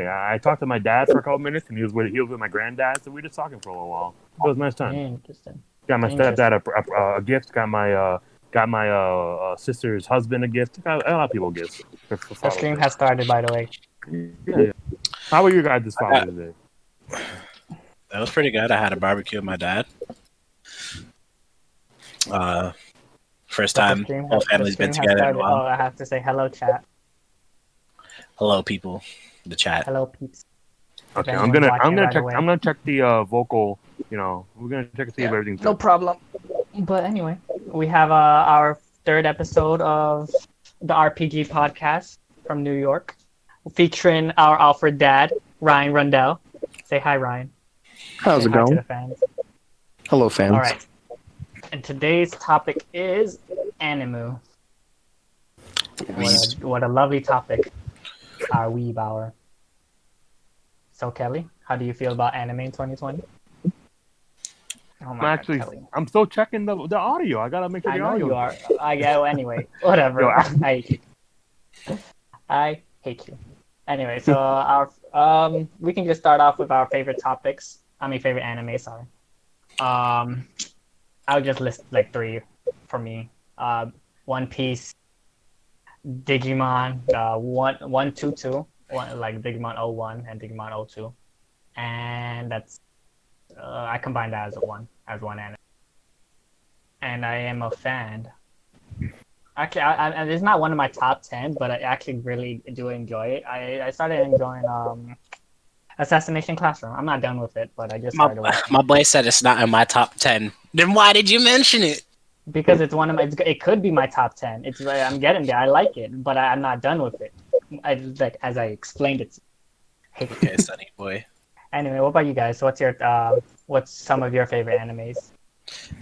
I talked to my dad for a couple minutes, and he was with my granddad, so we were just talking for a little while. It was a nice time. Interesting. Got my stepdad a gift. Got my sister's husband a gift. Got a lot of people gifts. The stream has started, by the way. Yeah. How were you guys this Father's Day? That was pretty good. I had a barbecue with my dad. First time all family's been together in a while. Oh, I have to say hello, chat. Hello, people. The chat. Hello, peeps. Okay, I'm gonna check the vocal. We're gonna check to see if everything's no good. problem. But anyway, we have our third episode of the RPG podcast from New York, featuring our Alfred dad, Ryan Rundell. Say hi, Ryan. How's it going? To the fans. Hello, fans. All right. And today's topic is anime. What a lovely topic. Our Weeb hour. So, Kelly, how do you feel about anime in 2020? Oh my God, Kelly. I'm still checking the audio. I gotta make sure the audio. You are. Anyway, whatever. I hate you. Anyway, so we can just start off with our favorite topics. Favorite anime. Sorry. I'll just list like 3 for me. One Piece, Digimon, 122, like Digimon 01 and Digimon 02, and that's I combined that as one anime. And I am a fan. Actually, it's not one of my top 10, but I actually really do enjoy it. I started enjoying Assassination Classroom. I'm not done with it, but I just started watching. My boy said it's not in my top 10. Then why did you mention it? Because it's one of my. It could be my top 10. It's I'm getting there. I like it, but I'm not done with it. As I explained it. Okay, Sunny boy. Anyway, what about you guys? What's some of your favorite animes?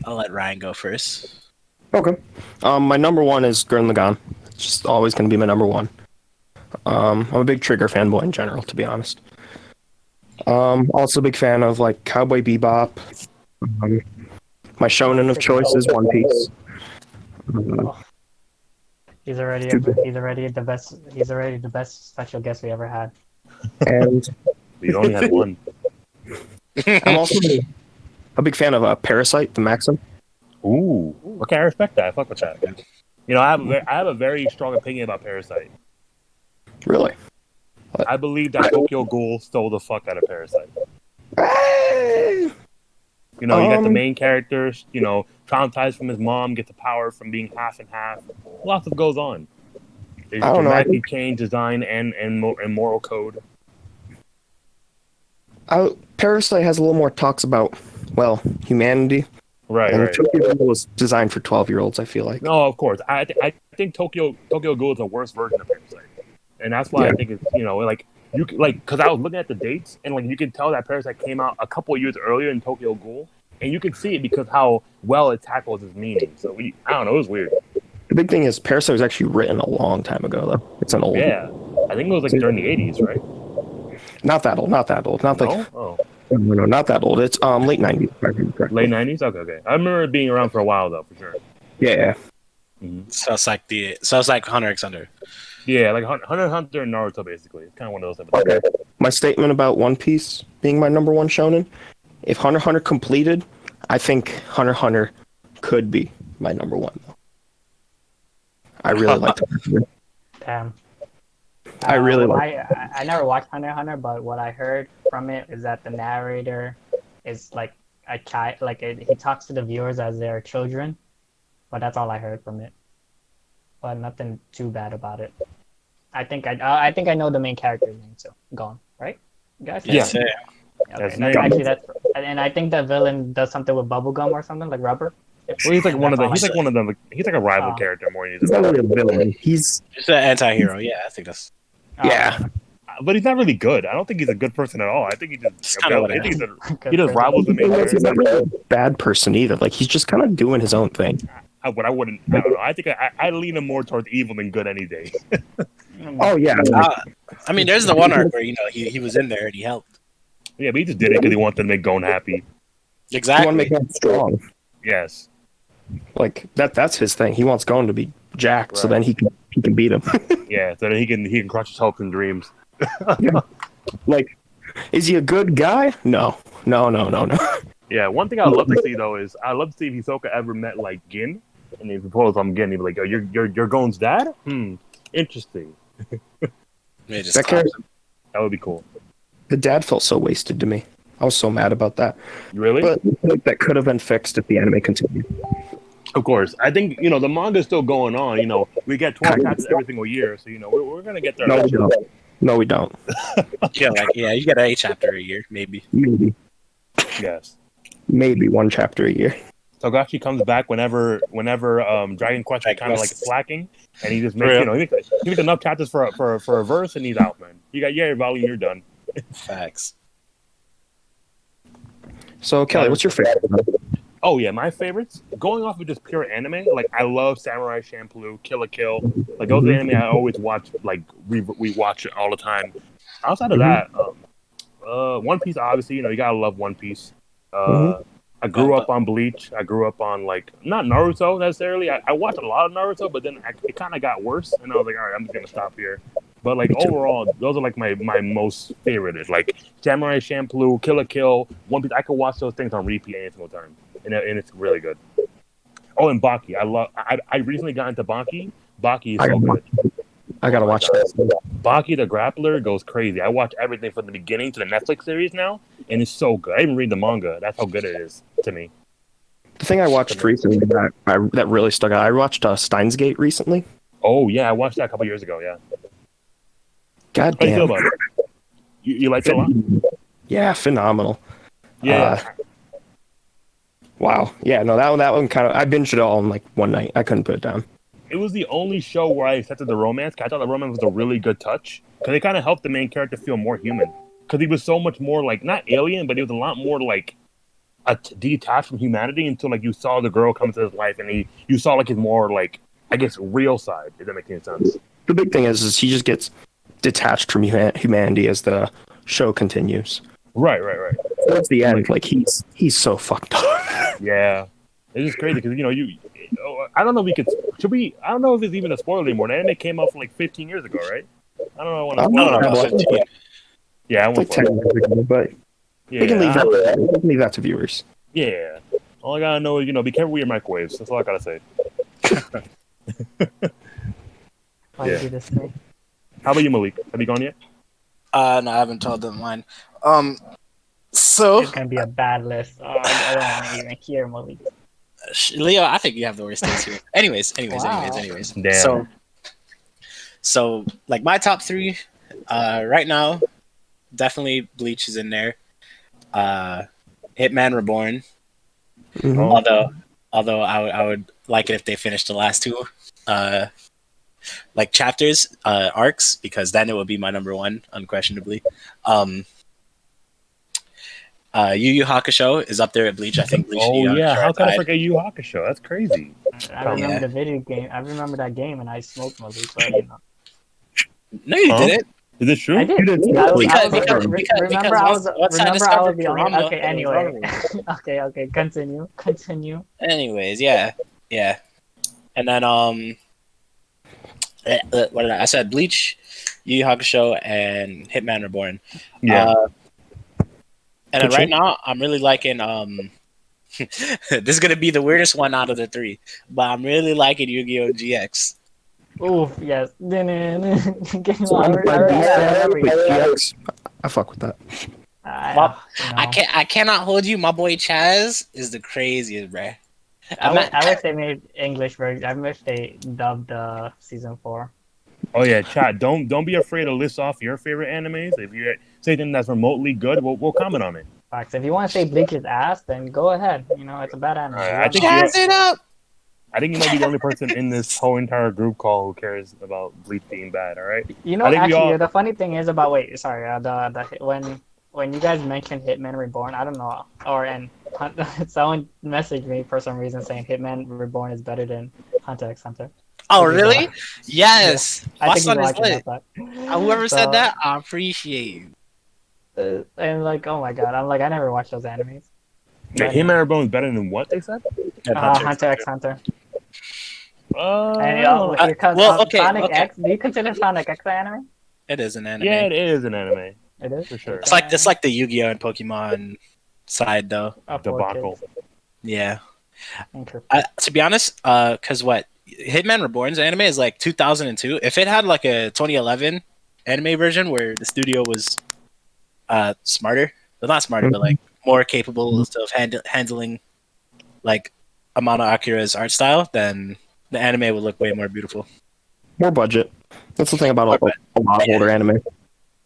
I'll let Ryan go first. Okay. My number 1 is Gurren Lagann. It's just always going to be my number 1. I'm a big Trigger fanboy in general, to be honest. Also a big fan of like Cowboy Bebop. My shonen of choice is One Piece. He's already the best. He's already the best special guest we ever had. And we only had one. I'm also a big fan of Parasite, the Maxim. Ooh, okay, I respect that. I fuck with that. I have a very strong opinion about Parasite. Really? I believe that Tokyo Ghoul stole the fuck out of Parasite. You got the main characters, traumatized from his mom, get the power from being half and half. Lots of goes on. They dramatically change design and moral code. Parasite has a little more talks about, humanity. Right, and right. Tokyo Ghoul was designed for 12-year-olds, I feel like. No, of course. I think Tokyo Ghoul is a worse version of Parasite. And that's why I think it's, because I was looking at the dates, and you can tell that Parasite came out a couple of years earlier than Tokyo Ghoul, and you can see it because how well it tackles its meaning. So I don't know, it was weird. The big thing is Parasite was actually written a long time ago, though. It's an old. Yeah, I think it was during the 80s, right? Not that old. Not like. Oh. No, not that old. It's late 90s. If I remember correctly. Late 90s. Okay. I remember it being around for a while though, for sure. Yeah. Mm-hmm. So it's like Hunter x Hunter. Yeah, like Hunter x Hunter and Naruto, basically. It's kind of one of those type of things. Okay. My statement about One Piece being my number 1 shonen, if Hunter x Hunter completed, I think Hunter x Hunter could be my number 1, though. I really like it. Damn. I really like it. I never watched Hunter x Hunter, but what I heard from it is that the narrator is like a child, he talks to the viewers as their children, but that's all I heard from it. But nothing too bad about it. I think I know the main character's name too. Gone, right? Guys? Yeah. Okay. And I think the villain does something with bubblegum or something, like rubber. Well, he's like one of them. He's like a rival character more than he's not really a villain. He's an anti-hero. Yeah, I think that's. Yeah. But he's not really good. I don't think he's a good person at all. I think he just rivals the main character. He's not really a bad person either. Like, he's just kind of doing his own thing. I don't know. I think I lean him more towards evil than good any day. Oh yeah. There's the one arc where he was in there and he helped. Yeah, but he just did it because he wanted to make Gon happy. Exactly. He wanted to make him strong. Yes. Like that's his thing. He wants Gon to be jacked, so then he can beat him. Yeah, so then he can crush his hopes and dreams. Yeah. Like, is he a good guy? No. Yeah, one thing I'd love to see though is I'd love to see if Hisoka ever met like Gin, and he proposed I'm Gin. He'd be like, "Oh, you're Gon's dad? Interesting. Maybe just That clap. character, That would be cool." the dad felt so wasted to me. I was so mad about that. Really? But like, that could have been fixed if the anime continued. Of course. I think the manga's still going on. We get 12 chapters every single year, so we're gonna get there. No, we eventually. don't. No, we don't. Yeah, you get a chapter a year, maybe. Yes. Maybe one chapter a year. Togashi comes back whenever Dragon Quest is kind of like slacking, and he just makes he makes enough chapters for a verse, and he's out, man. You got your volume, you're done. Facts. So, Kelly, what's your favorite? Oh yeah, my favorites. Going off of just pure anime, like I love Samurai Champloo, Kill la Kill. Like those are anime I always watch. Like we watch it all the time. Outside of that, One Piece, obviously, you gotta love One Piece. I grew up on Bleach. I grew up on not Naruto necessarily. I watched a lot of Naruto, but then it kind of got worse, and I was like, all right, I'm just gonna stop here. But overall, those are my most favorites. Like Samurai Champloo, Kill la Kill, One Piece. I could watch those things on repeat any single time, and it's really good. Oh, and Baki. I recently got into Baki. Baki is so good. I gotta watch that. Baki the Grappler goes crazy. I watch everything from the beginning to the Netflix series now, and it's so good. I even read the manga. That's how good it is to me. The thing I watched recently that really stuck out, I watched Steins Gate recently. Oh, yeah, I watched that a couple years ago, yeah. God How do you damn. feel about it? You liked it a lot? Yeah, phenomenal. Yeah. Wow. Yeah, no, that one kind of, I binged it all in one night. I couldn't put it down. It was the only show where I accepted the romance. I thought the romance was a really good touch, because it kind of helped the main character feel more human. Because he was so much more not alien, but he was a lot more detached from humanity until you saw the girl come into his life, and you saw his more I guess real side. If that makes any sense. The big thing is he just gets detached from humanity as the show continues. Right. Towards the end, he's so fucked up. Yeah, it's just crazy because I don't know if we could. I don't know if it's even a spoiler anymore. The anime came out 15 years ago, right? I don't know. I don't know about 15. Yeah, I won't. 10 years ago, but Yeah, they can leave that to viewers. Yeah. All I gotta know is be careful with your microwaves. That's all I gotta say. Why did you this to me? How about you, Malik? Have you gone yet? No, I haven't told them mine. So It's gonna be a bad list. I don't want to even hear Malik. Leo, I think you have the worst taste here. Anyways. Wow. So my top three, right now, definitely Bleach is in there. Hitman Reborn. Mm-hmm. Although I would like it if they finished the last two, chapters, arcs, because then it would be my number one, unquestionably. Yu Yu Hakusho is up there at Bleach. I think Bleach. Oh and Yu Yu yeah, Hakusho how are can I tied. forget Yu Yu Hakusho? That's crazy. I remember the video game. I remember that game, and I smoked Malik. So No, you didn't. Is this true? I did. Because Remember, I was discovered the only. Kurama, Okay, it was anyway. wrong. Okay. Continue. Anyways, yeah. And then what did I said? Bleach, Yu Yu Hakusho, and Hitman Reborn. Yeah. And then right now, I'm really liking. This is gonna be the weirdest one out of the three, but I'm really liking Yu-Gi-Oh! GX. Oof, yes. I fuck with that. I cannot hold you. My boy Chaz is the craziest, bruh. I wish they made English version. I wish they dubbed season 4. Oh yeah, chat. Don't be afraid to list off your favorite animes. If you say anything that's remotely good, we'll comment on it. Facts. If you want to say Bleach is ass, then go ahead. It's a bad anime. I think Chaz it up. I think you might be the only person in this whole entire group call who cares about Bleach being bad. All right. Actually, the funny thing is about when you guys mentioned Hitman Reborn, I don't know, someone messaged me for some reason saying Hitman Reborn is better than Hunter x Hunter. Oh, really? Yes. I My think son he's is watching lit. that. Whoever said that, I appreciate you. And oh my god, I'm I never watched those animes. Hitman Reborn is better than what they said? Hunter x Hunter. Well, okay, Sonic okay. X. Do you consider Sonic X an anime? It is an anime. Yeah, it is an anime. It is. For sure. It's like the Yu-Gi-Oh and Pokemon side though. Debacle. Yeah. Okay. To be honest, because what Hitman Reborn's anime is like 2002. If it had like a 2011 anime version where the studio was smarter, well, not smarter, but like more capable of handling like Amano Akira's art style, then the anime would look way more beautiful. More budget. That's the thing about a lot of older anime.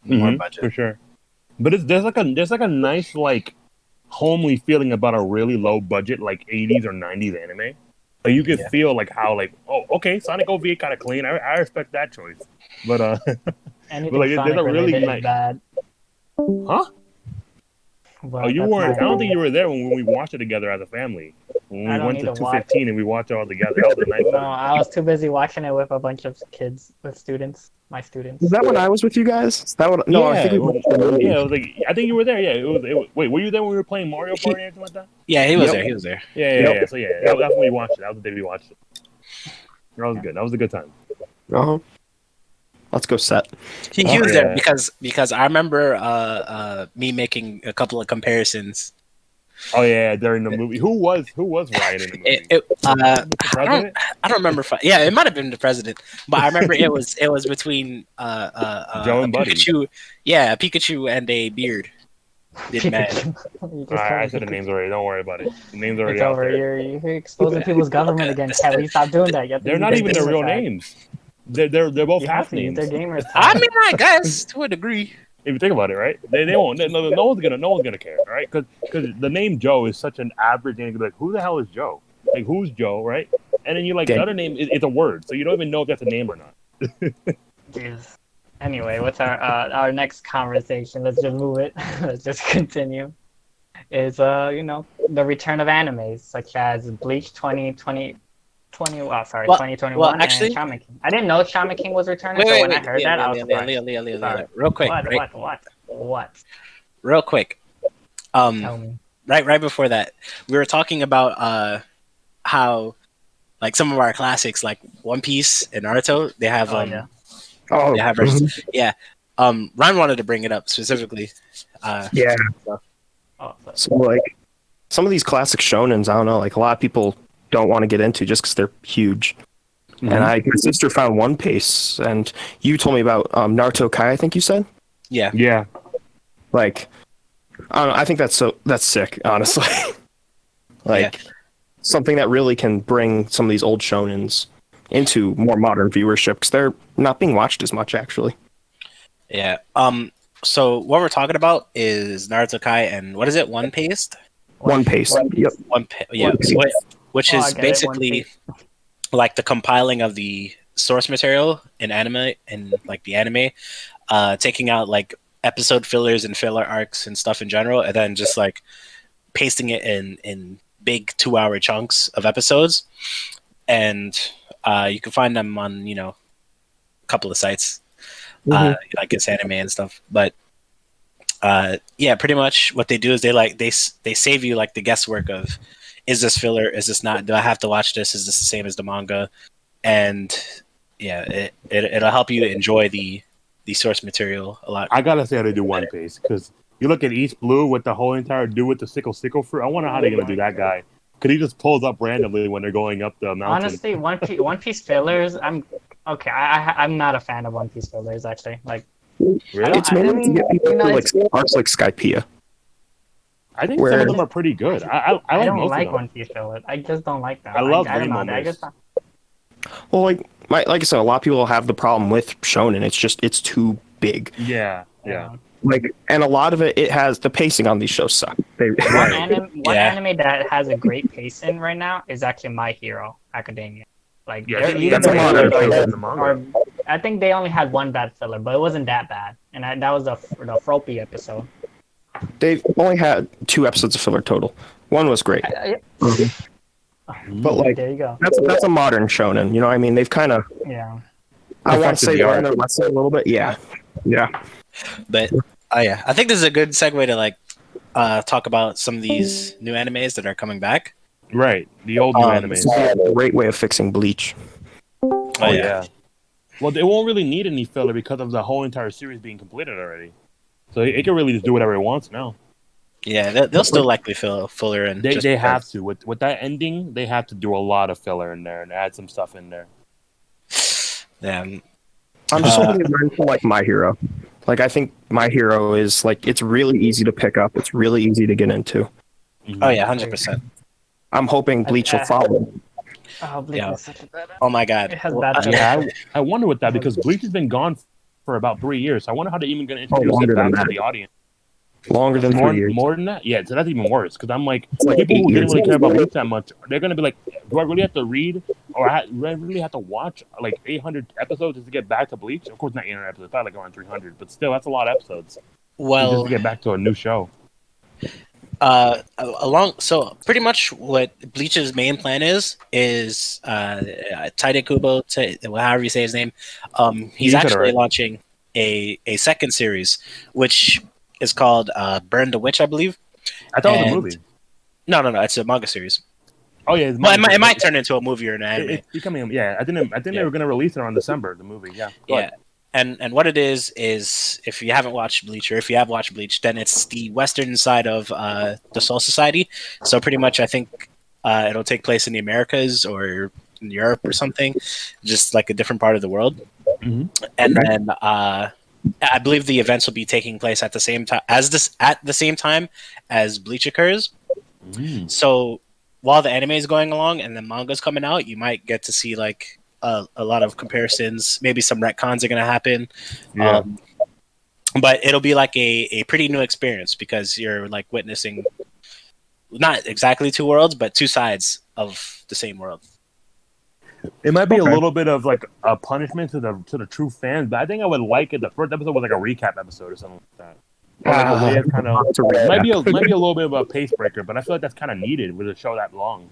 More budget. For sure. But there's like a nice like homely feeling about a really low budget like 80s or 90s anime. Like you can feel like how like, oh, okay, Sonic OVA kind of clean. I respect that choice. But Anything like, Sonic there's a really related nice... is bad. Huh? But Oh, you that's weren't. my I don't think you opinion. were there when we watched it together as a family. When I we don't went need to to watch 215 and we watched it all together. That was a nice No, time. I was too busy watching it with a bunch of kids, with students, my students. Is that when I was with you guys? Is that what? No, I think it we was, watched the movie. it was like I think you were there. Yeah, it was. Wait, were you there when we were playing Mario Party or anything like that? Yeah, he was Yep. there. He was there. Yeah. So that's when we watched it. That was the day we watched it. That was good. That was a good time. Uh-huh. Let's go set. He was there because I remember me making a couple of comparisons. Oh yeah, during the movie. Who was Ryan in the movie? I don't remember. Yeah, it might have been the president, but I remember it was between Joe and Buddy. Pikachu. Yeah, a Pikachu and a beard. Did man. I said the names already. Don't worry about it. The names already It's out over. there. You're exposing people's government again, Kelly. Stop doing that. They're not even their real names. They're both half names. Their gamers. I mean, I guess to a degree. If you think about it, right? They won't. No one's gonna care, all right? Because the name Joe is such an average name. Like, who the hell is Joe? Like, who's Joe, right? And then you like the other name is a word, so you don't even know if that's a name or not. Jeez. Anyway, what's our next conversation? Let's just move it. Let's just continue. Is the return of animes such as Bleach 2021 well, actually, and Shaman King. I didn't know Shaman King was returning, so when I heard that, I was surprised. Leo, real quick. What? Real quick. Tell me. Right before that, we were talking about how like some of our classics like One Piece and Naruto, they have they have versions. Yeah. Ryan wanted to bring it up specifically. Yeah. Oh, So like some of these classic shonens, I don't know, like a lot of people don't want to get into just because they're huge. Mm-hmm. And my sister found One Piece, and you told me about Naruto Kai, I think you said. Yeah. Like, I don't know, I think that's sick, honestly. Something that really can bring some of these old shonens into more modern viewership because they're not being watched as much, actually. Yeah. So what we're talking about is Naruto Kai and what is it? One Piece. Yep. Which is basically like the compiling of the source material in anime and like the anime, taking out like episode fillers and filler arcs and stuff in general, and then just like pasting it in big 2-hour chunks of episodes. And you can find them on a couple of sites, like it's anime and stuff. But pretty much what they do is they save you like the guesswork of, is this filler? Is this not? Do I have to watch this? Is this the same as the manga? And it'll help you enjoy the source material a lot. I gotta say how they do One Piece because you look at East Blue with the whole entire dude with the sickle fruit. I wonder how they're gonna do that guy because he just pulls up randomly when they're going up the mountain. Honestly, One Piece fillers. I'm not a fan of One Piece fillers actually. Like, really? It's mainly to get people to like arcs like Skypiea. I think some of them are pretty good. I don't like One Piece fillers. I just don't like them. I love Rainbow. Well, like I said, a lot of people have the problem with shonen. It's too big. Yeah. Like, and a lot of it has the pacing on these shows suck. One anime that has a great pacing right now is actually My Hero Academia. Like, that's a modern filler in the manga. I think they only had one bad filler, but it wasn't that bad, and that was the Froppy episode. They've only had 2 episodes of filler total. One was great. But like, there you go. That's a modern shonen. You know what I mean? They've kind of I want to say they're in their lesson a little bit. Yeah. But I think this is a good segue to like talk about some of these new animes that are coming back. Right, the old new animes. This is a great way of fixing Bleach. Oh yeah. Well, they won't really need any filler because of the whole entire series being completed already. So it can really just do whatever it wants now. Yeah, they'll still likely fill filler in. They have to with that ending. They have to do a lot of filler in there and add some stuff in there. Yeah, I'm just hoping it learns from like My Hero. Like I think My Hero is like it's really easy to pick up. It's really easy to get into. Oh yeah, 100%. I'm hoping Bleach will follow. Oh, Bleach Yeah. is such a bad. Oh my god. It has Well, bad. Yeah, I wonder with that because Bleach has been gone for about 3 years. So I wonder how they're even going to introduce longer it back than to that. the audience. Longer than 3 years. More than that? Yeah, so that's even worse. Because I'm like, like people 8 who didn't years. really care about Bleach that much, they're going to be like, do I really have to read or do I really have to watch like 800 episodes just to get back to Bleach? Of course, not 800 episodes, probably like around 300, but still, that's a lot of episodes. Just well, to get back to a new show. so pretty much what Bleach's main plan is Taide Kubo, however you say his name. He's You said it actually right. launching a second series, which is called Burn the Witch, I believe. I thought it was a And- movie. No, it's a manga series. Oh yeah, it's Well, manga. it might turn into a movie or an anime. It's becoming. Yeah, I think they were gonna release it around December. The movie. Yeah. Go Yeah. ahead. And what it is if you haven't watched Bleach, or if you have watched Bleach, then it's the western side of the Soul Society. So pretty much, I think it'll take place in the Americas or in Europe or something, just like a different part of the world. Mhm. And then I believe the events will be taking place at the same time as Bleach occurs. Mm. So while the anime is going along and the manga's coming out, you might get to see like a lot of comparisons. Maybe some retcons are going to happen. Yeah. But it'll be like a pretty new experience because you're like witnessing not exactly two worlds, but two sides of the same world. It might be a Okay. little bit of like a punishment to the true fans, but I think I would like it. The first episode was like a recap episode or something like that. Or like a way of kind of might be a little bit of a pace breaker, but I feel like that's kind of needed with a show that long,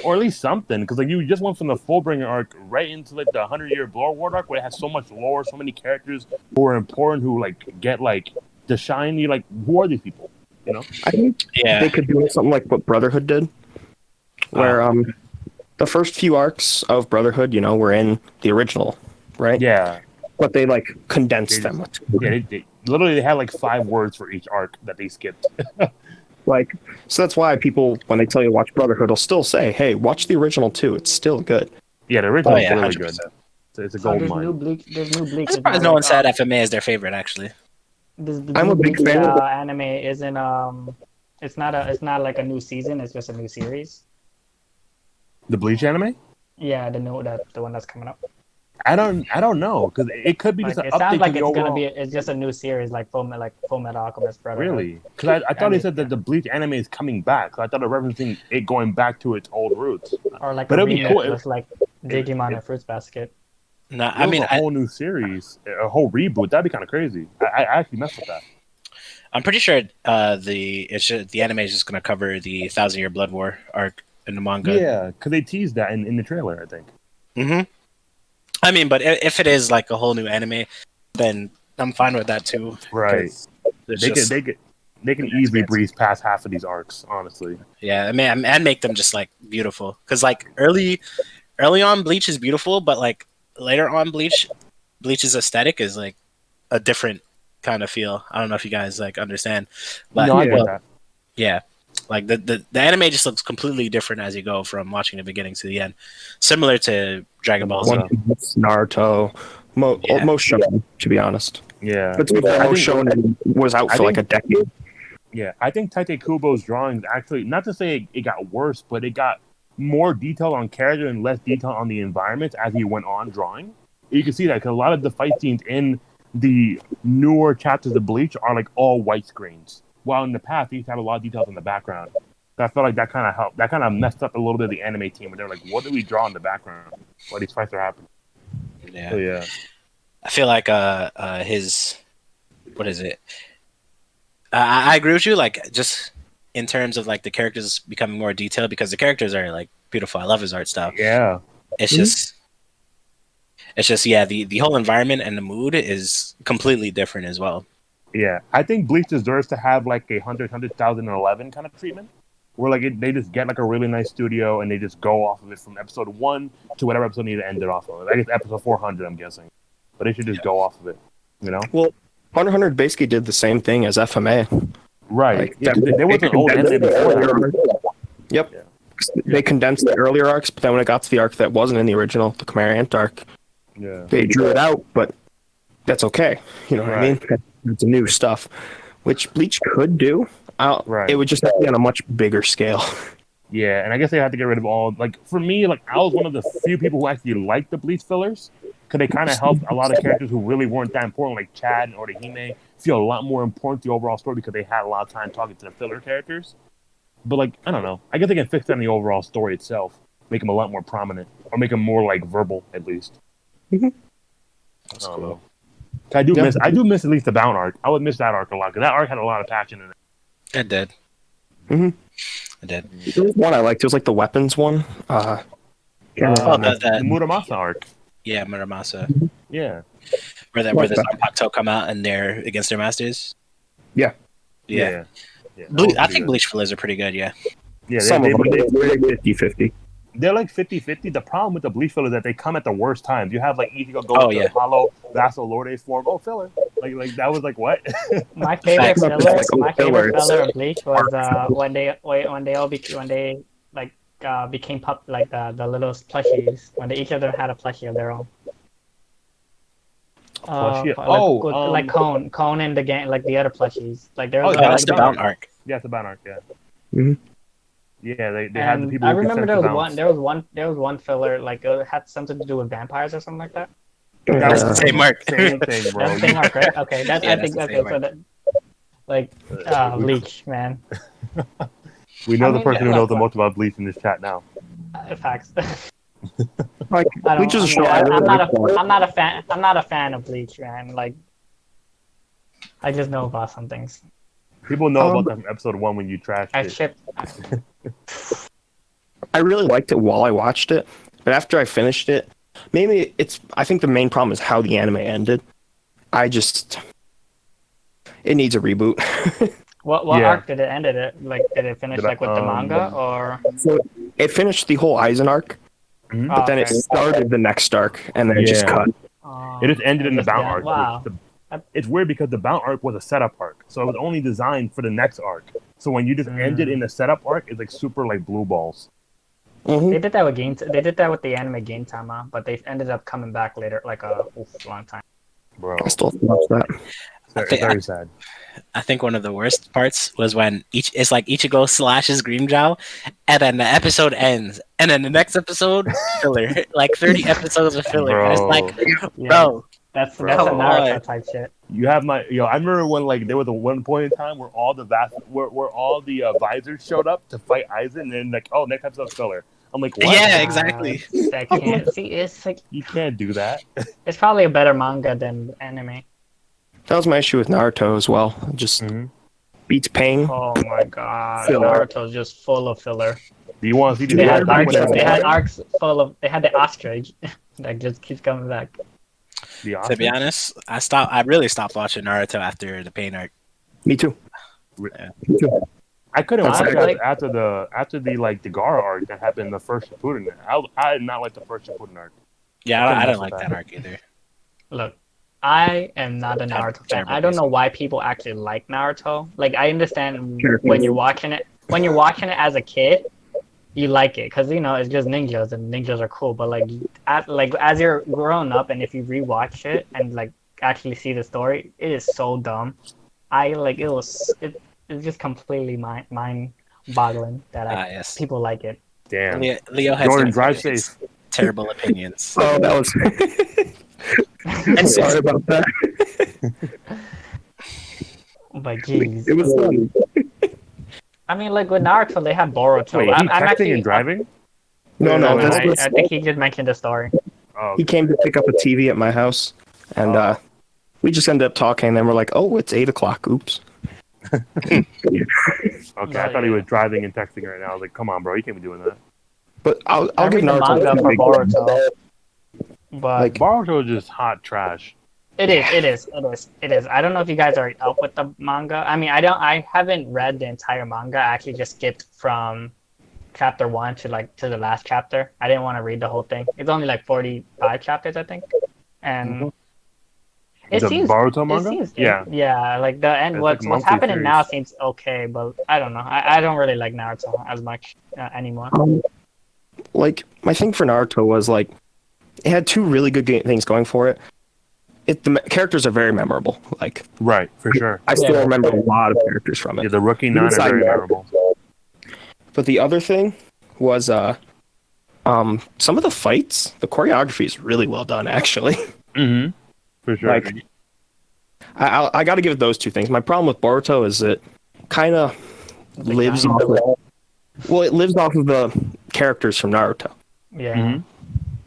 or at least something. Because like you just went from the Fullbringer arc right into like the 100-year Bloodward arc, where it has so much lore, so many characters who are important, who like get like the shine. You like, who are these people? You know? I think Yeah. they could do something like what Brotherhood did, where the first few arcs of Brotherhood, were in the original, right? Yeah. But they like condensed They them. Yeah. They literally had like 5 words for each arc that they skipped. Like, so that's why people, when they tell you to watch Brotherhood, will still say, "Hey, watch the original too. It's still good." Yeah, the original Oh, is yeah, really 100%. good. It's a So gold there's mine. new Bleach. There's new Bleach. I'm surprised no one said FMA is their favorite, actually. I'm a big fan of the- Anime isn't it's not like a new season. It's just a new series. The Bleach anime? Yeah, the one that's coming up. I don't know because it could be Like, just an it update sounds like to it's the gonna overall. be. It's just a new series like Full Metal Alchemist Brotherhood. Really? Because I thought they said that the Bleach anime is coming back. So I thought they were referencing it going back to its old roots. Or like But a it'd be remake cool with like Digimon and Fruits Basket. No, I mean, a whole new series, a whole reboot. That'd be kind of crazy. I actually messed with that. I'm pretty sure the anime is just going to cover the 1,000-Year Blood War arc in the manga. Yeah, because they teased that in the trailer, I think. Mm-hmm. I mean, but if it is like a whole new anime, then I'm fine with that too. Right. 'cause it's They can easily breeze past half of these arcs, honestly. yeah, I mean, and make them just like beautiful. Because like early on, Bleach is beautiful, but like later on, Bleach's aesthetic is like a different kind of feel. I don't know if you guys like understand, but No, I get that. yeah, like the anime just looks completely different as you go from watching the beginning to the end, similar to Dragon Ball Z. One Piece, Naruto, Yeah. most shonen, to be honest. Yeah. But to be fair, I most think- shonen was out I for like a think- decade. Yeah, I think Taite Kubo's drawings actually, not to say it got worse, but it got more detail on character and less detail on the environment as he went on drawing. You can see that because a lot of the fight scenes in the newer chapters of Bleach are like all white screens, while in the past he used to have a lot of details in the background. So I felt like that kind of helped. That kind of messed up a little bit of the anime team, where they're like, "What do we draw in the background while these fights are happening?" Yeah. So yeah, I feel like his what is it? I agree with you. Like just in terms of like the characters becoming more detailed because the characters are like beautiful. I love his art style. yeah. It's just yeah. The whole environment and the mood is completely different as well. Yeah, I think Bleach deserves to have like a 100,011 kind of treatment, where like they just get like a really nice studio and they just go off of it from episode 1 to whatever episode they need to end it off of. I guess episode 400, I'm guessing, but they should just go off of it. You know, Well, Hunter x Hunter basically did the same thing as FMA. right? Like, Yeah, 'cause there was an old anime before that. Yep. Yeah. They condensed the earlier arcs, but then when it got to the arc that wasn't in the original, the Khmer Ant arc, Yeah. they drew it out, but that's okay. You know what I mean? It's new stuff, which Bleach could do. Right. It would just have to be on a much bigger scale. Yeah, and I guess they had to get rid of all. Like for me, like I was one of the few people who actually liked the Bleach fillers because they kind of helped a lot of characters who really weren't that important, like Chad and Orihime, feel a lot more important to the overall story because they had a lot of time talking to the filler characters. But like I don't know, I guess they can fix that in the overall story itself, make them a lot more prominent, or make them more like verbal at least. Mm-hmm. I don't know. I do miss at least the Bound arc. I would miss that arc a lot because that arc had a lot of passion in it. It did. Mm-hmm. It did. There was one I liked. It was like the weapons one. Oh, The Muramasa arc. Yeah, Muramasa. Yeah. Where the Zanpakuto come out and they're against their masters. Yeah. Yeah. I think Bleach fillers are pretty good. Yeah. Yeah, Some of them they're 50-50. They're like 50-50. The problem with the Bleach fillers is that they come at the worst times. You have like Ichigo go to Apollo, Vassal Lorde form. Oh, filler. Like that was like what? My favorite filler of Bleach was when they became the little plushies when each of them had a plushie of their own. Like Cone and the gang, like the other plushies. Like there was that's the Bound arc. Yeah, it's the Bound arc. Yeah. Mm-hmm. Yeah, they had the people. I remember there was one filler like it had something to do with vampires or something like that. That's the same arc. Same thing, bro. That's the same arc, right? Okay, I think okay. So that, like, Bleach, man. We know the person who knows the most about Bleach in this chat now. Facts. Like Bleach is a show. I'm not a fan of Bleach, man. Like, I just know about some things. People know about that from episode 1 when you trashed it. I really liked it while I watched it, but after I finished it, I think the main problem is how the anime ended. It needs a reboot. What arc did it end it? Like, did it finish like with the manga or? So it finished the whole Aizen arc, but then it started the next arc, and then it just cut. It just ended in the Bound arc. Wow. It's weird because the Bound arc was a setup arc, so it was only designed for the next arc. So when you just ended in the setup arc, it's like super like blue balls. Mm-hmm. They did that with They did that with the anime Gintama, but they ended up coming back later, like a long time. Bro, I still watch that. It's very sad. I think one of the worst parts was when it's like Ichigo slashes Grimmjow, and then the episode ends, and then the next episode filler, like 30 episodes of filler. And it's like, bro, that's a Naruto type shit. You have I remember when like there was a one point in time where all the visors showed up to fight Aizen, and then like, oh, next episode's filler. I'm like, what? Yeah, exactly. I can't see. It's like you can't do that. It's probably a better manga than anime. That was my issue with Naruto as well. Just beats pain. Oh my god, Naruto's just full of filler. Do you want to see They had arcs full of. They had the ostrich that just keeps coming back. To be honest, I really stopped watching Naruto after the pain arc. Me too. Yeah. Me too. I couldn't watch it after the Gara arc that happened in the first Shippuden. I did not like the first Shippuden arc. Yeah, I didn't like that arc either. Look, I am not a Naruto fan. I don't know why people actually like Naruto. Like, I understand when you're watching it. When you're watching it as a kid, you like it because it's just ninjas and ninjas are cool. But as you're growing up and if you rewatch it and like actually see the story, it is so dumb. It's just completely mind-boggling that people like it. Damn. Leo has Jordan, drive safe. Terrible opinions. Oh, that was. I'm sorry about that. But jeez. It was fun. I mean, like with Naruto, they had Boruto. Wait, I'm texting and driving? No. I think he just mentioned the story. Oh. He came to pick up a TV at my house, and we just ended up talking. And then we're like, "Oh, it's 8:00. Oops." Okay, I thought he was driving and texting right now. I was like, "Come on, bro, you can't be doing that." But I'll give Naruto manga for Boruto. But like Boruto is just hot trash. It is. I don't know if you guys are up with the manga. I mean, I haven't read the entire manga. I actually just skipped from chapter 1 to the last chapter. I didn't want to read the whole thing. It's only like 45 chapters, I think. And It The seems. Boruto It manga? seems. Yeah. Yeah. Like the end. It's like What's monthly happening now series. seems okay, but I don't know. I don't really like Naruto as much anymore. Like my thing for Naruto was like it had two really good things going for it. The characters are very memorable. Like Right, for sure. I still Yeah. remember a lot of characters from Yeah, it. the rookie Even nine are side very characters. memorable. But the other thing was some of the fights, the choreography is really well done actually. Mm-hmm. For sure. Like I got to give it those two things. My problem with Boruto is it kind of lives off of, well, it lives off of the characters from Naruto. Yeah. Mhm.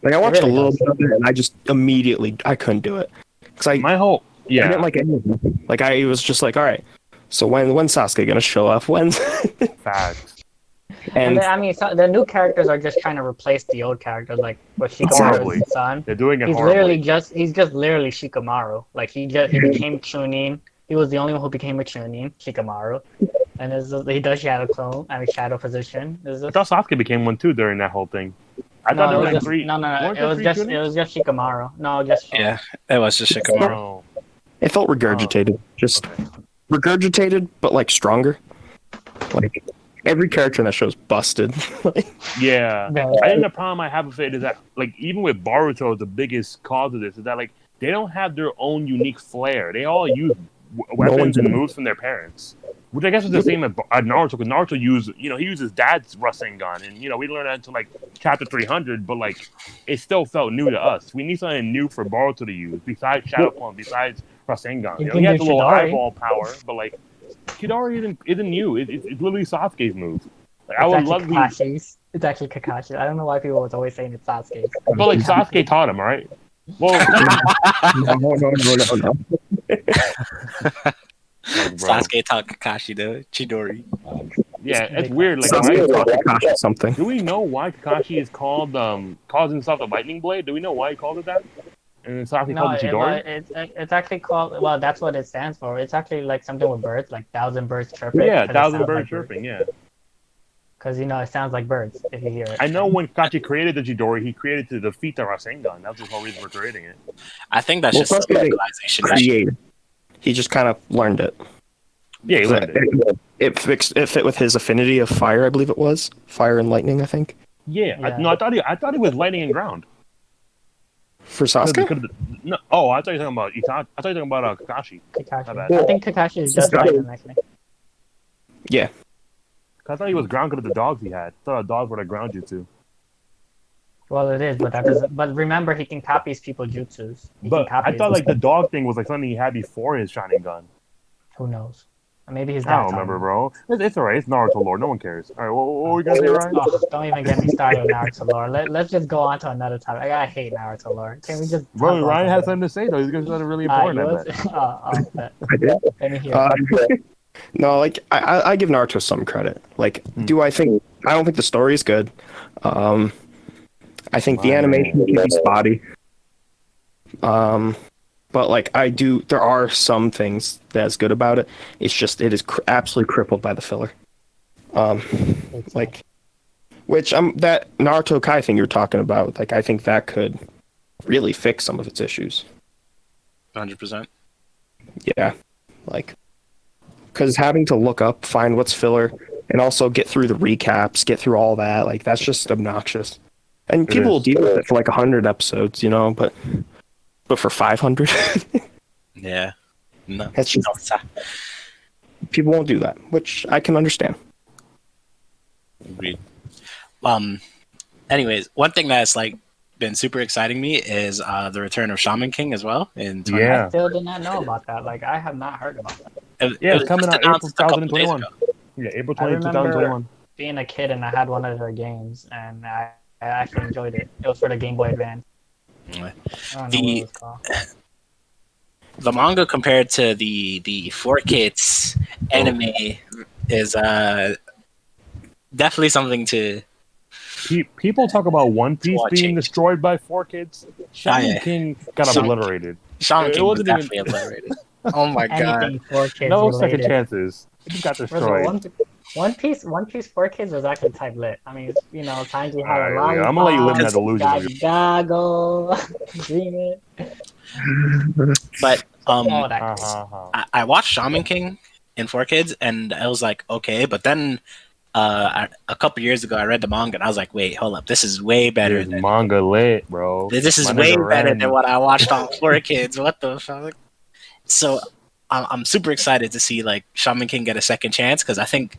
Like I watched really a little does. bit of it and I just immediately I couldn't do it because I didn't like any of them. Like I was just like, all right, so when's Sasuke gonna show up? When's Facts. And and then, I mean, the new characters are just trying to replace the old characters, like with Horribly. Shikamaru's son. They're doing it He's horribly. he's just literally Shikamaru. Like he became Chunin. He was the only one who became a Chunin, Shikamaru. And he does shadow clone, shadow position. I thought Sasuke became one too during that whole thing. I thought there were like three. No. weren't there It was three just Chunins? Shikamaru. No, just Yeah, it was just Shikamaru. Oh, it felt regurgitated, just regurgitated, but like stronger. Like every character in that show is busted. yeah. Yeah. I think the problem I have with it is that, like, even with Boruto, the biggest cause of this is that, like, they don't have their own unique flair. They all use weapons and moves from their parents, which I guess is the same at Naruto. Because Naruto he used his dad's Rasengan, and we learned that until like chapter 300. But like, it still felt new to us. We need something new for Boruto to use besides Shadow Clone, besides Rasengan. He has a little eyeball power, but like, Chidori isn't new. It's literally Sasuke's move. Like, I would love Kakashi's. It's actually Kakashi. I don't know why people was always saying it's Sasuke's. but like Sasuke taught him, right? Well, no. Sasuke taught Kakashi the Chidori. yeah, it's weird. Like, Sasuke taught Kakashi something. do we know why Kakashi is calls himself the Lightning Blade? Do we know why he called it that? And then Sasuke No, called it Chidori? it's actually called. Well, that's what it stands for. It's actually like something with birds, like thousand birds chirping. Yeah, thousand birds chirping. Yeah, Because it sounds like birds if you hear it. I know when Kakashi created the Chidori, he created to defeat the Rasengan. That was the whole reason for creating it. I think that's just Sasuke a localization issue. created. He just kind of learned it. Yeah, he learned it. It fit with his affinity of fire, I believe it was. Fire and lightning, I think. Yeah, Yeah. I thought he was lightning and ground. For Sasuke? No, oh, I thought you were talking about Itachi. I thought you were talking about Kakashi. Kakashi. My bad. I think Kakashi is just Sasuke. lightning, actually. Yeah. I thought he was ground because of the dogs he had. I thought the dogs were like ground jutsu. Well, it is, but that doesn't. But remember, he can copy people's jutsus. He But can copy I thought his- like the dog thing was like something he had before his shining gun. Who knows? Maybe his dad. I don't taught remember, him. bro. It's alright. It's Naruto lore. No one cares. All right, what were we gonna say, Ryan? Oh, don't even get me started with Naruto lore. Let's just go on to another topic. I hate Naruto lore. Can we just? Bro, talk Ryan about had it? something to say though. He's gonna say something really Ah, important. I bet. bet. I did. Let me hear. No, like I give Naruto some credit. Like, I don't think the story is good. I think the animation can be spotty. But like there are some things that's good about it. It's just it is absolutely crippled by the filler. Like, which that Naruto Kai thing you're talking about. Like, I think that could really fix some of its issues. 100%. Yeah, like, because having to look up, find what's filler, and also get through the recaps, get through all that, like, that's just obnoxious. And It people will is. deal with it for like 100 episodes, but for 500, Yeah. No. that's just people won't do that, which I can understand. Agreed. Anyways, one thing that's like been super exciting me is the return of Shaman King as well in 20. Yeah. I still did not know about that. Like, I have not heard about that. Yeah, was it's coming just out April announced a couple days 2021. ago. Yeah, April I 20, remember 2021. being a kid and I had one of their games and I actually enjoyed it. It was for the Game Boy Advance. I don't know what it was called. The manga compared to the 4Kids anime is definitely something to. People talk about One Piece watching. being destroyed by 4Kids. Shaman yeah. King got Shaman obliterated. Shaman It King was wasn't even- definitely obliterated. Oh my god. Anything for kids No related. second chances. It just got First of all, destroyed. One Piece 4Kids was actually type lit. I mean, you know, Sanji had a Alright, yeah, I'm gonna let you live in that lollipop, delusion. got goggle, dreaming. But All that. I watched Shaman King in 4Kids, and I was like, okay. But then a couple years ago, I read the manga, and I was like, wait, hold up, this is way better. This manga lit, bro. This is My way nigga better Ren. than what I watched on 4Kids. What the fuck? So I'm super excited to see like Shaman King get a second chance, because I think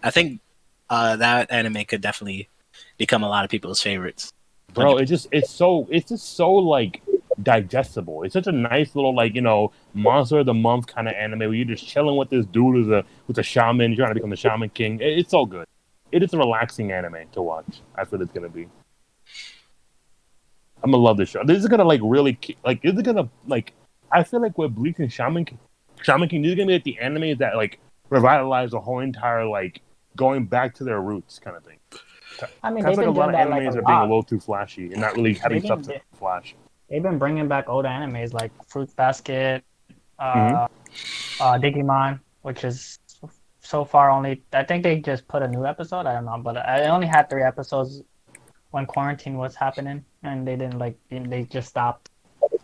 that anime could definitely become a lot of people's favorites. Bro, it's just so like digestible. It's such a nice little like, you know, monster of the month kind of anime where you're just chilling with this dude who's a shaman, trying to become the Shaman King. It's so good. It is a relaxing anime to watch. That's what it's gonna be. I'm gonna love this show. This is gonna like really like. This is gonna like. I feel like with Bleach and Shaman King, these are gonna be like the animes that like revitalize the whole entire like going back to their roots kind of thing. I mean, Kind they've of like been a lot doing of that like animes a are being a lot. little too flashy and not really having substance to flash. They've been bringing back old animes like Fruits Basket, Mm-hmm. Digimon, which is so far only. I think they just put a new episode. I don't know, but I only had 3 episodes when quarantine was happening, and they didn't like. They just stopped.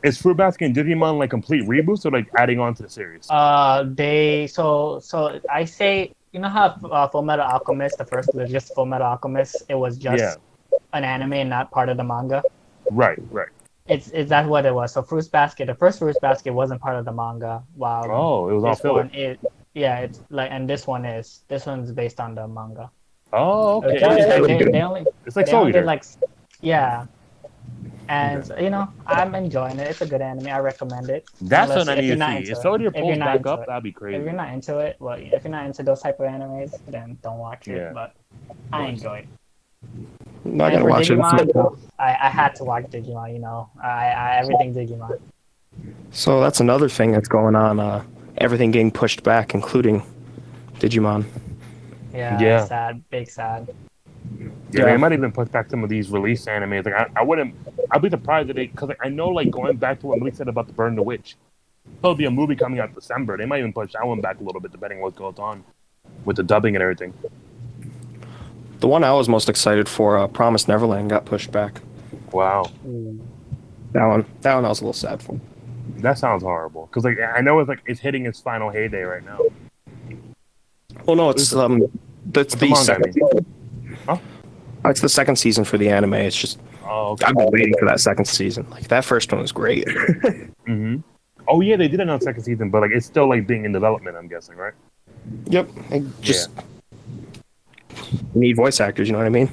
Is Fruit Basket and Digimon like complete reboots or like adding on to the series? They so I say, you know how Full Metal Alchemist, the first was just Full Metal Alchemist. It was just an anime and not part of the manga. Right. It's that's what it was. So Fruits Basket, the first Fruits Basket wasn't part of the manga. While It was all this filler. one it's like, and this one's based on the manga. Oh, okay. They only It's like they Soul only Eater. did like and you know, I'm enjoying it. It's a good anime. I recommend it. That's Unless- what I if need you're to not see. into If it. Soul Eater If pulls you're not back into up, it. that'd be If crazy. you're not into it, well, if you're not into those type of animes, then don't watch it. Yeah. But I enjoy it. I'm not And gonna for watch Digimon, it. I had to watch Digimon. You know, I everything Digimon. So that's another thing that's going on. Everything getting pushed back, including Digimon. Yeah, sad, big sad. Yeah, they might even put back some of these release animes. Like I'd be surprised if because I know like going back to what Malik said about the Burn the Witch, there'll be a movie coming out December. They might even push that one back a little bit depending on what goes on with the dubbing and everything. The one I was most excited for, Promised Neverland, got pushed back. Wow, That one I was a little sad for. that sounds horrible. Because like I know it's hitting its final heyday right now. Well, no, it's that's the manga, second. I mean. Season. Huh? It's the second season for the anime. It's just Oh, okay. I've been waiting for that second season. Like that first one was great. Mm-hmm. Oh yeah, they did announce second season, but like it's still like being in development. I'm guessing, right? Yep. Just need voice actors. You know what I mean?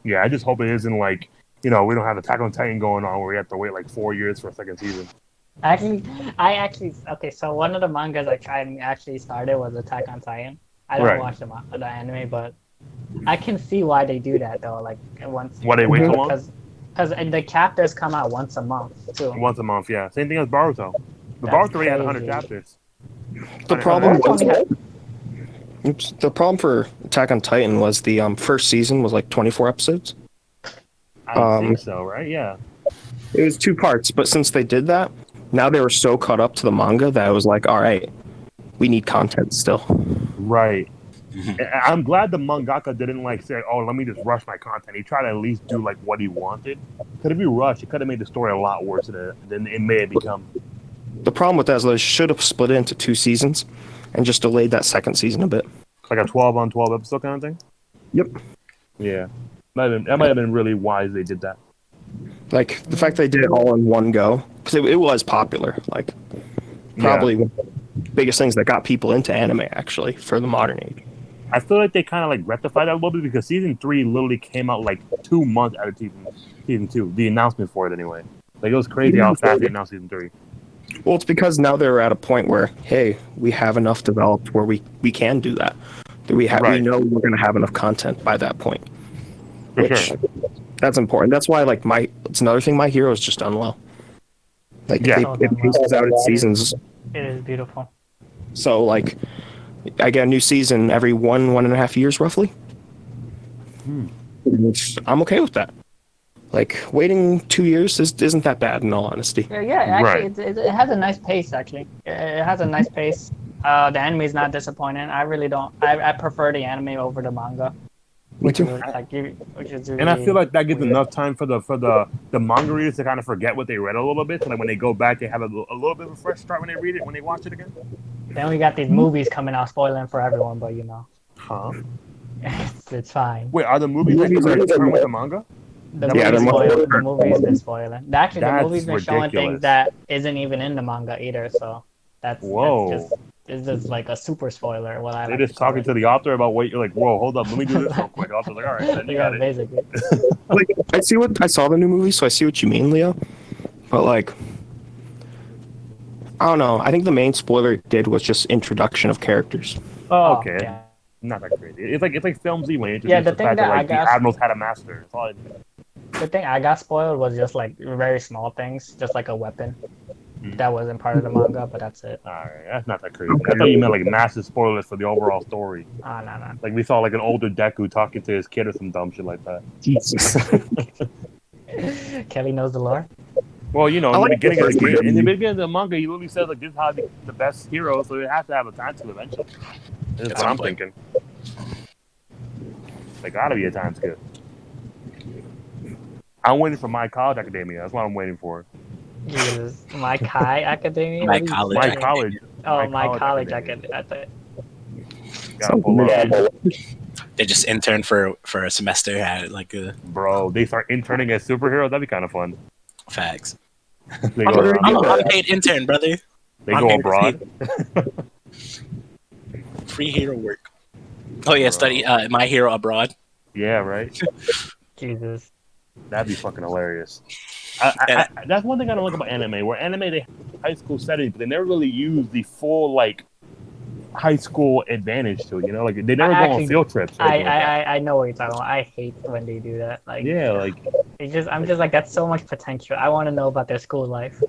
Yeah, I just hope it isn't like, you know, we don't have Attack on Titan going on where we have to wait like 4 years for a second season. Okay, so one of the mangas I tried and actually started was Attack on Titan. I don't watch the anime, but I can see why they do that though. Like once. Why they wait so long? Because the chapters come out once a month too. Once a month, yeah. Same thing as Boruto. The Boruto already had 100 crazy. chapters. The problem Only had- The problem for Attack on Titan was the first season was like 24 episodes. I think so, right? Yeah. It was 2 parts, but since they did that, now they were so caught up to the manga that I was like, all right, we need content still. Right. I'm glad the mangaka didn't like say, "Oh, let me just rush my content." He tried to at least do like what he wanted. Because if he rushed, it could have made the story a lot worse than it may have become. The problem with that is they should have split it into 2 seasons and just delayed that second season a bit. Like a 12 on 12 episode kind of thing. Yep. Yeah. That might have been really wise they did that. Like the fact they did it all in one go, because it was popular. Like probably one of the biggest things that got people into anime actually for the modern age. I feel like they kind of like rectified that a little bit because season 3 literally came out like 2 months out of season 2. The announcement for it anyway. Like it was crazy how fast they announced season 3. Well, it's because now they're at a point where, hey, we have enough developed where we can do that. We know we're going to have enough content by that point. That's important. That's why it's another thing. My Hero is just done well. Like it paces out its seasons. It is beautiful. So like, I get a new season every 1.5 years roughly. I'm okay with that. Like waiting 2 years isn't that bad in all honesty. Yeah, actually, it has a nice pace. Actually, it has a nice pace. The anime is not disappointing. I really don't. I prefer the anime over the manga. Me too. Which is And I really feel like that gives weird. enough time for the manga readers to kind of forget what they read a little bit. So like when they go back, they have a little bit of a fresh start when they read it, when they watch it again. Then we got these movies coming out, spoiling for everyone. But Huh? it's fine. Wait, are the movies like current with the manga? The Yeah, movie's they're more- spoiling. The movie's been spoiling. Actually, the That's movie's been showing ridiculous. things that isn't even in the manga either. So Whoa. it's just like a super spoiler. What I They're like just talking to the author about what you're like. Whoa, hold up, let me do this real quick. The author's like, all right, then you yeah, got it. basically. Like, I saw the new movie, so I see what you mean, Leo. But like, I don't know. I think the main spoiler it did was just introduction of characters. Oh, okay. Yeah. Not that crazy. It's like Film Z when you introduce Yeah, the the thing fact that that I like the got- admirals had a master. That's all it is. The thing I got spoiled was just like very small things, just like a weapon. Hmm. That wasn't part of the manga, but that's it. All right, that's not that crazy. I thought you meant like massive spoilers for the overall story. No. Like we saw like an older Deku talking to his kid or some dumb shit like that. Jesus. Kelly knows the lore. Well, you know, I in the like beginning of the the first game, in the movie. beginning of the manga, he literally says like this is how the best hero, so it has to have a time to eventually. That's what I'm point. thinking. Like gotta be a time skip. I'm waiting for My College Academia. That's what I'm waiting for. Jesus, My Kai Academia. My What are you college. My saying? college. Oh, My College Academia. Academia. Gotta pull up. They just interned for a semester at like a Bro, they start interning as superheroes. That'd be kind of fun. facts. They go around. I'm an unpaid intern, brother. They I'm go here to abroad. Free hero work. Oh yeah, Bro. study My Hero Abroad. Yeah, right. Jesus. That'd be fucking hilarious. That's one thing I don't like about anime. Where anime they have high school settings, but they never really use the full like high school advantage to it. You know, like they never go Actually, on field trips. Or anything like that. I know what you're talking about. I hate when they do that. Like, Yeah, like I'm just like that's so much potential. I want to know about their school life.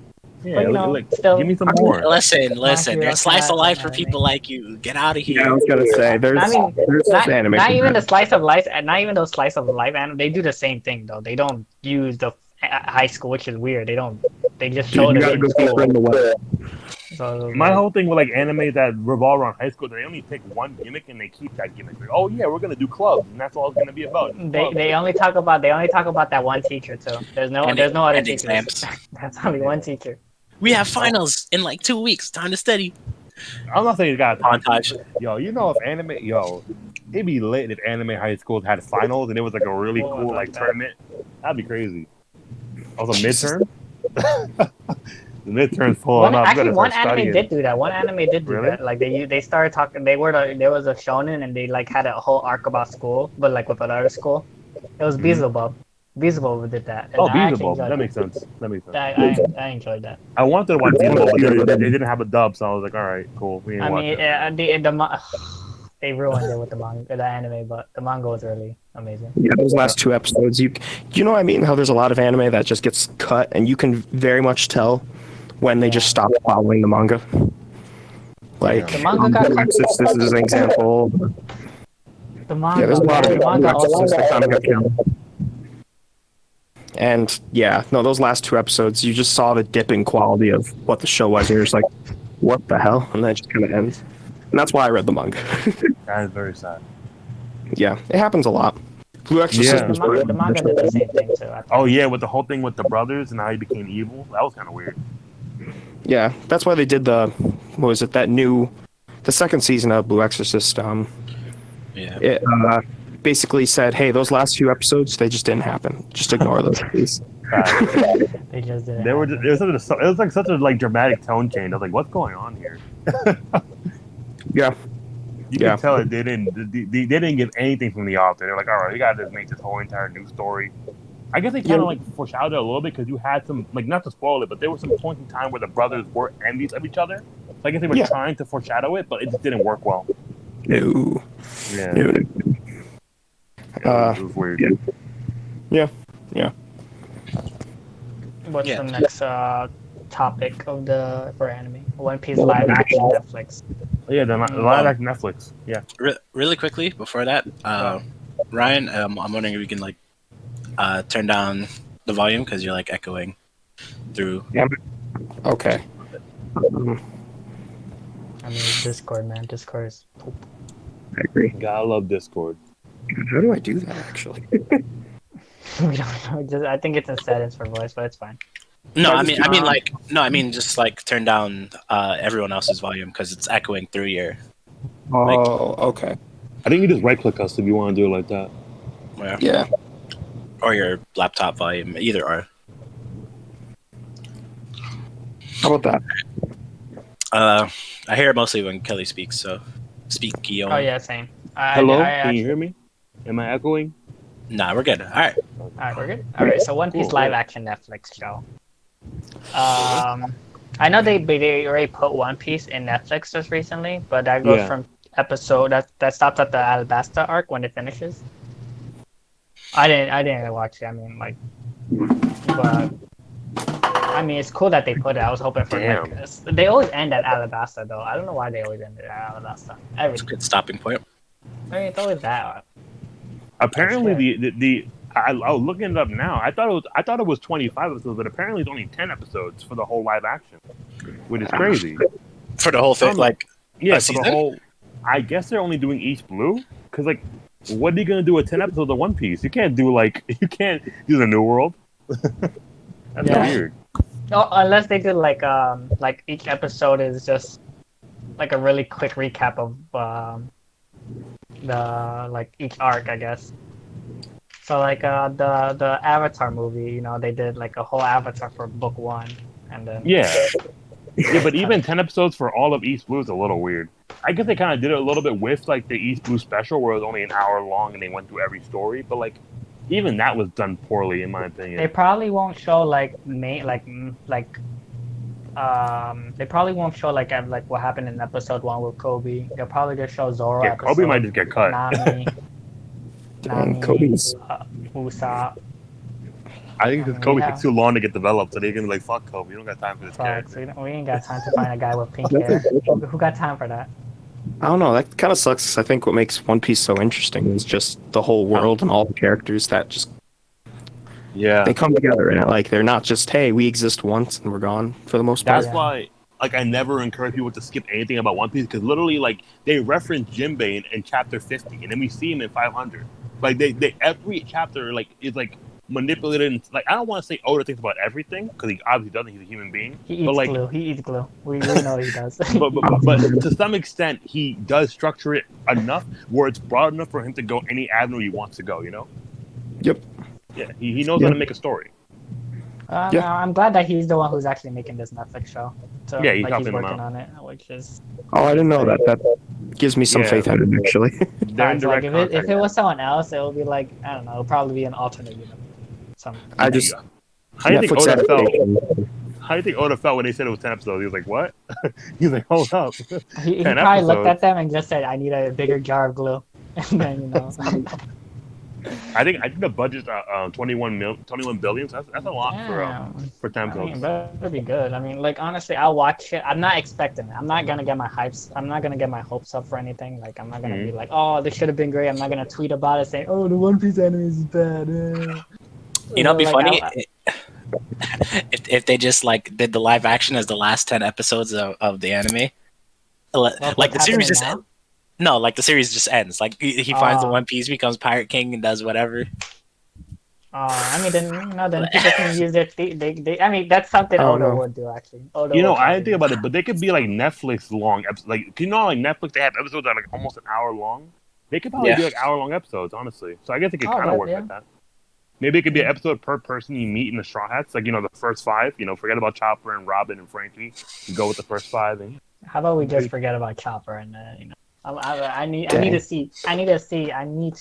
yeah, But, you know, like still- give me some more. Listen. Hero There's slice of life for anime. people like you. Get out of Yeah, I here. was gonna say there's Not anime. not for even that. the slice of life, and not even those slice of life anime. They do the same thing though. They don't use the high school, which is weird. They don't. They just show Dude, you it gotta in go deeper in the school. web. So My whole thing with like anime that revolve around high school, they only take one gimmick and they keep that gimmick. Like, oh yeah, we're gonna do clubs, and that's all it's gonna be about. they only talk about that one teacher too. There's no other and teachers. exams. That's only one teacher. We have finals in like 2 weeks. Time to study. I'm not saying you got Montage. Yo, you know if anime, it'd be lit if anime high schools had finals and it was like a really Oh, cool I like like that. tournament. That'd be crazy. Also Jesus. midterm. The midterm's pulling up. Actually, Gotta one start anime studying. did do that. One anime did do Really? that. Like they started talking. There was a shonen and they like had a whole arc about school, but like with another school. It was Mhm. Beelzebub. Beelzebub did that. And Oh, I actually Beelzebub. enjoyed That makes sense. That makes sense. I enjoyed that. I wanted to watch Beelzebub, but they didn't have a dub, so I was like, all right, cool. We didn't I watch mean, it. they ruined it with the anime, but the manga was really amazing. Yeah, those last two episodes, you know what I mean? How there's a lot of anime that just gets cut, and you can very much tell when they just stop following the manga. Like, The manga got cut. this is an example. The manga. Yeah, there's a lot of the manga episodes also that kind of got killed. And yeah, no, those last two episodes, you just saw the dipping quality of what the show was. And you're just like, what the hell? And then it just kind of ends. And that's why I read the manga. That is very sad. Yeah, it happens a lot. Blue Exorcist Yeah. was the manga did the same thing too. Oh yeah, with the whole thing with the brothers and how he became evil. That was kind of weird. Yeah, that's why they did the second season of Blue Exorcist. Yeah. It basically said, hey, those last few episodes, they just didn't happen. Just ignore those, please. They just did. They were just, it was like such a like dramatic tone change. I was like, what's going on here? Yeah. You Yeah. can tell it they didn't give anything from the author. They're like, all right, we gotta just make this whole entire new story. I guess they kind of like foreshadowed it a little bit because you had some like not to spoil it, but there were some points in time where the brothers were envious of each other. So I guess they were trying to foreshadow it, but it just didn't work well. No. Yeah, No. it was weird. Yeah. Yeah. What's Yeah. the next topic for anime? One Piece live action Netflix. Yeah, the live action Netflix. Yeah. Really quickly before that, Ryan, I'm wondering if you can like turn down the volume because you're like echoing through. Yeah. Okay. I mean, it's Discord, man. Discord is poop. I agree. Gotta love Discord. How do I do that actually? We don't know. I think it's in settings for voice, but it's fine. No, I just- just like turn down everyone else's volume because it's echoing through your Oh, okay. I think you just right click us if you want to do it like that. Yeah. or your laptop volume, either or. How about that? I hear it mostly when Kelly speaks, so speak Guillaume. Oh yeah, same. Hello, can you hear me? Am I echoing? Nah, we're good. All right. Alright, we're good. Alright, so One Piece Cool, live yeah. action Netflix show. I know they already put One Piece in Netflix just recently, but that goes Yeah. from episode that stops at the Alabasta arc when it finishes. I didn't watch it. I mean, like, but I mean, it's cool that they put it. I was hoping for Damn. like they always end at Alabasta though. I don't know why they always end at Alabasta. That's a good stopping point. I mean, it's always that. Apparently, Yeah. I was looking it up now. I thought it was 25 episodes, but apparently it's only 10 episodes for the whole live action, which is crazy. For the whole thing, like, Yeah, a for the season? whole. I guess they're only doing East Blue because, like, what are you gonna do with 10 episodes of One Piece? You can't do the New World. That's Yeah. weird. No, unless they do like each episode is just like a really quick recap of the like each arc, I guess. So like the Avatar movie, you know, they did like a whole Avatar for book 1, and then Yeah. Yeah, but even 10 episodes for all of East Blue is a little weird. I guess they kind of did it a little bit with like the East Blue special where it was only an hour long and they went through every story, but like even that was done poorly in my opinion. they probably won't show like they probably won't show like what happened in episode 1 with Kobe. They'll probably just show Zoro. Yeah, Kobe episode, might just get cut. Nami, Dang, Kobe's- Usopp. I think because Kobe yeah. takes too long to get developed, so they can be like, "Fuck Kobe, you don't got time for this Fuck, character." we ain't got time to find a guy with pink hair. Who got time for that? I don't know. That kind of sucks. I think what makes One Piece so interesting is just the whole world and all the characters that just Yeah, they come together in it. Like they're not just, hey, we exist once and we're gone for the most part. that's why. Like, I never encourage people to skip anything about One Piece because literally, like, they reference Jinbei in chapter 50, and then we see him in 500. Like, they every chapter like is like manipulated. And, like, I don't want to say Oda thinks about everything because he obviously doesn't. He's a human being. He eats But like, glue. He eats glue. We know he does. but to some extent, he does structure it enough where it's broad enough for him to go any avenue he wants to go. You know? Yep. Yeah, he knows how to make a story. Yeah. No, I'm glad that he's the one who's actually making this Netflix show. So, Yeah, he's like, helping them working out. on it, which is Oh, I didn't know that. That gives me some Yeah. faith in it, actually. They're in like direct if contact. it was someone else, it would be like I don't know, it'll probably be an alternate universe. Some I just How do you think Netflix Oda felt? adaptation. How do you think Oda felt when they said it was 10 episodes? He was like, "What?" He was like, "Hold up." he 10 probably looked episodes. at them and just said, "I need a bigger jar of glue," and then you know. I think the budget's 21 billion. So that's a lot Damn. for 10 I mean, episodes. it better be good. I mean, like honestly, I'll watch it. I'm not expecting it. I'm not gonna get my hypes. I'm not gonna get my hopes up for anything. Like I'm not gonna be like, oh, this should have been great. I'm not gonna tweet about it saying, oh, the One Piece anime is bad. You know, it'd be Like, funny if they just like did the live action as the last 10 episodes of the anime. Like the series just no, like the series just ends. Like he finds the One Piece, becomes Pirate King, and does whatever. I mean, then people can use their. They I mean, that's something Oh, Oda no. would do actually. Oda You know, would I didn't probably think about it, but they could be like Netflix long episodes. Like, you know, like Netflix, they have episodes that are like almost an hour long. They could probably Yeah. do like hour-long episodes, honestly. So I guess it could Oh, kind of that- work yeah. like that. Maybe it could be an episode per person you meet in the Straw Hats. Like, you know, the first 5. You know, forget about Chopper and Robin and Frankie. You go with the first 5. And How about we just forget about Chopper and you know? I need Dang. to see. I need to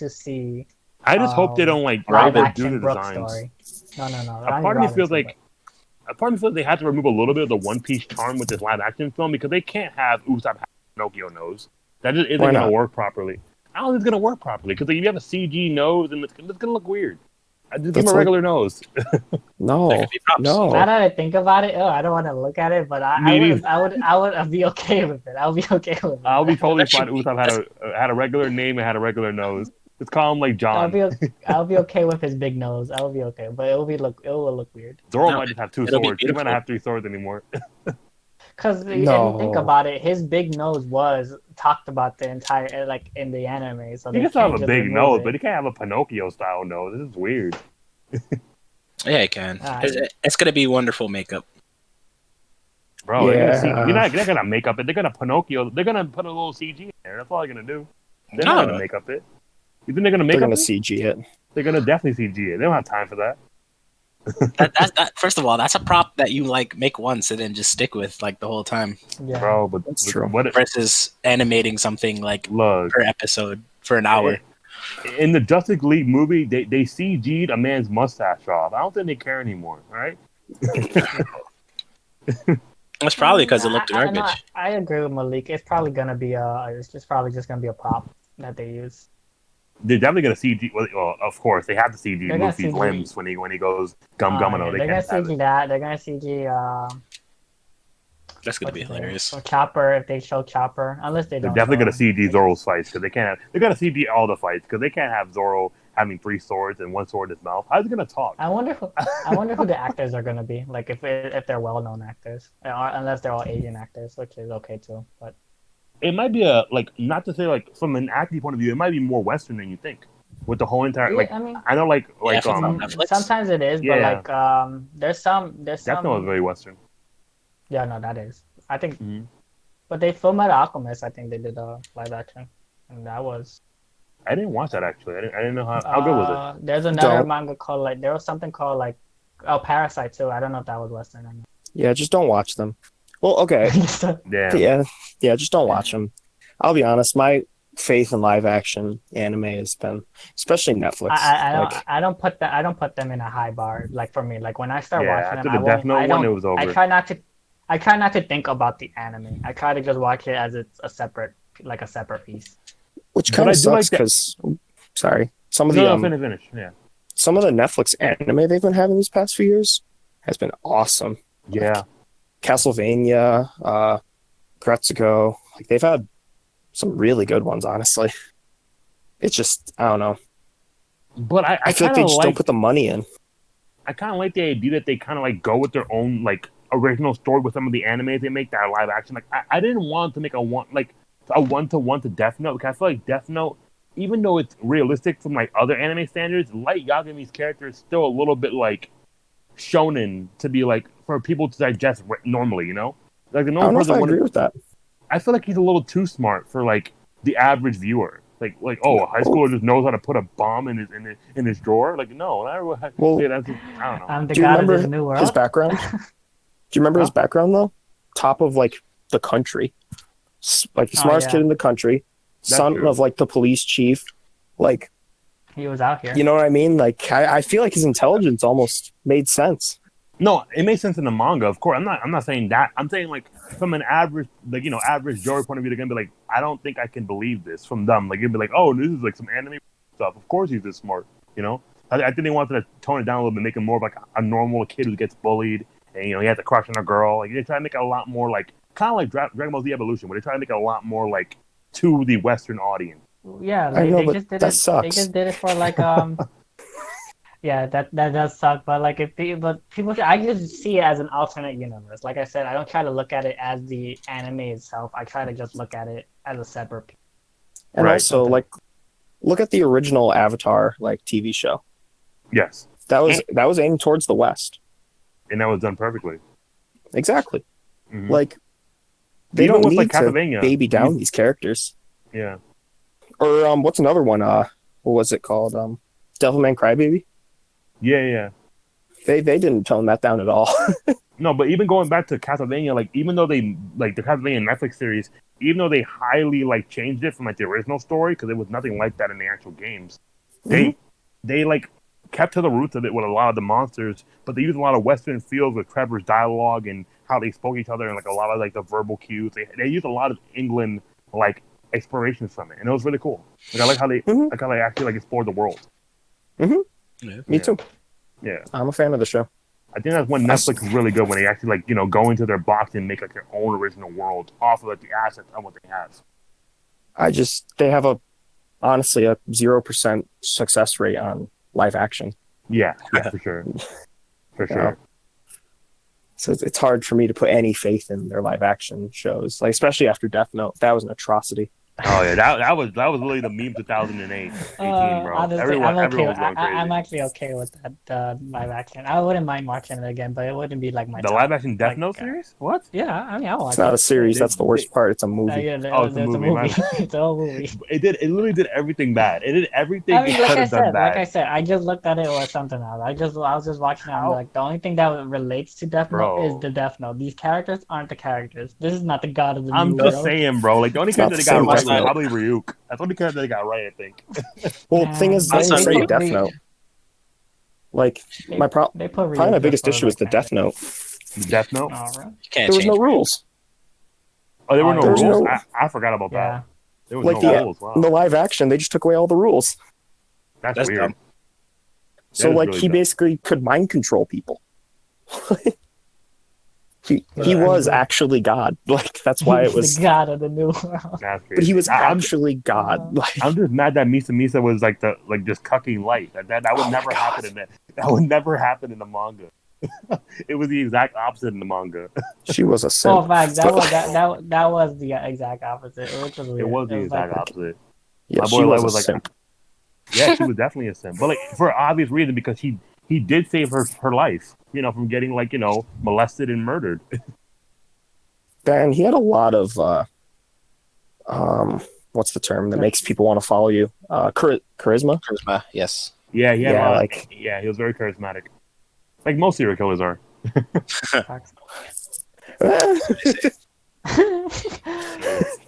see. I just hope they don't like live overdo action the Brook designs. story. No. A part of me feels like they had to remove a little bit of the One Piece charm with this live action film because they can't have Usopp have Pinocchio nose. That just isn't Why going to not? work properly. I don't think it's going to work properly because if you have a CG nose and it's going to look weird. I just give him That's a like- regular nose. No, That could be props. no. Now that I think about it, I don't want to look at it, but I would be okay with it. I would be okay with it. I'll be totally That should fine. be- Usopp had a regular name and had a regular nose. Let's call him like John. I'll be okay with his big nose. I'll be okay, but it will look weird. Zoro No, might just have 2 it'll be swords. He might beautiful. not have 3 swords anymore. Because you didn't think about it, his big nose was talked about the entire like in the anime, so He they can still have can't a just big remove nose, it. but he can't have a Pinocchio style nose. This is weird. Yeah, it can. It's gonna be wonderful makeup. Bro, you're Yeah. not gonna make up it. They're gonna Pinocchio. They're gonna put a little CG in there. That's all they're gonna do. They're not gonna make up it. You think they're gonna make They're up gonna it? CG it. They're gonna definitely CG it. They don't have time for that. That first of all, that's a prop that you like make once and then just stick with like the whole time. Yeah. Bro, but That's true. Versus animating something like Look, per episode for an hour. In the Justice League movie, they CG'd a man's mustache off. I don't think they care anymore, right? It's probably because it looked garbage. I agree with Malik. It's probably gonna be it's just probably just gonna be a prop that they use. They're definitely gonna CG. Well, of course, they have to CG They're gonna Luffy's CG limbs when he goes gum-gummino. They're gonna CG that. They're gonna CG That's gonna be hilarious. So Chopper, if they show Chopper, unless they They're don't. definitely gonna CG Zoro's fights because they can't have. They're gonna CG all the fights because they can't have Zoro having 3 swords and 1 sword in his mouth. How's he gonna talk? I wonder who the actors are gonna be. Like if they're well-known actors, unless they're all Asian actors, which is okay too. But it might be not to say like from an acting point of view, it might be more Western than you think. With the whole entire I mean, I know sometimes it is, but like there's some. Death Note is very Western. Yeah, no, that is. I think, Mm-hmm. but they filmed at Alchemist. I think they did a live action, and that was. I didn't watch that actually. I didn't know how good was it. There's another manga called like there was something called like Parasite too. I don't know if that was Western or not. Yeah, just don't watch them. Well, okay. Yeah, just don't watch them. I'll be honest, my faith in live action anime has been, especially Netflix. I don't put them in a high bar. Like for me, like when I start watching them, I try not to think about the anime. I try to just watch it as it's a separate piece. Which kind of sucks because, sorry, some of the finish. Yeah, some of the Netflix anime they've been having these past few years has been awesome. Yeah, like Castlevania, Gretsuko, like they've had some really good ones. Honestly, it's just I don't know. But I feel like they just don't put the money in. I kind of like the idea that they kind of like go with their own like original story with some of the animes they make that are live action. Like I didn't want to make a one-to-one to Death Note because I feel like Death Note, even though it's realistic from like other anime standards, Light Yagami's character is still a little bit like shonen to be like for people to digest normally, you know? Like the normal person I agree with that. I feel like he's a little too smart for like the average viewer. Like a high schooler just knows how to put a bomb in his drawer. Like no, I don't know. Do you remember his background? Do you remember his background though? Top of like the country, like the smartest kid in the country, son of like the police chief, like he was out here. You know what I mean? Like I feel like his intelligence almost made sense. No, it makes sense in the manga, of course. I'm not saying that. I'm saying like from an average, like average Joe point of view, they're gonna be like, I don't think I can believe this from them. Like you'd be like, oh, this is like some anime stuff. Of course he's this smart, you know. I think they wanted to tone it down a little bit, make him more of like a normal kid who gets bullied, and he has a crush on a girl. Like they try to make it a lot more like kind of like Dragon Ball Z Evolution, where they try to make it a lot more like to the Western audience. Yeah, I know, they but just did that it. Sucks. They just did it for like Yeah, that does suck. But like people, I just see it as an alternate universe. Like I said, I don't try to look at it as the anime itself. I try to just look at it as a separate piece. And also, like, look at the original Avatar like TV show. Yes, that was aimed towards the West, and that was done perfectly. Exactly. Mm-hmm. Like they don't need to baby down Mm-hmm. these characters. Yeah. Or what's another one? What was it called? Devilman Crybaby. Yeah. They didn't tone that down at all. No, but even going back to Castlevania, like even though they like the Castlevania Netflix series, even though they highly like changed it from like the original story because it was nothing like that in the actual games, they like kept to the roots of it with a lot of the monsters, but they used a lot of Western feels with Trevor's dialogue and how they spoke each other and like a lot of like the verbal cues. They used a lot of England like explorations from it, and it was really cool. Like I like how they actually like explored the world. Mm-hmm. Yeah. Me too. Yeah, I'm a fan of the show. I think that's when Netflix is really good when they actually like go into their box and make like their own original world off of like the assets of what they have. They have honestly a 0% success rate on live action. Yeah, for sure, for sure. So it's hard for me to put any faith in their live action shows, like especially after Death Note. That was an atrocity. Oh yeah, that was literally the meme 2008, 18, bro. Honestly, I'm okay. Everyone was going crazy. I'm actually okay with that live action. I wouldn't mind watching it again, but it wouldn't be like my The top, live action Death like, Note series? What? Yeah, I mean, I'll watch It's not it. a series. That's the worst part. It's a movie. Yeah, It's a movie. It's a whole movie. It literally did everything bad. It did everything I mean, it could have done bad. like I said, I just looked at it or something else. I was just watching it. I'm like, the only thing that relates to Death Note is the Death Note. These characters aren't the characters. This is not the god of the I'm new just world. saying, bro. Like the only It's not character they the got same right Death was Note. probably Ryuk. That's the only character they got right, I think. Well, the thing is, don't even say Death Note. Like my They put probably my Ryuk biggest just for, issue is the like, Death Note. Death Note. Oh, right. You can't There was change. no rules. Oh, there were no There's rules. no- I forgot about Yeah. that. There was Like no the rules. Wow, the live action, they just took away all the rules. that's That's weird. dumb. So is like really he dumb. basically could mind control people. he Yeah, was I mean- actually God. Like that's why it He's was. the god of the new world. That's crazy. But he was I'm actually God. Like I'm just mad that Misa was like just cucking light. That would Oh my never God. happen in that would never happen in the manga. It was the exact opposite in the manga. she was a simp. Oh, fact, that was the exact opposite. Which was weird. It was the exact like, opposite. Yeah, My she boy was was a like, simp. yeah, she was definitely a simp, but like for an obvious reason because he did save her life, from getting molested and murdered. Dan, he had a lot of what's the term that makes people want to follow you? Charisma. Charisma, yes. Yeah, he had a Yeah, lot like- he was very charismatic, like most serial killers are.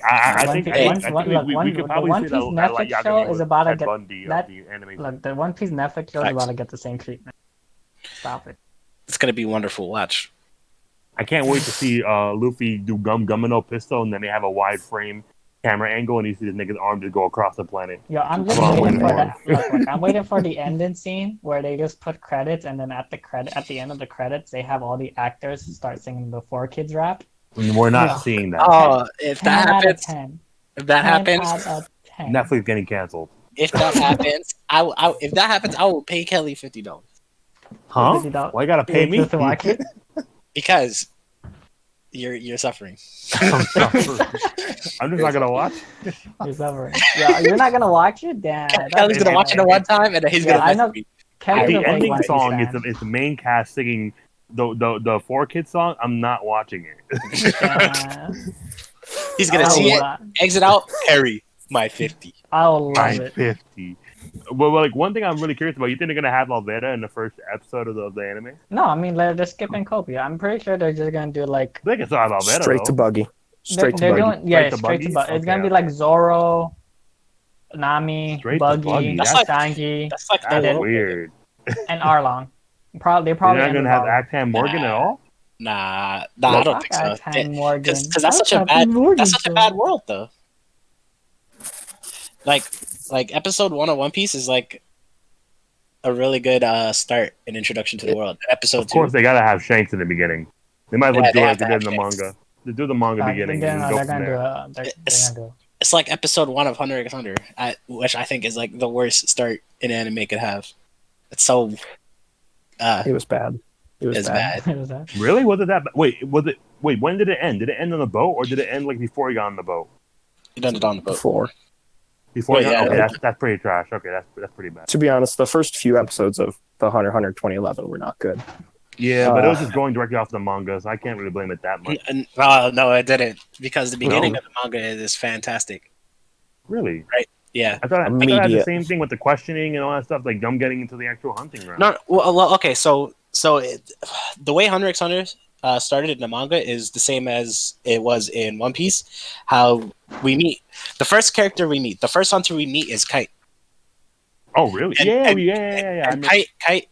I One think Piece- I one- think one- we, look, we, one- we could the probably One say that Piece Light Netflix Yagami show was is about to Ted get Bundy of that- the anime. Look, the One Piece Netflix show is about to get the same treatment. Stop it. It's gonna be wonderful. Watch. I can't wait to see Luffy do Gumino pistol, and then they have a wide frame camera angle, and you see this nigga's arm just go across the planet. Yo, I'm just Well, I'm waiting waiting for for that. Look, I'm waiting for the ending scene where they just put credits, and then at the end of the credits, they have all the actors start singing the 4Kids rap. And we're not Yeah. seeing that. Oh, if 10 that out of happens, 10. if that 10 happens, out of 10. Netflix getting canceled. if that happens, if that happens, I will pay Kelly $50 Huh? $50. Why you gotta pay me? Just to watch it? because you're suffering. I'm just not gonna watch. You're suffering. Yeah, you're not gonna watch it? Damn. Kelly's gonna watch it at one time, and then he's Yeah, I gonna know. message me. Kelly's The a big ending One Piece song fan. is the main cast singing the 4Kids song. I'm not watching it. Yeah. He's gonna I see will it, not- exit out, Harry, my 50. I will love it. 950. Well, like one thing I'm really curious about. You think they're gonna have Alveda in the first episode of the anime? No, I mean they're skipping Kobe. I'm pretty sure they're just gonna do like They can still have Alveda Straight to though. Buggy. Straight to they're Buggy. doing yeah, Straight to straight to Buggy? Buggy. It's gonna Okay, be like Zoro, Nami, Straight to Buggy, Buggy. That's like- Sanji, That's like the That's little weird. and Arlong. They probably You're not end gonna with have Arlong. Actan Morgan at all. Nah, I don't think so. Time Morgan. Because that's such a Captain bad Morgan that's such a show. bad world though. Like episode 1 of One Piece is like a really good start and introduction to the world. Episode Of course, 2, they gotta have Shanks in the beginning. They might as well Yeah, do they it have like they to did in the have manga. They do the manga beginning. They're And gonna, go they're from gonna do there. it. They're It's- gonna do it. it's like episode 1 of Hunter x Hunter, which I think is like the worst start an anime could have. It's so It was bad. It was it's bad. bad. It was that. Really? Was it that? Wait, Wait, when did it end? Did it end on the boat, or did it end like before he got on the boat? It ended on the boat. Before. Before he Wait, got, yeah, okay, that's pretty trash. Okay, that's pretty bad. To be honest, the first few episodes of the Hunter x Hunter 2011 were not good. Yeah, but it was just going directly off the manga, so I can't really blame it that much. No, it didn't because the beginning No. of the manga is fantastic. Really? Yeah. I thought it had the Immediate. same thing with the questioning and all that stuff, like them getting into the actual hunting ground. No, well, okay. So the way Hunter x Hunter started in the manga is the same as it was in One Piece. How we meet the first character we meet, the first hunter we meet is Kite. Oh, really? And- yeah, and-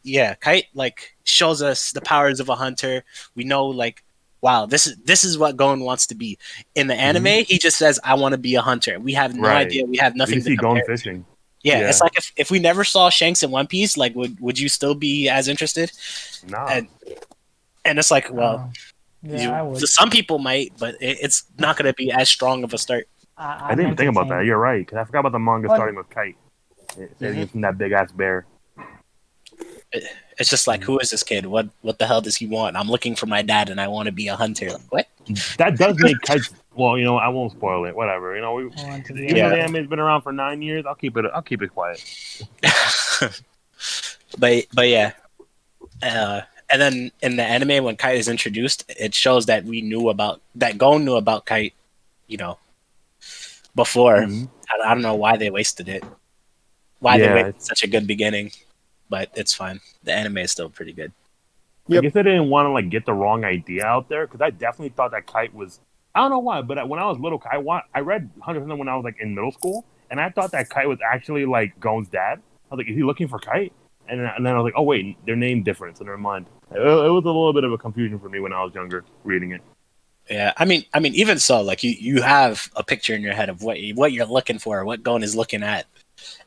yeah. And Kite like shows us the powers of a hunter. We know like, wow, this is what Gon wants to be. In the anime, he just says, "I want to be a hunter." We have no Right. idea. We have We nothing see to going compare. fishing. Yeah, Yeah. it's like if we never saw Shanks in One Piece, like would you still be as interested? Nah. And it's like, well, Yeah, I would. some people might, but it's not going to be as strong of a start. I didn't even think about that. You're right, because I forgot about the manga What? starting with Kite. Saving from that big ass bear. It's just like, who is this kid? What the hell does he want? I'm looking for my dad, and I want to be a hunter. Like, what? That does make Kite. Well, I won't spoil it. Whatever. Even though the anime's been around for 9 years, I'll keep it quiet. but yeah. And then in the anime, when Kite is introduced, it shows that Gon knew about Kite, before. Mhm. I don't know why they wasted it. Why they wasted such a good beginning, but it's fine. The anime is still pretty good. I guess they didn't want to get the wrong idea out there, because I definitely thought that Kite was. I don't know why, but when I was little, I read 100% when I was in middle school, and I thought that Kite was actually Gon's dad. I was like, is he looking for Kite? And then I was like, oh wait, they're name different, so never mind. It was a little bit of a confusion for me when I was younger reading it. Yeah, I mean, even so, you have a picture in your head of what you're looking for, what Gon is looking at,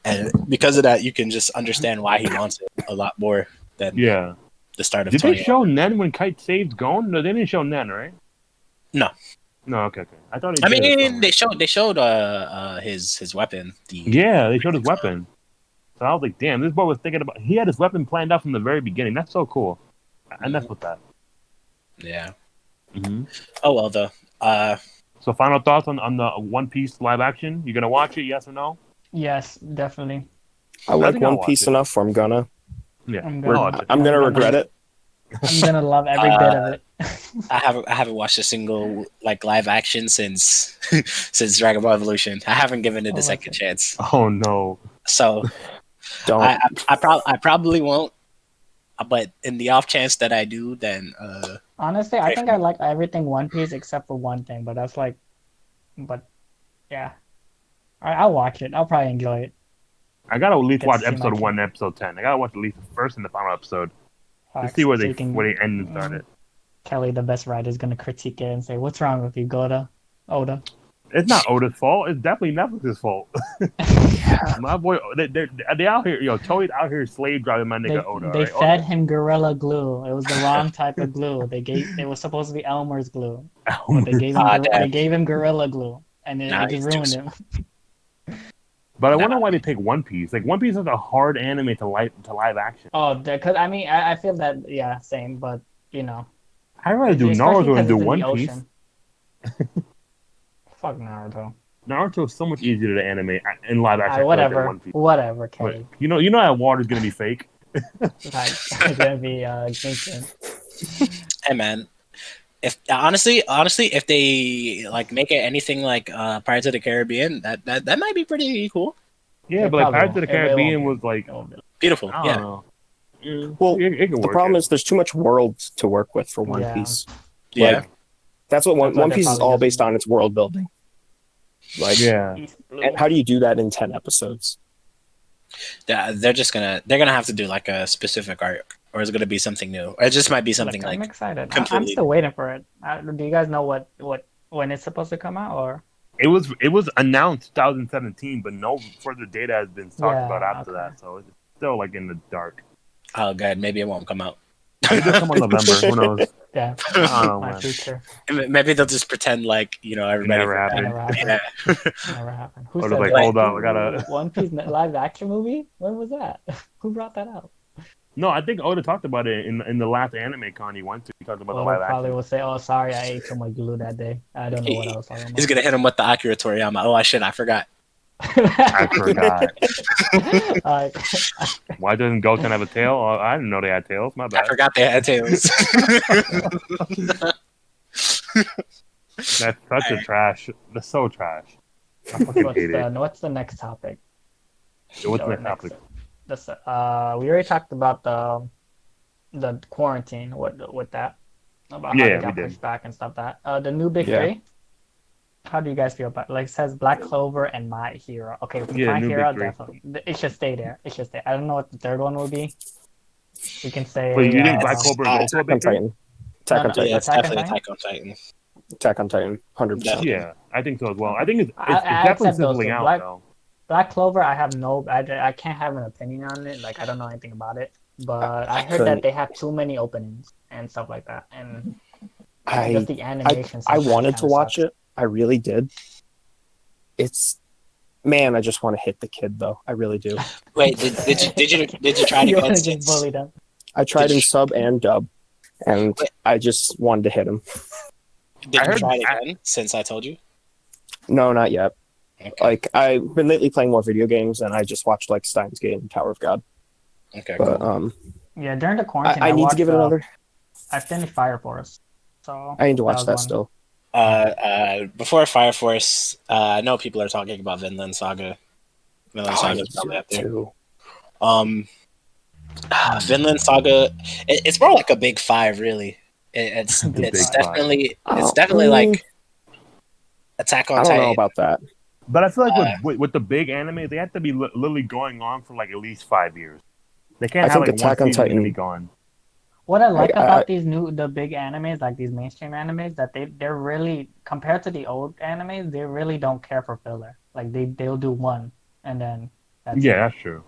and because of that, you can just understand why he wants it a lot more than the start of. Did they show Nen when Kite saved Gon? No, they didn't show Nen, right? No. No, okay. I thought. They showed his weapon. They showed his weapon. So I was like, damn, this boy was thinking about. He had his weapon planned out from the very beginning. That's so cool. And that's with that. Yeah. Mm-hmm. Oh well, though. So final thoughts on the One Piece live action? You gonna watch it? Yes or no? Yes, definitely. I like One Piece enough where I'm gonna. Yeah, I'm gonna regret it. I'm gonna love every bit of it. I haven't watched a single live action since Dragon Ball Evolution. I haven't given it a second chance. Oh no! So don't. I probably won't. But in the off chance that I do, then honestly, I think I like everything One Piece except for one thing. But yeah, I'll watch it. I'll probably enjoy it. I gotta at least watch episode 1 and episode 10. I gotta watch at least the first and the final episode to see where they end and start it. Kelly, the best writer, is gonna critique it and say, "What's wrong with you, Oda?" It's not Oda's fault. It's definitely Netflix's fault. My boy, they out here. Toei's out here slave driving my nigga Oda. They fed him Gorilla Glue. It was the wrong type of glue. It was supposed to be Elmer's glue. But they gave him Gorilla Glue, and it just ruined him. But I wonder why they pick One Piece. One Piece is a hard anime to live action. Oh, because I feel that same. But I'd rather do Naruto than do One Piece. Fuck Naruto. Naruto is so much easier to animate in live action. Whatever, Kelly. You know that water's gonna be fake. It's gonna be Hey man, if honestly, if they make it anything like Pirates of the Caribbean, that might be pretty cool. Yeah, but Pirates of the Caribbean was beautiful. I don't know. Well, the problem is there's too much world to work with for One Piece. Yeah. That's what One Piece is all based on. It's world building. And how do you do that in 10 episodes? They're gonna have to do a specific arc, or is it gonna be something new? Or it just might be something I'm excited. I'm still waiting for it. Do you guys know when it's supposed to come out, or? It was announced 2017, but no further data has been talked about after that. So it's still in the dark. Oh god, maybe it won't come out. Maybe it'll come on November. Who knows? Yeah, I don't know, my man. future. Maybe they'll just pretend everybody. Never happened. Never happened. Who Or said they're that? hold up, I gotta. One Piece live action movie? When was that? Who brought that out? No, I think Oda talked about it in the last anime con he went to. He talked about the live probably action. will say, "Oh, sorry, I ate too much glue that day. I don't know what I was talking about." He's gonna hit him with the Akira Toriyama. Oh shit, I forgot. I forgot. Why doesn't Goten have a tail? Oh, I didn't know they had tails. My bad. I forgot they had tails. That's such a trash. That's so trash. I fucking hate it. What's the next topic? What's the next topic? We already talked about the quarantine with that. About how they got pushed back and stuff. The new big three. How do you guys feel about it? It says Black Clover and My Hero. Okay, My Hero, definitely. It should stay there. I don't know what the third one will be. We can say... Wait, you think Black Clover is also a big three? Attack on Titan. Yeah, it's definitely Attack on Titan. Attack on Titan, 100%. Yeah, I think so as well. I think it's definitely sizzling out, though. Black Clover, I can't have an opinion on it. I don't know anything about it. But I heard that they have too many openings and stuff like that. And just the animation. I wanted to watch it. I really did. I just want to hit the kid though. I really do. Wait, did you try to get bully them? I tried Did in you- sub and dub, and I just wanted to hit him. Did I you heard- try it again since I told you? No, not yet. Okay. Like I've been lately playing more video games, and I just watched like Steins Gate and Tower of God. Okay, But cool. Yeah, during the quarantine, I need to watched, give it another. I finished Fire Force, so I need to watch was that one. still. Before Fire Force, I know people are talking about Vinland Saga. Vinland Oh, I Saga need is to do probably that up there. too. Vinland Saga, it's more like a big five, really. It's The big five. definitely Oh, like Attack on I don't know Titan. about that. But I feel like with the big anime, they have to be literally going on for like at least 5 years. They can't I have think like one Attack on season and Titan- be gone. What I like I- about the big animes, like these mainstream animes, that they're really, compared to the old animes, they really don't care for filler. Like they'll do one and then that's Yeah, it. that's true.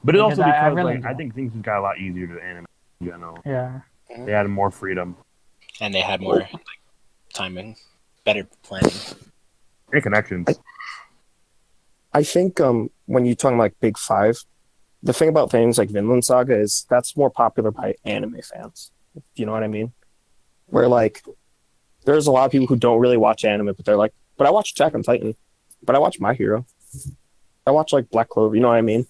But it's Because also I because really like I don't. think things just got a lot easier to anime in general. Yeah. They had more freedom And they had more like, timing, better planning. and connections. I think when you're talking like big five, the thing about things like Vinland Saga is that's more popular by anime fans. If you know what I mean? Where like there's a lot of people who don't really watch anime, but they're like, but I watch Attack on Titan, but I watch My Hero, I watch like Black Clover. You know what I mean?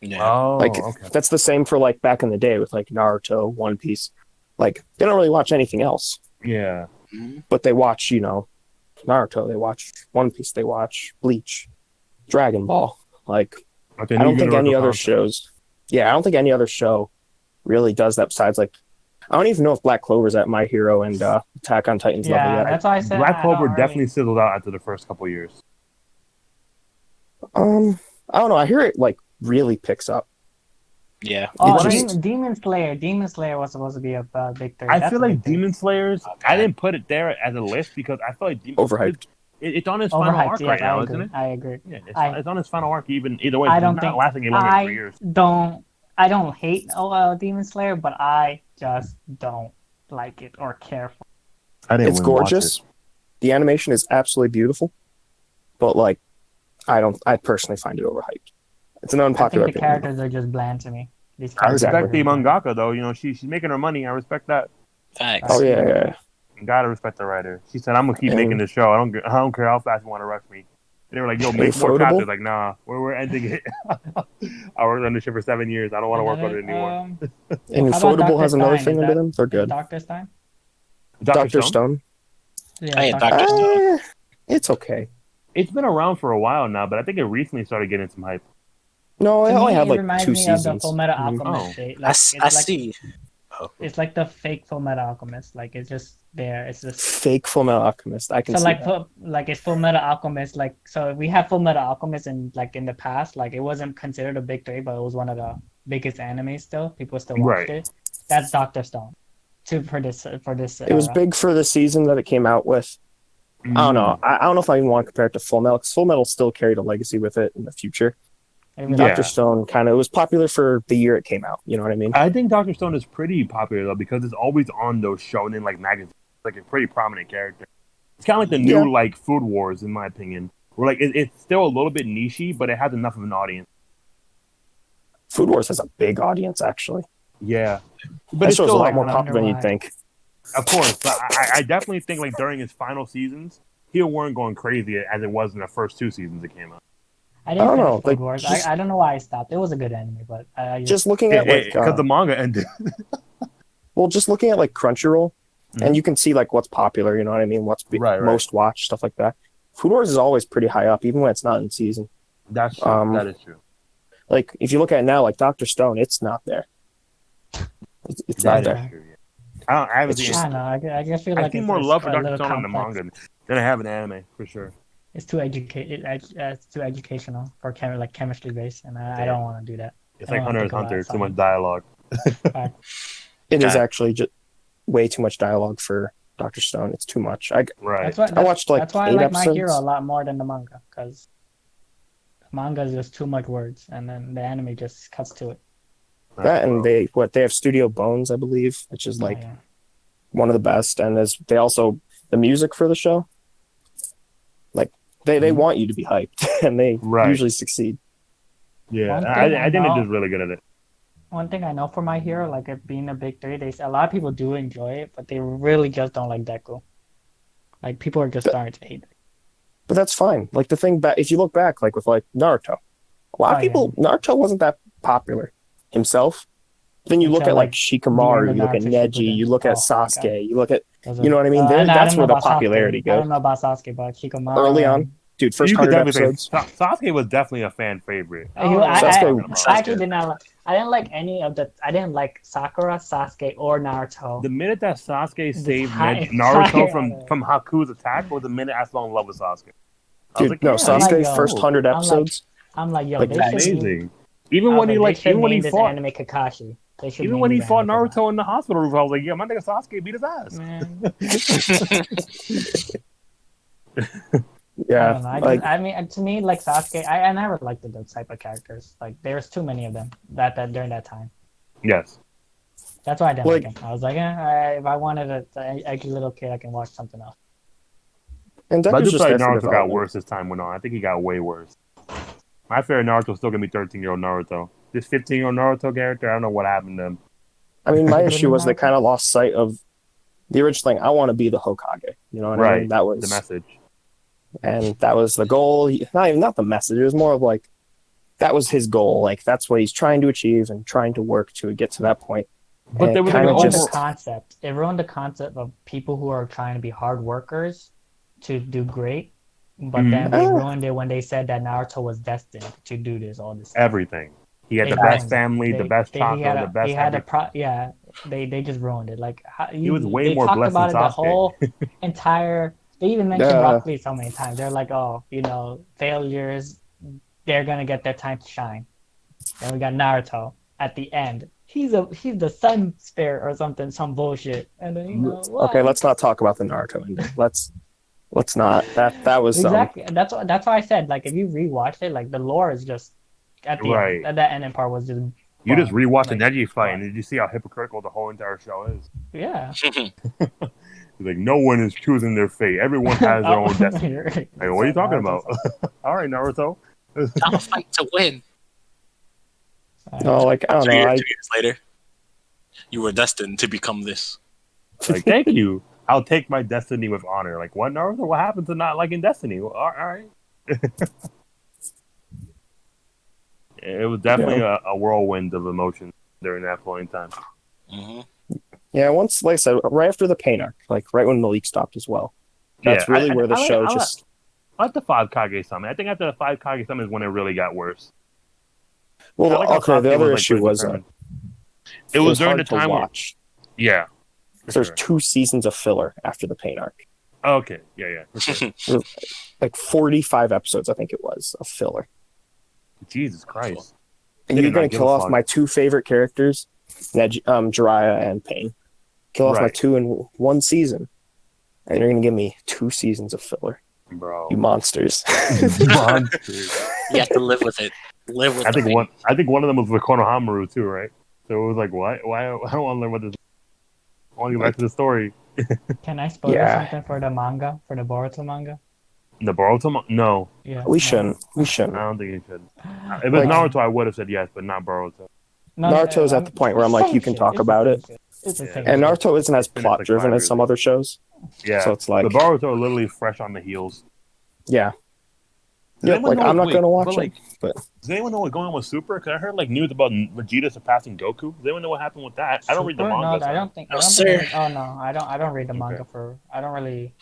Yeah. Oh, Like okay. that's the same for like back in the day with like Naruto, One Piece. Like they don't really watch anything else, Yeah. but they watch, Naruto, they watch One Piece, they watch Bleach, Dragon Ball. Like I don't think any other shows. Yeah, I don't think any other show really does that besides like I don't even know if Black Clover's at My Hero and Attack on Titan's level Yeah, yet. that's why I said Black I Clover don't definitely really- sizzled out after the first couple years. I don't know. I hear it like really picks up. Yeah. Oh, It just- Demon Slayer. Demon Slayer was supposed to be a big three. I That's feel a like big three. Demon Slayers. Okay. I didn't put it there as a list because I feel like Overhyped. It's on its final Overhyped. arc Yes, right now, I isn't agree. it? I agree. Yeah, I- it's on its final arc. Either way, I it's don't not think lasting any longer than 3 years. I don't hate Demon Slayer, but I just don't like it or care for. I It's gorgeous. The animation is absolutely beautiful, but like, I personally find it overhyped. It's an I unpopular think the opinion. characters are just bland to me. These I respect characters the are bland. mangaka though. She's making her money. I respect that. Facts. Oh yeah. You gotta respect the writer. She said, "I'm gonna keep And- making this show. I don't care how fast you want to rush me." They were like, "Yo, make more Ufotable? chapters." Like, nah, we're ending it. I worked on this shit for 7 years. I don't want to work on it anymore. And How about Ufotable Dr. has another Stein? thing Is under that- them. They're good. Dr. Stein? Dr. Stone. Yeah, Hey, Dr. Dr. Stone. It's okay. It's been around for a while now, but I think it recently started getting some hype. No, To it only me, had it like reminds 2 me of the seasons. Full Metal Mhm. Alchemist Oh. shade. I, Like, s- it's I like, see. It's like the fake Full Metal Alchemist. Like it's just there. It's just Fake Full Metal Alchemist. I can so see like that. like it's Full Metal Alchemist. Like so we have Full Metal Alchemist in the past. Like it wasn't considered a big three, but it was one of the biggest animes. Still, people still watched Right. it. That's Doctor Stone. For this. It was era. big for the season that it came out with. I don't know. I don't know if I even want to compare it to Full Metal, because Full Metal still carried a legacy with it in the future. It was- Yeah. Dr. Stone kind of was popular for the year it came out. You know what I mean? I think Dr. Stone is pretty popular though because it's always on those shonen like magazines. It's like a pretty prominent character. It's kind of like the new Yeah. like Food Wars, in my opinion. Where like it's still a little bit nichey, but it has enough of an audience. Food Wars has a big audience, actually. Yeah, but That it's show's a still lot like, more I popular than wonder you'd why. think. of course. But I definitely think like during his final seasons, he weren't going crazy as it was in the first 2 seasons it came out. I didn't I don't finish know, Food like, Wars. just- I don't know why I stopped. It was a good anime, but I Just looking at like, Because the manga ended. just looking at like Crunchyroll, Mhm. and you can see like what's popular. You know what I mean? What's Right. most watched, stuff like that. Food Wars is always pretty high up, even when it's not in season. That's true. That is true. Like if you look at it now, like Dr. Stone, it's not there. It's not That there. is true. Yeah. I haven't It's seen. just- I don't know. I just feel like I've seen it's more love for a Dr. little Stone in the complex. manga than I have in anime for sure. It's too it's too educational for chemistry based, and I Yeah. don't want to do that. It's I like don't wanna Hunter x think about Hunter. it, Too much science. dialogue. It is Okay. actually just way too much dialogue for Dr. Stone. It's too much. Right. That's why I watched like that's why I 8 like episodes. My Hero a lot more than the manga, because the manga is just too much words, and then the anime just cuts to it. That and they have Studio Bones, I believe, which is like Oh, yeah. one of the best. And they also the music for the show. Like they Mhm. want you to be hyped, and they Right. usually succeed. Yeah, One I thing think I they're know- just really good at it. one thing I know for My Hero, like it being a big three, a lot of people do enjoy it, but they really just don't like Deku. Like people are just starting to hate it. But that's fine. Like the thing back, if you look back, like with like Naruto, a lot of people, Naruto wasn't that popular himself. Then you look at like Shikamaru, you look at Neji, you look at Sasuke, you look at, you know what I mean? That's where the popularity goes. I don't know about Sasuke, but Shikamaru. Early on, dude, first 100 episodes. Sasuke was definitely a fan favorite. I actually did not. I didn't like any of the. I didn't like Sakura, Sasuke, or Naruto. The minute that Sasuke saved Naruto from Haku's attack was the minute I fell in love with Sasuke. Dude, no, Sasuke first 100 episodes. I'm like, yo, that's amazing. Even when he fought anime Kakashi. Even when he fought Naruto in the hospital room, I was like, yeah, my nigga Sasuke beat his ass. Man. Yeah. I mean, to me, like Sasuke, I never liked those type of characters. Like, there's too many of them that during that time. Yes. That's why I didn't like him. I was like, if I wanted a little kid, I can watch something else. And but I do feel like Naruto got worse as time went on. I think he got way worse. My favorite Naruto is still gonna be 13-year-old Naruto. This 15-year-old Naruto character, I don't know what happened to him. I mean, my issue was they kind of lost sight of the original thing. I want to be the Hokage. You know what I mean? That was the message, and that was the goal. Not the message. It was more of like that was his goal. Like that's what he's trying to achieve and trying to work to get to that point. But they ruined the concept. It ruined the concept of people who are trying to be hard workers to do great. But then they ruined it when they said that Naruto was destined to do this. Everything. He had the best family, the best chakra, the best. They just ruined it. Like he was way more blessed than Sasuke. The whole entire. They even mentioned Rock Lee so many times. They're like, failures. They're gonna get their time to shine. And we got Naruto at the end. He's the sun spirit or something, some bullshit. And then okay, let's not talk about the Naruto ending. Let's not. That was exactly. And that's why I said, like, if you rewatch it, like the lore is just at the end. That ending part was just. You just rewatched the Neji fight, and did you see how hypocritical the whole entire show is? Yeah. Like no one is choosing their fate. Everyone has their own destiny. Like, what are you talking about? All right, Naruto. I'll fight to win. No, like I don't know. 2 years later, you were destined to become this. Like, thank you. I'll take my destiny with honor. Like, what, Naruto? What happened to not liking Destiny? Well, all right. It was definitely a whirlwind of emotions during that point in time. Mm-hmm. Yeah, once, like I said, right after the pain arc, like right when the leak stopped as well. That's really where the show just... I like the 5 Kage Summon. I think after the 5 Kage Summon is when it really got worse. Well, the other issue was... it was during the time watch. Yeah. There's 2 seasons of filler after the pain arc. Okay, yeah. Sure. Like 45 episodes, I think it was, of filler. Jesus Christ. And you're going to kill off my 2 favorite characters, Jiraiya and Pain. Kill off my 2 in 1 season. And you're going to give me 2 seasons of filler. Bro. You monsters. Monsters. You have to live with it. Live with it. I think one of them was with Konohamaru too, right? So it was like, what? Why? I don't want to learn what this. I want to get back to the story. Can I spoil something for the manga, for the Boruto manga? The Boruto manga? No. Yeah. We shouldn't. I don't think you should. If it was Naruto, I would have said yes, but not Boruto. Naruto's at the point where I'm like, you can talk about it. And Naruto isn't as plot driven as some other shows. Yeah. So it's like the Boruto literally fresh on the heels. Yeah. Yeah, like I'm not gonna watch it. But does anyone know what's going on with Super? Because I heard like news about Vegeta surpassing Goku. Does anyone know what happened with that? I don't read the manga. No, I don't think. I don't read the manga for. I don't really.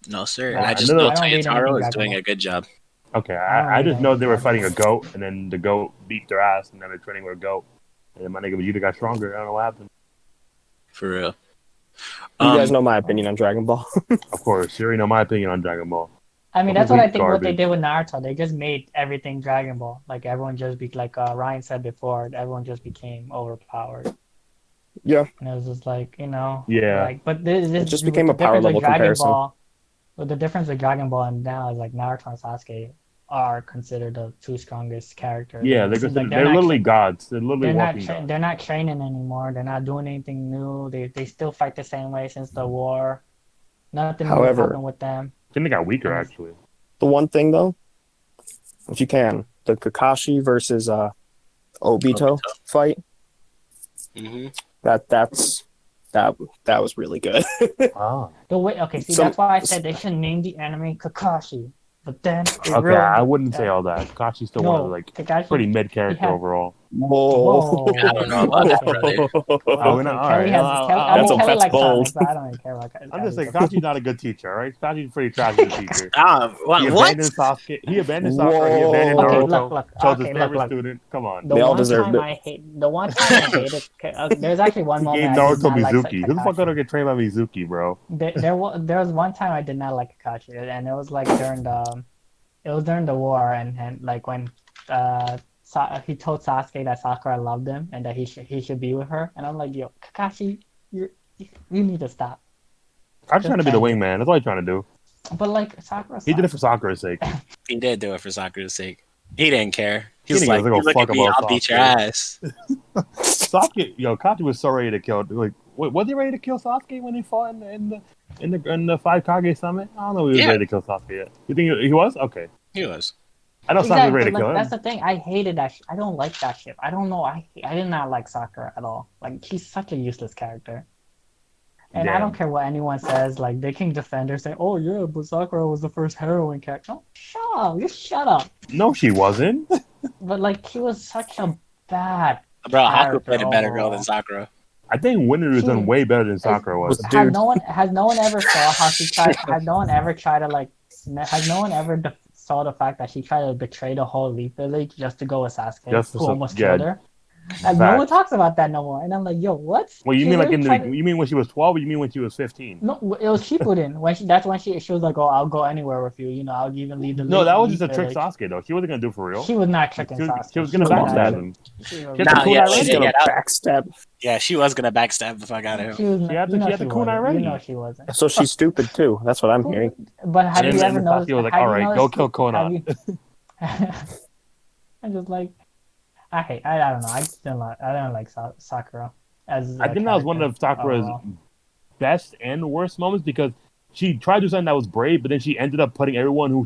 No, sir. I just know Toyotaro is doing a good job. Okay, I just know they were fighting a goat, and then the goat beat their ass, and then they're training with a goat, and then my nigga Vegeta got stronger. I don't know what happened. For real. You guys know my opinion on Dragon Ball. Of course, you already know my opinion on Dragon Ball. I mean, that's what I think what they did with Naruto. They just made everything Dragon Ball. Like, everyone just like Ryan said before, everyone just became overpowered. Yeah. And it was just like, Yeah. Like, but this just became a power level comparison. But the difference with Dragon Ball and now is, like, Naruto and Sasuke are considered the 2 strongest characters. Yeah, they're literally gods. They're literally walking gods. They're not training anymore. They're not doing anything new. They still fight the same way since the war. Nothing new happened with them. I think they got weaker, actually. The one thing, though, if you can, the Kakashi versus Obito fight. Mm-hmm. That was really good. Oh. The way, okay, see, that's why I said they should name the anime Kakashi. But then they Okay, ruined I it. wouldn't say all that. Kakashi's still one of the, like Kakashi, pretty mid he character had, overall. Whoa. I don't know about that, brother. Oh, we're not, all right. I mean, Kelly That's likes bold. Sonic, but I don't really care about Kakashi. I'm just saying, Kakashi's not a good teacher, all right? Kakashi's pretty trash as a teacher. What? He abandoned Sasuke. He abandoned Sakura. He abandoned Whoa. Okay, Naruto. look. Chose his Okay, favorite look. student. Come on. The They all one deserved time it. I hate, the one time I hated, there's actually one He moment gave I did Naruto not like Mizuki. Who the fuck Kakashi. gonna get trained by Mizuki, bro? There was one time I did not like Kakashi, and it was like during the war, and like when he told Sasuke that Sakura loved him and that he should be with her, and I'm like, yo, Kakashi, you need to stop. I'm trying to be the wingman. That's all he's trying to do. But like Sakura, He did it for Sakura's sake. He did do it for Sakura's sake. He didn't care. He was didn't like, give a "You look fuck at me, about I'll beat your Sasuke." ass." Sasuke, Kachi was so ready to kill. Like, was he ready to kill Sasuke when he fought in the Five Kage Summit? I don't know if he was ready to kill Sasuke yet. You think he was? Okay. He was. I know Sasuke was ready to kill him. That's the thing. I hated that. I don't like that shit. I don't know. I did not like Sakura at all. Like, he's such a useless character. And I don't care what anyone says. Like, they can defend her, say, "Oh yeah, but Sakura was the first heroine character." No, shut up. Just shut up. No, she wasn't. But like, he was such a bad. Bro, Haku character played a better girl overall. than Sakura. I think Winter is done way better than Sakura was. Has no one ever saw how she tried? Has no one ever tried to like? Has no one ever saw the fact that she tried to betray the whole Leaf Village just to go with Sasuke, who almost killed her? Like, no one talks about that no more. And I'm like, yo, what? Well, you mean like you mean when she was 12, or you mean when she was 15? No, it was Shippuden. That's when she was like, "Oh, I'll go anywhere with you. You know, I'll even leave the." No, that was just a trick Sasuke though. She wasn't gonna do it for real. She was not tricking Sasuke. She was gonna backstab him. Backstab. Yeah, she was gonna backstab the fuck out of him. She had the kunai ready. You know she wasn't. So she's stupid too. That's what I'm hearing. But have you ever noticed? He was like, "All right, go kill Konan." I'm just like, I don't know. I don't like Sakura. I think that was one of Sakura's best and worst moments because she tried to do something that was brave, but then she ended up putting everyone who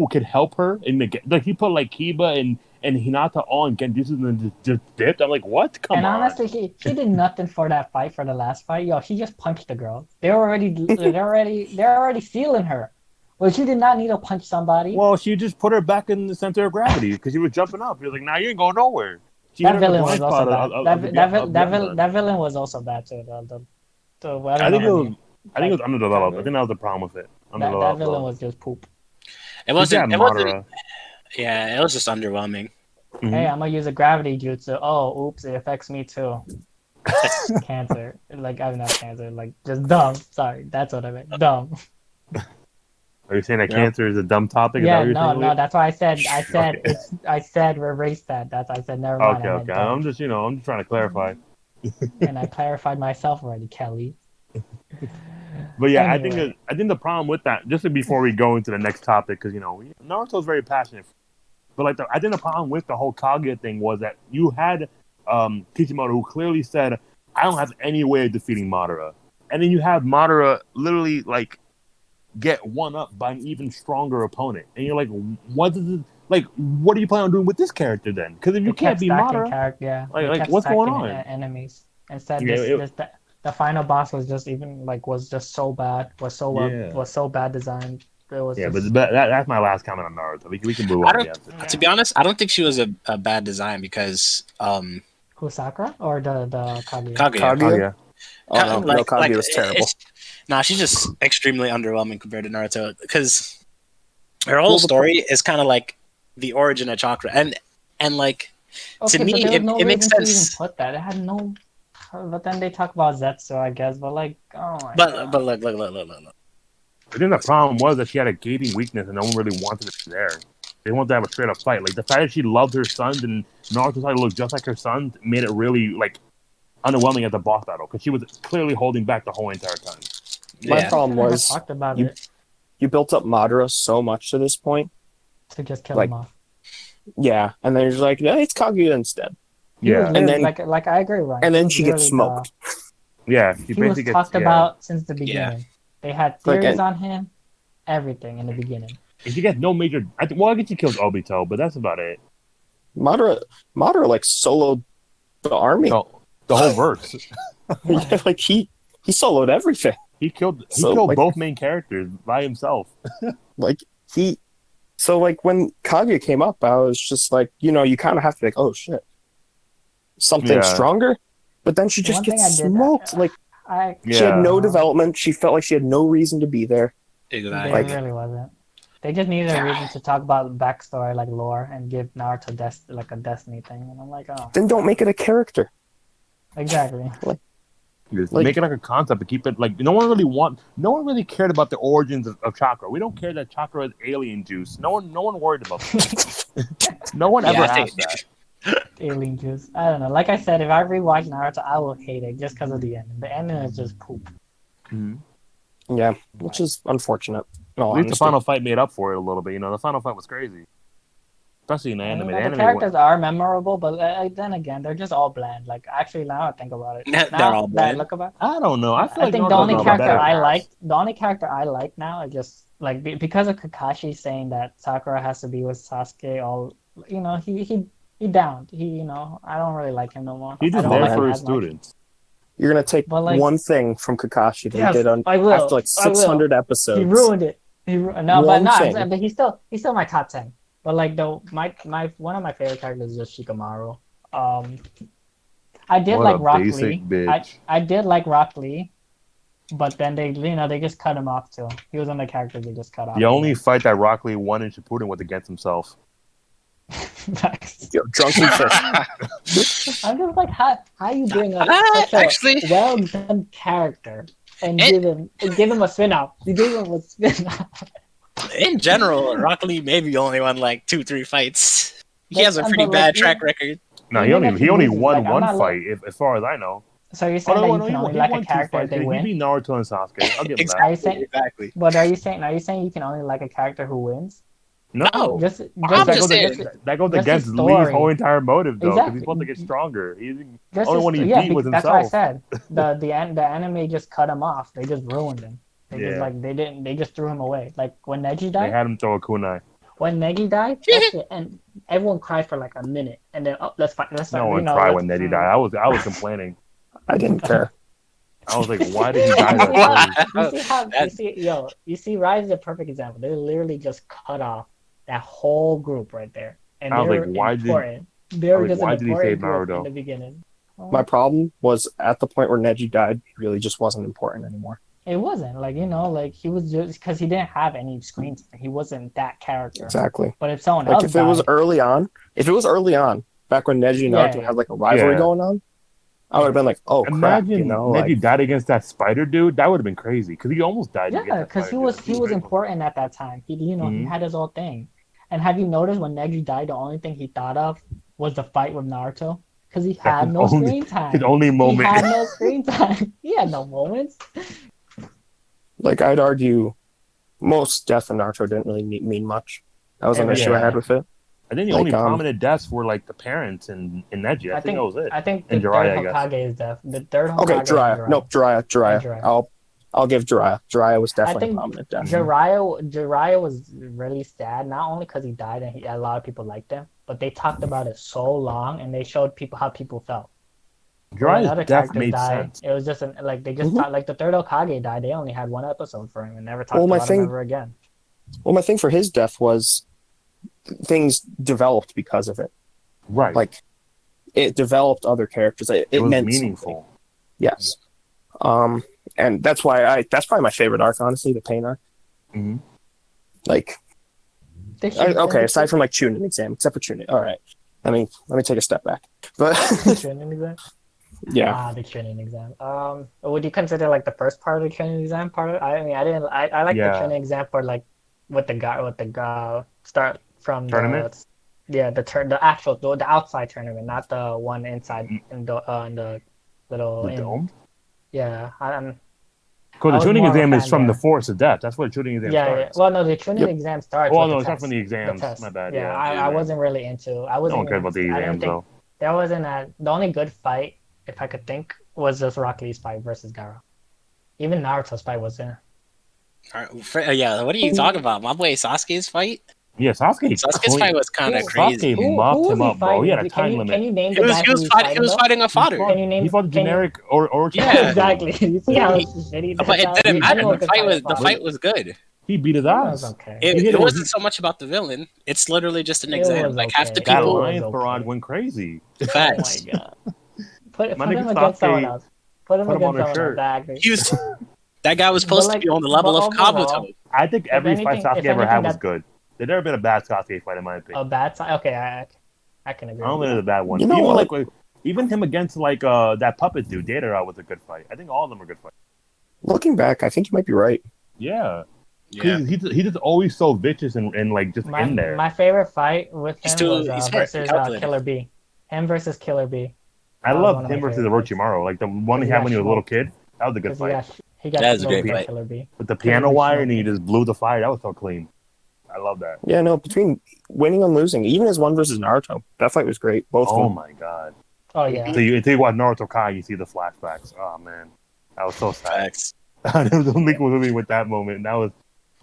could help her in the like. He put like Kiba and Hinata on Genjutsu and then just dipped. I'm like, what? Come on. And honestly, she did nothing for that fight, for the last fight. Yo, she just punched the girl. They're already sealing her. Well, she did not need to punch somebody. Well, she just put her back in the center of gravity because she was jumping up. He was like, "Nah, you ain't going nowhere." That villain was also bad. That villain was also bad too. I think it was underdeveloped. I think that was the problem with it. That villain was just poop. It wasn't. Yeah, it was just underwhelming. Mm-hmm. Hey, I'm gonna use a gravity jutsu. Oh, oops, it affects me too. Cancer. Like, I'm not cancer. Like, just dumb. Sorry, that's what I meant. Dumb. Are you saying that cancer is a dumb topic? Yeah, no. That's why I said I said erase that. I said never mind. Okay. I'm just trying to clarify. And I clarified myself already, Kelly. But yeah, Anyway. I think the problem with that, just before we go into the next topic, because Naruto's very passionate, but like I think the problem with the whole Kage thing was that you had Kishimoto who clearly said, "I don't have any way of defeating Madara," and then you have Madara literally like get one up by an even stronger opponent, and you're like, what are you planning on doing with this character then? Because if you can't be Madara, like what's going on? Enemies. Instead, the final boss was just so bad, was so bad designed. But that's my last comment on Naruto. We can move on. To be honest, I don't think she was a bad design because who, Sakura or the Kaguya? Kaguya. Oh no, Kaguya was terrible. Nah, she's just extremely underwhelming compared to Naruto because her whole story is kind of like the origin of chakra, and like to me, it makes sense. To even put that, it had no. But then they talk about Zetsu, I guess. But like, oh my God. But look. I think the problem was that she had a gaping weakness, and no one really wanted it there. They wanted to have a straight up fight. Like the fact that she loved her sons and Naruto started to look just like her sons made it really like underwhelming at the boss battle because she was clearly holding back the whole entire time. My problem was you built up Madara so much to this point to just kill him off. Yeah, and then you're like, it's Kaguya instead. Yeah, and then like I agree, Ryan. And then she gets smoked. Yeah, he was talked about since the beginning. Yeah. They had theories on him, everything in the beginning. If you get no major, I guess he kills Obito, but that's about it. Madara like soloed the army. The whole verse. Yeah, like he soloed everything. He killed like, both main characters by himself. Like like when Kaguya came up, I was just like, you kind of have to be like, oh shit, something stronger. But then she just gets smoked. She had no development. She felt like she had no reason to be there. Exactly. There really wasn't. They just needed a reason to talk about backstory, like lore, and give Naruto like a destiny thing. And I'm like, oh. Then don't make it a character. Exactly. Make it like a concept and keep it like no one really cared about the origins of chakra. We don't care that chakra is alien juice. No one worried about that. No one ever asked that. Alien juice. I don't know. Like I said, if I rewatch Naruto, I will hate it just because of the ending. The ending is just poop. Mm-hmm. Yeah, which is unfortunate. At least the final fight made up for it a little bit. The final fight was crazy, especially in the anime. The characters are memorable, but then again, they're just all bland. Like actually, now I think about it, they're all bland. Look about. I don't know. I think the only character I like now is just like because of Kakashi saying that Sakura has to be with Sasuke. He downed. I don't really like him no more. He's just there for his students. You're gonna take one thing from Kakashi that he did after like 600 episodes. He ruined it. But he's still my top 10. But like my one of my favorite characters is just Shikamaru. I did like Rock Lee. I did like Rock Lee, but then they just cut him off too. He was one of the characters they just cut off. The only fight that Rock Lee won in Shippuden was against himself. Yo, drunken fish. I'm just like, how you bring up such a well done character and give him a spin off? You gave him a spin off. In general, Rock Lee maybe only won like 2-3 fights. He has a pretty bad track record. No, he only won one fight, as far as I know. So you're saying that you can only like a character if they win? He beat Naruto and Sasuke. I'll give him exactly. that. Exactly. But are you saying you can only like a character who wins? No, that goes against Lee's whole entire motive, though, because he's supposed to get stronger. The only one he beat was himself. That's what I said. The anime just cut him off. They just ruined him. They just threw him away. Like when Neji died. They had him throw a kunai. When Neji died, that's it. And everyone cried for like a minute, and then let's fight. No one cried when Neji died. I was complaining. I didn't care. I was like, why did he die that early? You see, Rise is a perfect example. They literally just cut off that whole group right there. And I was like, why did he save Naruto in the beginning? My problem was at the point where Neji died, he really just wasn't important anymore. It wasn't he was just because he didn't have any screen time. He wasn't that character. Exactly. But if someone else it was early on, back when Neji and Naruto had like a rivalry going on, I would have been like, oh, imagine Neji died against that spider dude. That would have been crazy because he almost died. Yeah, because he was important at that time. He had his own thing. And have you noticed when Neji died, the only thing he thought of was the fight with Naruto? Because he had no screen time. His only moment. He had no screen time. He had no moments. Like, I'd argue most deaths in Naruto didn't really mean much. That was an issue I had with it. I think the only prominent deaths were like the parents and Neji. I think that was it. I think the third Hokage's death. The third Hokage. Okay, Jiraiya. No, Jiraiya. I'll give Jiraiya. Jiraiya was definitely a prominent death. Jiraiya was really sad, not only because he died and a lot of people liked him, but they talked about it so long and they showed people how people felt. Jiraiya's death made sense. It was just they just thought, like the third Hokage died. They only had one episode for him and never talked about him ever again. Well, my thing for his death was things developed because of it. Right. Like it developed other characters. It was meant meaningful. Yes. And that's why that's probably my favorite arc, honestly, the pain arc. Mm-hmm. Like, okay, aside from like Chunin exam, except for Chunin. All right. Let me take a step back. But Chunin exam? Yeah. The Chunin exam. Would you consider like the first part of the Chunin exam part of it? I mean, I like the Chunin exam part, like with the guy start from tournament. The actual the outside tournament, not the one inside in the little dome. Yeah, because the Chunin exam is from the Force of Death. That's what the Chunin exam starts. Yeah. Well, no, the Chunin exam starts. Well, no, it's not from the exams. My bad. Yeah, I wasn't really into. I wasn't. No one cared about the exams though. There wasn't the only good fight, if I could think, was just Rock Lee's fight versus Gaara. Even Naruto's fight was in. Yeah, what are you talking about? My boy Sasuke's fight? Yeah, Sasuke's fight was kind of crazy. Sasuke mopped was him he up, bro. fighting? He had a time Can limit. you name He the was guy he who was he's fighting he was though? fighting a fodder. Can you name? He fought the Can you- generic or Yeah. exactly. You see how Yeah. shitty that But it guy- didn't matter. anyone The could the fight fight was good. He beat his It was ass. okay. He hit It him. wasn't so much about the villain. It's literally just an It exam. was Like half the okay. That It people. was Lions okay. Parade went crazy. Facts. Oh my god. Put My him nigga against someone Sasuke else. Put him put him on against his someone else. shirt. Exactly. He was that guy was supposed to be on the level of overall, Kabuto. I think every fight anything- Sasuke if ever anything, had was that- good. There's never been a bad Sasuke fight in my opinion. a bad side. Okay, I can agree. I don't with think there's a bad one. You know Even what? like even him against like that puppet dude, Datara was a good fight. I think all of them were good fights. Looking back, I think you might be right. Yeah. Yeah. He's just always so vicious and like just in there. My favorite fight with He's him too- was he's smart, versus calculated. Killer B. Him versus Killer B. I That was love one of him my versus favorites. Orochimaru, like the one he He had got when he was a little smoked. kid. That was a good Because fight. he got That was a smoked great by fight. Killer B. With the piano Killer B wire and he smoked just blew the fire. That was so clean. I love that. Yeah, no, between winning and losing, even as one versus Naruto, that fight was great. Both Oh of them. my god. Oh yeah. Until you watch Naruto Kai, you see the flashbacks. Oh man, that was so sad. Facts. I was movie with that moment. That was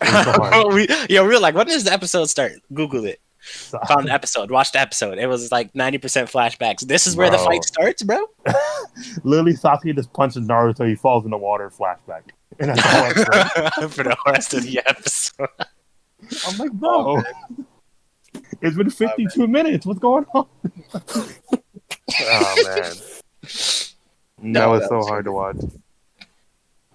it was so hard. we were like, when does the episode start? Google it. Found the episode. Watch the episode. It was like 90% flashbacks. This is where the Bro. fight starts, bro. Literally, Sasuke just punches Naruto. He falls in the water. Flashback. And that's all I said. For the rest of the episode. I'm like, bro, it's been 52 minutes. What's going on? Oh man, that was so hard to watch.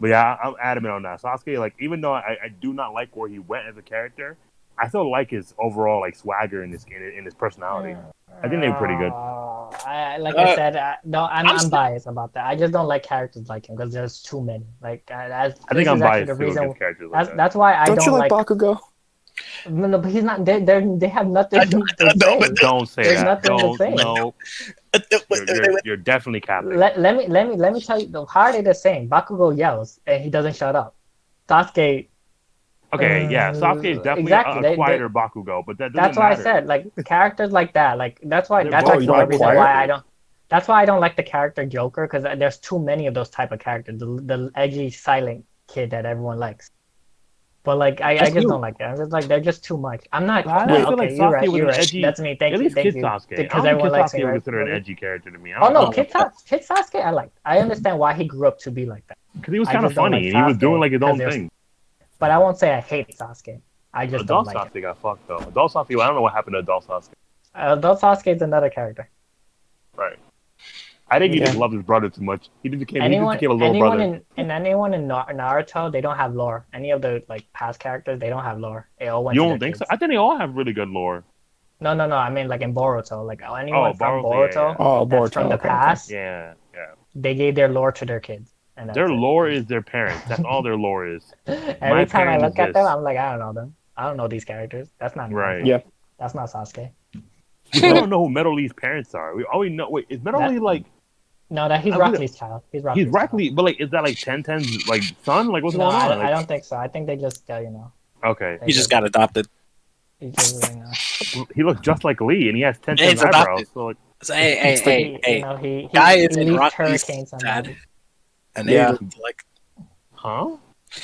But yeah, I'm adamant on that. Sasuke, like, even though I do not like where he went as a character, I still like his overall like swagger in his personality. I think they're pretty good. I said, I'm biased about that. I just don't like characters like him because there's too many. Like, I think I'm biased too against characters like that. That's why I Don't you like like Bakugo? No, but he's not. They have nothing to say. Don't say There's that. nothing to Don't. say. No, you're definitely capping. Let me tell you. How are they the same? Bakugo yells and he doesn't shut up. Sasuke. Okay, yeah, Sasuke is definitely exactly. a quieter Bakugo, but that doesn't That's why matter. I said like characters like that. Like that's why They're that's both actually you don't the like reason quiet? why I don't. That's why I don't like the character Joker because there's too many of those type of characters. The edgy, silent kid that everyone likes. But like I just don't like that. I'm just like they're just too much. I'm not. I no, feel like okay, you're right. Sasuke was You're an right. edgy- That's me. Thank At you. least Thank Kid you. Sasuke. Because I don't everyone think Kid likes Sasuke me. would Right? consider an edgy character to me. Oh no, Kid Sasuke I like. I understand why he grew up to be like that. Because he was I kind of just don't funny like and he was Sasuke doing like his own 'cause there's- thing. But I won't say I hate Sasuke. I just Adult don't like Sasuke got fucked though. Adult Sasuke, I don't know what happened to Adult Sasuke. it. Adult Sasuke is another character. Right. I think he Yeah. just loved his brother too much. He just became a Anyone little brother. in Naruto, they don't have lore. Any of the like past characters, they don't have lore. They all went You to don't their think so? kids. I think they all have really good lore. No. I mean, like in Boruto, like anyone from Boruto, Boruto, Oh, that's Boruto. from the okay. past, Yeah. they gave their lore to their kids. And that's Their it. lore is their parents. That's all their lore is. Every time I parent look is at them, this. I'm like, I don't know them. I don't know these characters. That's not Right. Naruto. Yeah. That's not Sasuke. We still don't know who Metal Lee's parents are. We all we know. Wait, is Metal That- Lee like? No, that he's I Rock believe- Lee's child. He's He's Lee's Rock Lee, but like, is that like 10's like son? Like, what's No, going on? I Like, don't think so. I think they just, okay, He just got adopted. he just, he looks just like Lee, and he has 10 He's eyebrows. adopted. So like, So, hey. he Guy he is in leased Rock Lee's hurricanes on dad. that. And Yeah. they looked like, huh?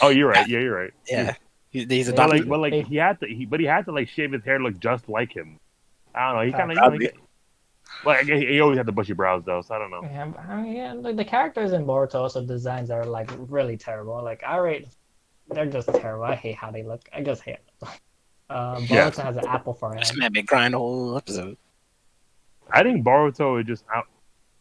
Oh, you're right. Yeah, you're right. yeah. He's Yeah, adopted. But Hey. he had to like shave his hair to look just like him. I don't know. He kind of Probably. well, I guess he always had the bushy brows though, so I don't know. Yeah, but, I mean, yeah, like the characters in Boruto also designs are like really terrible. Like they're just terrible. I hate how they look. I just hate them. Boruto Yeah. has an apple for a This head. man been crying the whole episode. I think Boruto is just out.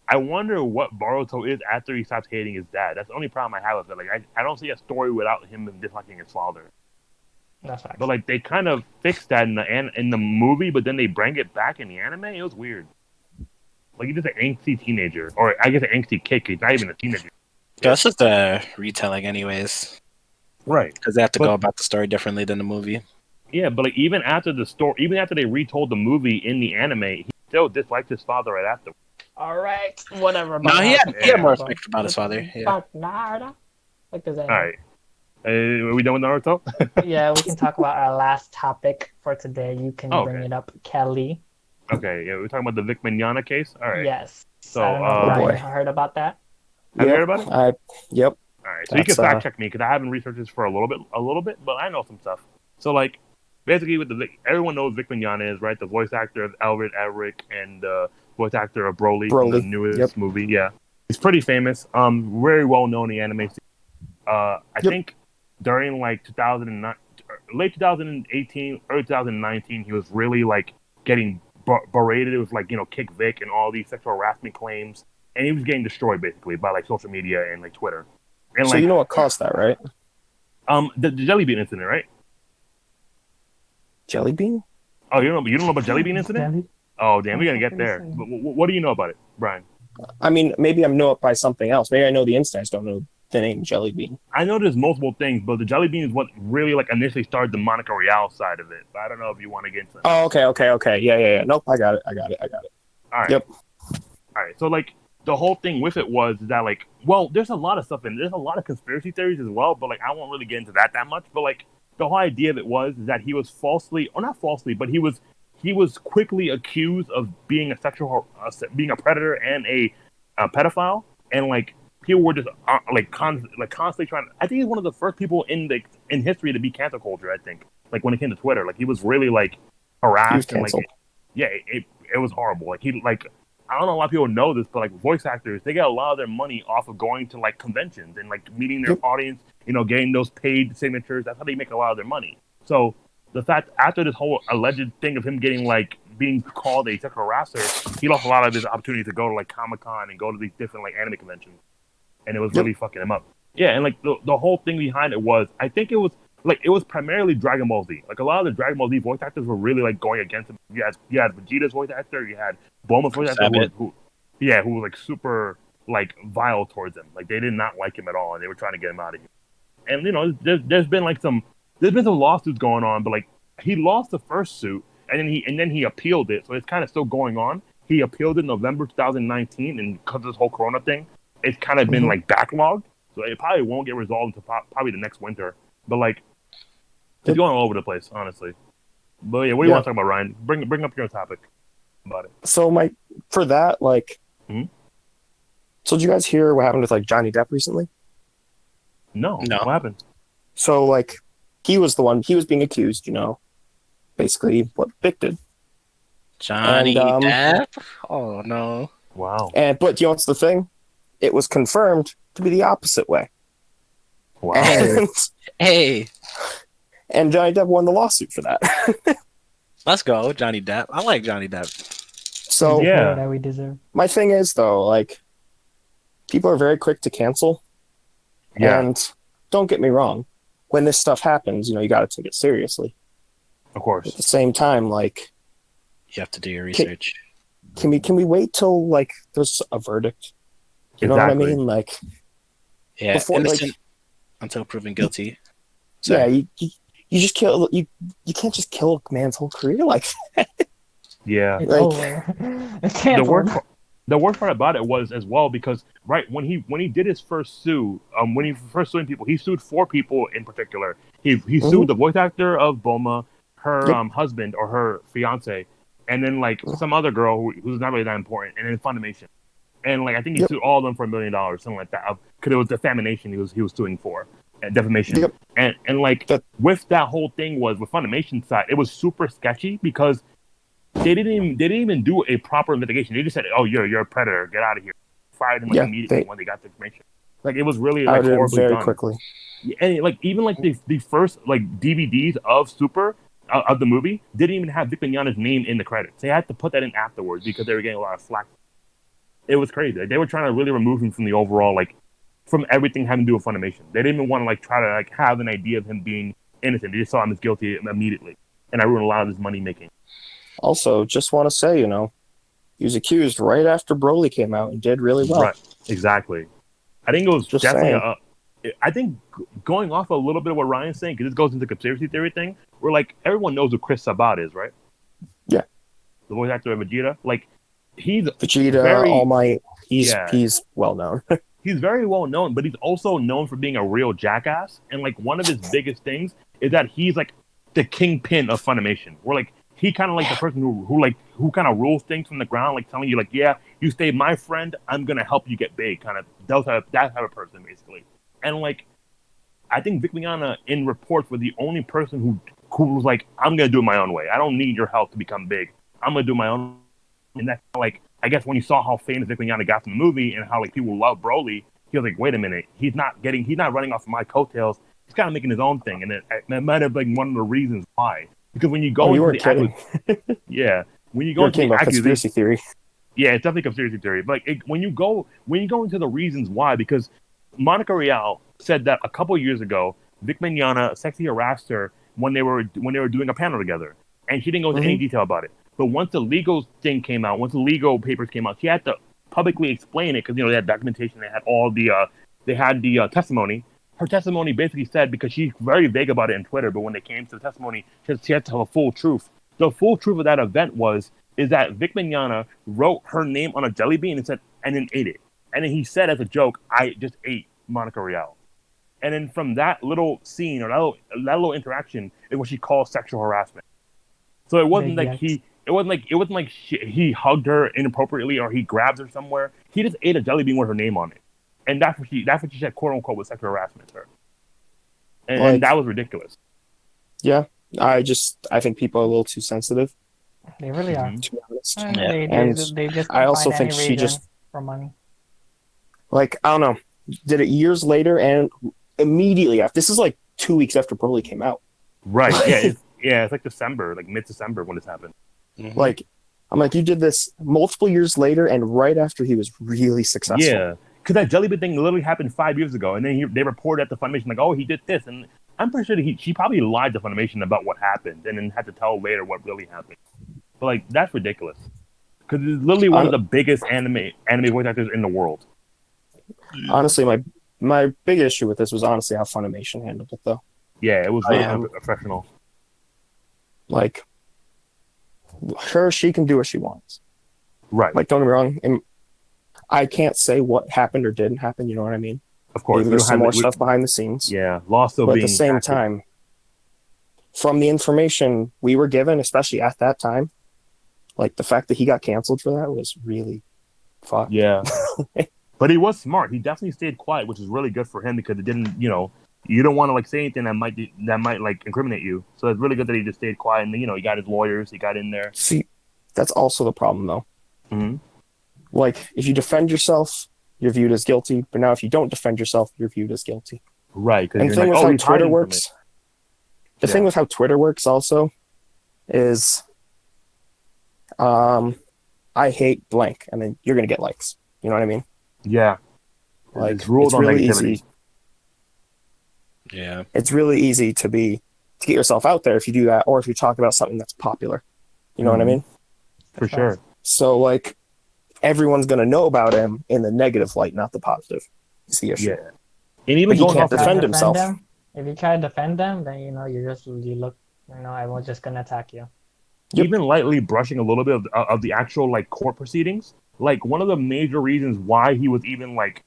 I wonder what Boruto is after he stops hating his dad. That's the only problem I have with it. Like, I don't see a story without him disliking his father. That's right. But like, they kind of fixed that in the movie, but then they bring it back in the anime. It was weird. Like, he's just an angsty teenager, or I guess an angsty kid. 'Cause he's not even a teenager. That's just a retelling, anyways, Right. because they have to But- go about the story differently than the movie. Yeah, but like even after they retold the movie in the anime, he still disliked his father right after. All right, whatever. No, he had more respect about his father. Yeah. Fuck Naruto. Like there's any. All right. Are we done with Naruto? Yeah, we can talk about our last topic for today. You can Oh, bring okay. it up, Kelly. Okay, yeah, we're talking about the Vic Mignogna case. All right. Yes. So, I don't know if boy. Ryan heard about that. Have you heard about it? Yep. All right, so you can That's, fact check me because I haven't researched this for a little bit, but I know some stuff. So like, basically with everyone knows Vic Mignogna is, right? The voice actor of Alfred, Eric, and the voice actor of Broly from the Broly. newest movie. Yeah, he's pretty famous. Very well known in the anime scene. I think during like 2009, late 2018, early 2019, he was really like getting berated. It was like, kick Vic and all these sexual harassment claims, and he was getting destroyed basically by like social media and like Twitter. And So you know what caused that, right? the Jelly Bean incident, right? Jelly bean? Oh, you don't know about Jelly Bean incident? Oh, damn, we gotta get there. But what do you know about it, Brian? I mean, maybe I know it by something else. Maybe I know the instance. I just don't know the name Jelly Bean. I know there's multiple things, but the Jelly Bean is what really like initially started the Monica Real side of it. But I don't know if you want to get into that. Oh, okay. Yeah. Nope, I got it. All right. Yep. All right. So like the whole thing with it was that like, well, there's a lot of stuff in there's a lot of conspiracy theories as well, but like I won't really get into that much. But like the whole idea of it was that he was falsely, or not falsely, but he was quickly accused of being being a predator and a pedophile, and like people were just constantly trying. I think he's one of the first people in history to be cancel culture. I think like when it came to Twitter, like he was really like harassed and like it was horrible. Like I don't know a lot of people know this, but like voice actors, they get a lot of their money off of going to like conventions and like meeting their audience, getting those paid signatures. That's how they make a lot of their money. So the fact after this whole alleged thing of him getting like being called a sexual harasser, he lost a lot of his opportunity to go to like Comic-Con and go to these different like anime conventions, and it was really fucking him up. Yeah, and like the whole thing behind it was, I think it was primarily Dragon Ball Z. Like a lot of the Dragon Ball Z voice actors were really like going against him. You had Vegeta's voice actor, you had Bulma's voice actor, who was like super like vile towards him. Like they did not like him at all, and they were trying to get him out of here. And there's been some lawsuits going on, but like he lost the first suit, and then he appealed it, so it's kind of still going on. He appealed in November 2019, and because of this whole Corona thing, it's kind of been like backlogged, so it probably won't get resolved until probably the next winter. But like it's going all over the place, honestly. But yeah, what do you want to talk about, Ryan? Bring up your topic about it. So for that, like, so did you guys hear what happened with like Johnny Depp recently? No. What happened? So like, he was being accused, basically what Vic did. Johnny Depp? Oh no! Wow. But you know what's the thing? It was confirmed to be the opposite way. Wow. Hey. And Johnny Depp won the lawsuit for that. Let's go, Johnny Depp. I like Johnny Depp. So yeah, that we deserve. My thing is though, like, people are very quick to cancel. Yeah. And don't get me wrong, when this stuff happens, you got to take it seriously. Of course. At the same time, like, you have to do your research. Can we wait till like there's a verdict? You know what I mean? Like, before, innocent until proven guilty. So, yeah, you just kill you can't just kill a man's whole career like that. Yeah. The worst part about it was as well because when he did his first sue, when he first sued people, he sued 4 people in particular. He sued the voice actor of Bulma, her husband or her fiance, and then like some other girl who's not really that important, and then Funimation. And like I think he sued all of them for $1 million, something like that, because it was defamation he was suing for. Defamation. And like with that whole thing was with Funimation side, it was super sketchy because they didn't even do a proper investigation. They just said, "Oh, you're a predator. Get out of here." Fired him immediately when they got the information. Like it was really like horribly very done. Quickly. And like even like the first like DVDs of Super of the movie didn't even have Vic Mignogna's name in the credits. They had to put that in afterwards because they were getting a lot of flack. It was crazy. They were trying to really remove him from the overall from everything having to do with Funimation. They didn't even want to try to have an idea of him being innocent. They just saw him as guilty immediately, and I ruined a lot of his money making. Also, just want to say, he was accused right after Broly came out and did really well. Right, exactly. I think it was just definitely I think going off a little bit of what Ryan's saying, because this goes into conspiracy theory thing, where like everyone knows who Chris Sabat is, right? Yeah. The voice actor of Vegeta, like he's Vegeta, All Might. He's well known. He's very well known, but he's also known for being a real jackass. And like one of his biggest things is that he's like the kingpin of Funimation. Where like he kind of like the person who kind of rules things from the ground, like telling you like, yeah, you stay my friend, I'm gonna help you get big, kind of that type of person basically. And like I think Vic Mignogna in reports was the only person who who was like, I'm gonna do it my own way. I don't need your help to become big. I'm gonna do my own. And that's like, I guess when you saw how famous Vic Mignogna got from the movie and how like people love Broly, he was like, wait a minute, he's not running off of my coattails. He's kind of making his own thing, and that might have been one of the reasons why. Because when you go you into weren't the kidding. yeah, when you go You're into kidding the about conspiracy theory. yeah, it's definitely conspiracy theory. But when you go into the reasons why, because Monica Rial said that a couple years ago, Vic Mignogna sexually harassed her when they were doing a panel together, and she didn't go into any detail about it. But once the legal thing came out, once the legal papers came out, she had to publicly explain it because they had documentation, they had all the testimony. Her testimony basically said, because she's very vague about it in Twitter, but when it came to the testimony, she had to tell the full truth. The full truth of that event is that Vic Mignogna wrote her name on a jelly bean and then ate it. And then he said as a joke, I just ate Monica Rial. And then from that little scene or that little interaction is what she calls sexual harassment. So it wasn't like he hugged her inappropriately or he grabbed her somewhere. He just ate a jelly bean with her name on it. And that's what she said, quote unquote, was sexual harassment to her. And that was ridiculous. Yeah. I think people are a little too sensitive. They really are. To be honest. They just I also find think any she just for money. like, I don't know, did it years later and immediately after. This is like 2 weeks after Broly came out. Right. Yeah. It's like December, like mid-December when this happened. Mhm. Like, I'm like, you did this multiple years later and right after he was really successful. Yeah. Because that jelly bean thing literally happened 5 years ago, and then they reported at the Funimation like, oh, he did this, and I'm pretty sure she probably lied to Funimation about what happened, and then had to tell later what really happened. But like, that's ridiculous. Because it's literally one of the biggest anime voice actors in the world. Honestly, my big issue with this was honestly how Funimation handled it, though. Yeah, it was really unprofessional. Like, she can do what she wants. Right. Like, don't get me wrong. I can't say what happened or didn't happen. You know what I mean? Of course. Maybe there's some more stuff behind the scenes. Yeah, Law still but being at the same active. time, from the information we were given, especially at that time, like the fact that he got canceled for that was really fucked. Yeah. But he was smart. He definitely stayed quiet, which is really good for him because it didn't, you don't want to like say anything that might like incriminate you. So it's really good that he just stayed quiet and he got his lawyers, he got in there. See, that's also the problem though. Mm-hmm. Like, if you defend yourself, you're viewed as guilty. But now, if you don't defend yourself, you're viewed as guilty. Right. And the thing with how Twitter works, the thing with how Twitter works also is, I hate blank, and then you're gonna get likes. You know what I mean? Yeah. Like, it's rules on really negativity. easy. Yeah. It's really easy to get yourself out there if you do that, or if you talk about something that's popular. You know what I mean? For sure. So, like, everyone's going to know about him in the negative light, not the positive. Is the issue. Yeah. And even he can't defend himself. If you try to defend them, then you look, everyone's just gonna attack you. Yep. Even lightly brushing a little bit of the actual like court proceedings. Like one of the major reasons why he was even like,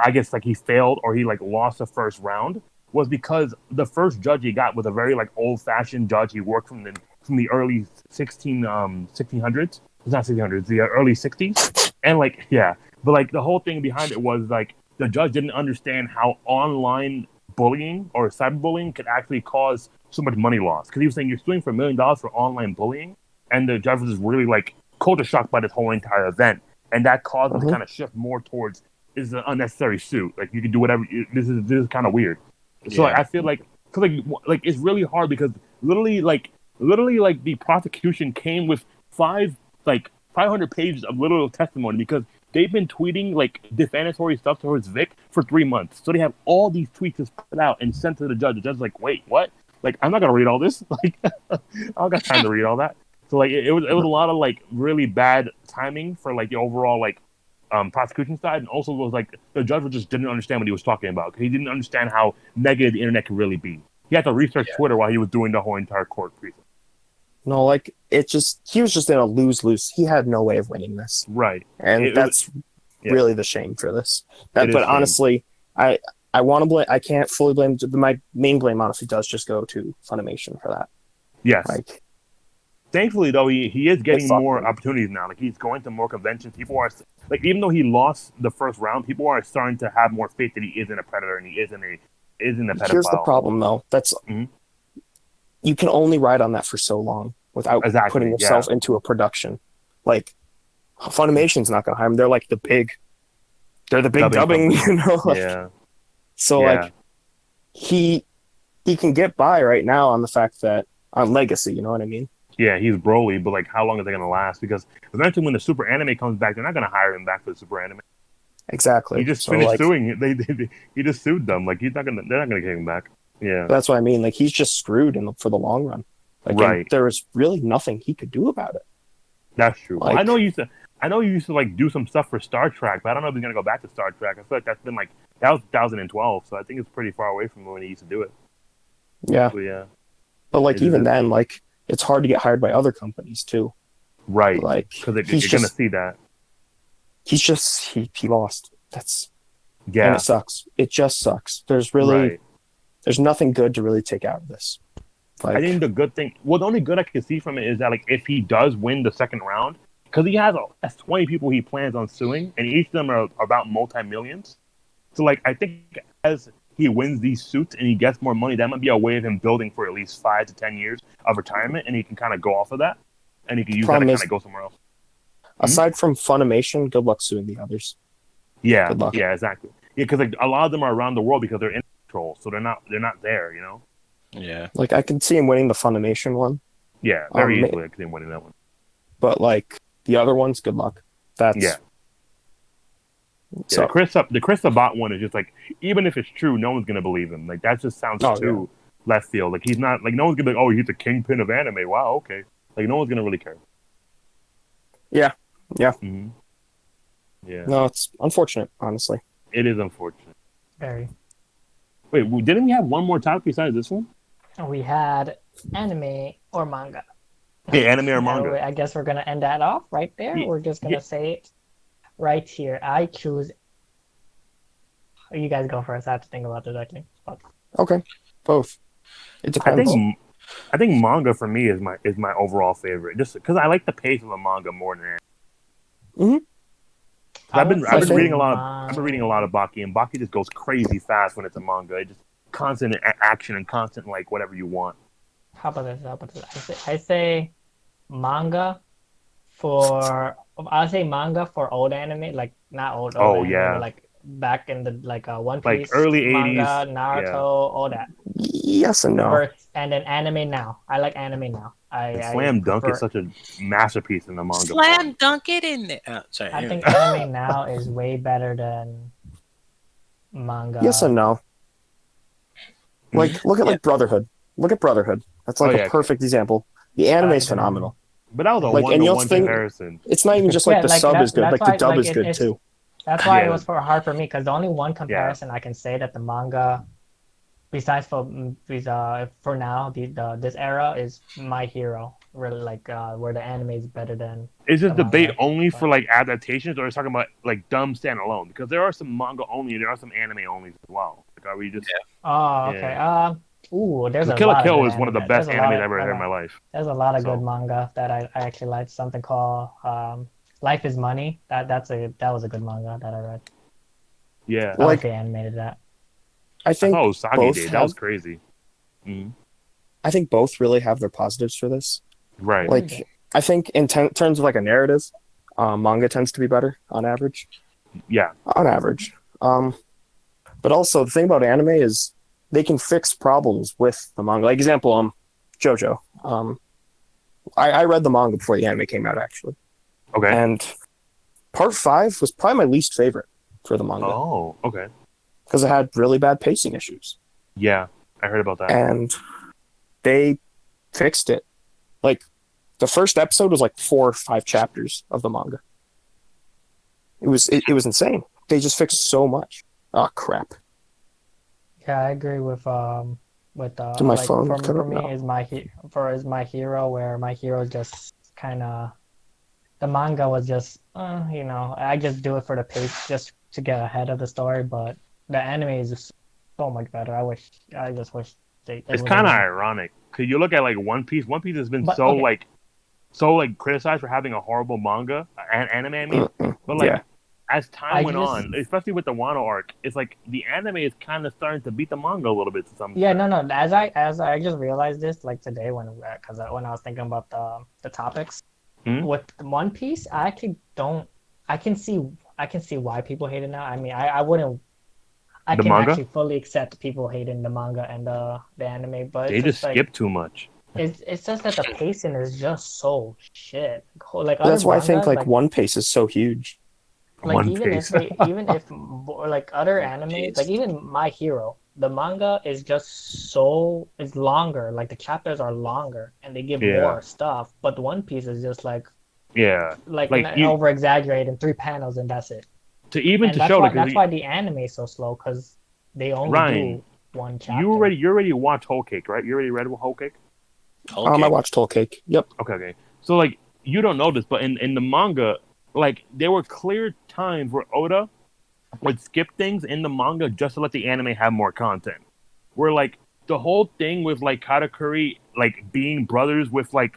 I guess like he failed or he like lost the first round was because the first judge he got was a very like old-fashioned judge. He worked from the early 1600s. It's not 1600s, the early 60s. And like, yeah. But like the whole thing behind it was like the judge didn't understand how online bullying or cyberbullying could actually cause so much money loss. Because he was saying you're suing for $1 million for online bullying. And the judge was just really like culture shocked by this whole entire event. And that caused him to kind of shift more towards is an unnecessary suit. Like you can do whatever. This is kind of weird. So I feel like it's really hard because literally the prosecution came with 500 pages of literal testimony because they've been tweeting like defamatory stuff towards Vic for 3 months. So they have all these tweets just put out and sent to the judge. The judge's like, wait, what? Like I'm not gonna read all this. Like I don't got time to read all that. So like it was a lot of like really bad timing for like the overall like prosecution side, and also was like the judge just didn't understand what he was talking about because he didn't understand how negative the internet could really be. He had to research Twitter while he was doing the whole entire court briefing. No, like he was just in a lose-lose. He had no way of winning this, right? And that's really the shame for this. But honestly, I want to blame. I can't fully blame. My main blame honestly does just go to Funimation for that. Yes. Like, thankfully, though, he is getting more opportunities now. Like he's going to more conventions. People are like, even though he lost the first round, people are starting to have more faith that he isn't a predator and he isn't a pedophile. Here's the problem, though. you can only ride on that for so long without Exactly, putting yourself into a production. Like Funimation's not gonna hire him. They're like they're the big dubbing, company. you know. Like, Yeah. so Yeah. like he can get by right now on the fact that on legacy, you know what I mean? Yeah, he's Broly, but like, how long is it gonna last? Because eventually, when the Super Anime comes back, they're not gonna hire him back for the Super Anime. Exactly. He just So finished like suing. He just sued them. Like he's not gonna. They're not gonna get him back. Yeah. that's what I mean. Like he's just screwed for the long run. Like Right. and there was really nothing he could do about it. That's true. Like- I know you used to like do some stuff for Star Trek, but I don't know if he's gonna go back to Star Trek. I feel like that's been like that was 2012, so I think it's pretty far away from when he used to do it. Yeah. But yeah. But like It even is. then, like it's hard to get hired by other companies too. Right. Like Because you're he's gonna just see that. he lost. That's and Yeah. it sucks. It just sucks. There's Right. there's nothing good to really take out of this. Like I think the good thing, well, the only good I can see from it is that like if he does win the second round, because he has 20 people he plans on suing, and each of them are about multi-millions. So like I think as he wins these suits and he gets more money, that might be a way of him building for at least 5 to 10 years of retirement, and he can kind of go off of that, and he can use that to Problem kind is- of go somewhere else. aside from Funimation, good luck suing the others. Yeah, Good luck. yeah, exactly. Yeah, because like a lot of them are around the world because they're in control, so they're not there, you know. Yeah. Like I can see him winning the Funimation one, Yeah, very ma- easily I can see him winning that one. but like the other ones, good luck. That's Yeah. So Yeah, the Chris Sabat one is just like, even if it's true, no one's gonna believe him. Like that just sounds Oh, too left field. Like he's not like no one's gonna be like, oh, he's the kingpin of anime. Wow, okay. Like no one's gonna really care. Yeah. hmm Yeah, no, it's unfortunate, honestly. it is unfortunate. Very. Wait, didn't we have one more topic besides this one? We had anime or manga. Yeah, anime or So manga. I guess we're gonna end that off right there. Yeah, We're just gonna yeah. say it right here. I choose. You guys go first. I have to think about it. Actually. Okay, both. It I depends. think manga for me is my overall favorite, just because I like the pace of a manga more than anime. Mhm. I've been I think reading a lot. I've been reading a lot of Baki, and Baki just goes crazy fast when it's a manga. It just constant action and constant like whatever you want. How about this? I say manga for. I'll say manga for old anime, like not old. Oh, anime, yeah. but, like back in the One Like Piece, early 80s, manga, Naruto, yeah. all that. Yes and no. And then anime now. I like anime now. And Slam Dunk is such a masterpiece in the manga. Slam dunk it in there. Oh, sorry. I think anime now is way better than manga. Yes and no. Like look at Yeah. like Brotherhood. Look at Brotherhood. That's like Oh, yeah. a perfect example. The anime is I- phenomenal. But that was a Like, and you one-to-one think- comparison. It's not even just like Yeah, the like, sub is good. that's Like why, the dub like, is good it's- too. That's why Yeah. it was hard for me because the only one comparison I can say that the manga, besides for now, this era is My Hero. Really, like where the anime is better than. Is this the debate manga, only but- for like adaptations, or are you talking about like dumb standalone? Because there are some manga only, and there are some anime only as well. Like, are we just? Oh, okay. There's a Kill lot la of Kill good is one of the anime. best There's a lot anime of- I've ever heard in my life. There's a lot of So- good manga that I actually liked. Something called Life is Money. That was a good manga that I read. Yeah, I like Like- they animated that. I I think thought Usagi both did. That was have- crazy. Mhm. I think both really have their positives for this. Right. Like I think in terms of like a narrative, manga tends to be better on average. Yeah. On average. But also the thing about anime is they can fix problems with the manga. Like example, JoJo. I read the manga before the anime came out actually, Okay. and part 5 was probably my least favorite for the manga Oh. Okay. because it had really bad pacing issues, Yeah, I heard about that. and they fixed it. Like the first episode was like 4 or 5 chapters of the manga. It was insane. They just fixed so much. Oh crap. Yeah, I agree with Did my phone cut for out me now? is my hero where my hero just kind of the manga was just I just do it for the pace just to get ahead of the story, but the anime is just so much better. I just wish It's kind of ironic because you look at like One Piece. One Piece has been But, so okay. criticized for having a horrible manga and anime. I mean, but like Yeah. as time went on, especially with the Wano arc, it's like the anime is kind of starting to beat the manga a little bit to some extent. Yeah, no. As I just realized this like today when I was thinking about the topics with One Piece, I can see why people hate it now. I mean, I wouldn't. I The can manga? actually fully accept people hating the manga and the anime, but They just like, skip too much. It's just that the pacing is just so shit. Like That's why I think manga, like One Piece is so huge. like One even Piece. even if like other anime, like even My Hero, the manga is just is longer. Like the chapters are longer and they give more stuff. But One Piece is just like over exaggerated in 3 panels and that's it. That's why the anime is so slow because they only do one chapter. You already watched Whole Cake, right? You already read Whole Cake? I watched Whole Cake. Yep. Okay. So like you don't know this, but in the manga, like there were clear times where Oda would skip things in the manga just to let the anime have more content. Where like the whole thing with like Katakuri like being brothers with what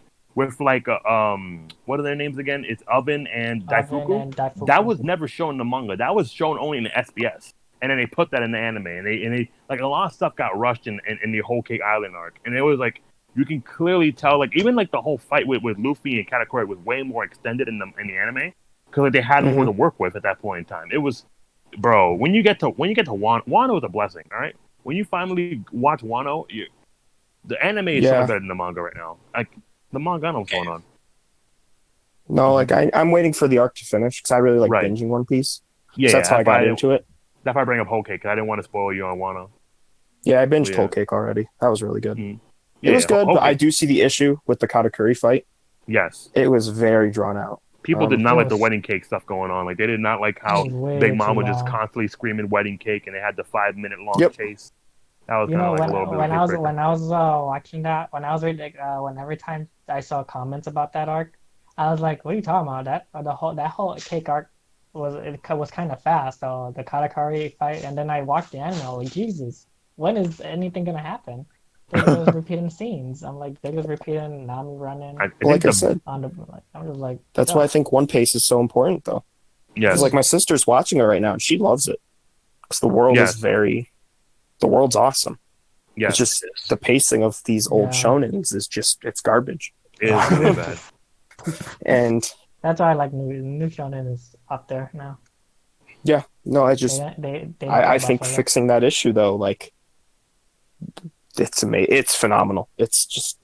are their names again? It's Oven and Daifuku. That was never shown in the manga. That was shown only in the SBS. And then they put that in the anime, and they like a lot of stuff got rushed in the Whole Cake Island arc, and it was like you can clearly tell, like even like the whole fight with Luffy and Katakuri was way more extended in the anime because like, they had more to work with at that point in time. It was, bro, when you get to Wano is a blessing, all right. When you finally watch Wano, the anime is so much better than the manga right now. Like the manga, I don't know what's going on. No, like I'm waiting for the arc to finish because I really like binging One Piece. Yeah, so that's how I got into it. That's why I bring up Whole Cake because I didn't want to spoil you on Wano. Yeah, I binged Whole Cake already. That was really good. It was good, but I do see the issue with the Katakuri fight. Yes. It was very drawn out. People did not like the wedding cake stuff going on. Like they did not like how Big Mom was just constantly screaming wedding cake and they had the 5-minute long chase. That was kind of like a little bit when I was watching that, when I was reading when every time I saw comments about that arc, I was like, what are you talking about? That whole cake arc was kind of fast, the Katakuri fight, and then I watched the anime. I was like, Jesus, when is anything gonna happen? They're just repeating scenes. I'm like, they're just repeating Nami running. Like I said, I'm just like, that's why I think One Piece is so important, though. Yeah, because like my sister's watching it right now, and she loves it because the world is the world's awesome. Yeah, it's just the pacing of these old shonens is just it's garbage. It is really bad. And that's why I like new shonen is up there now. Yeah, no, I just I think fixing that issue though, like it's amazing. It's phenomenal. It's just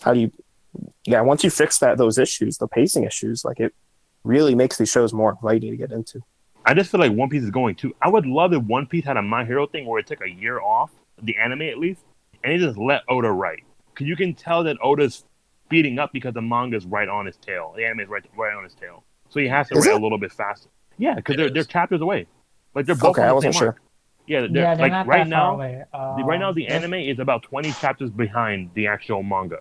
once you fix those issues, the pacing issues, like it really makes these shows more inviting to get into. I just feel like One Piece is going too. I would love if One Piece had a My Hero thing where it took a year off, the anime at least, and it just let Oda write. Because you can tell that Oda's speeding up because the manga's right on his tail. The anime is right on his tail. So he has to write a little bit faster. Yeah, because they're chapters away. Like they're both I wasn't sure. Yeah, they're like right now. Right now, the anime is about 20 chapters behind the actual manga.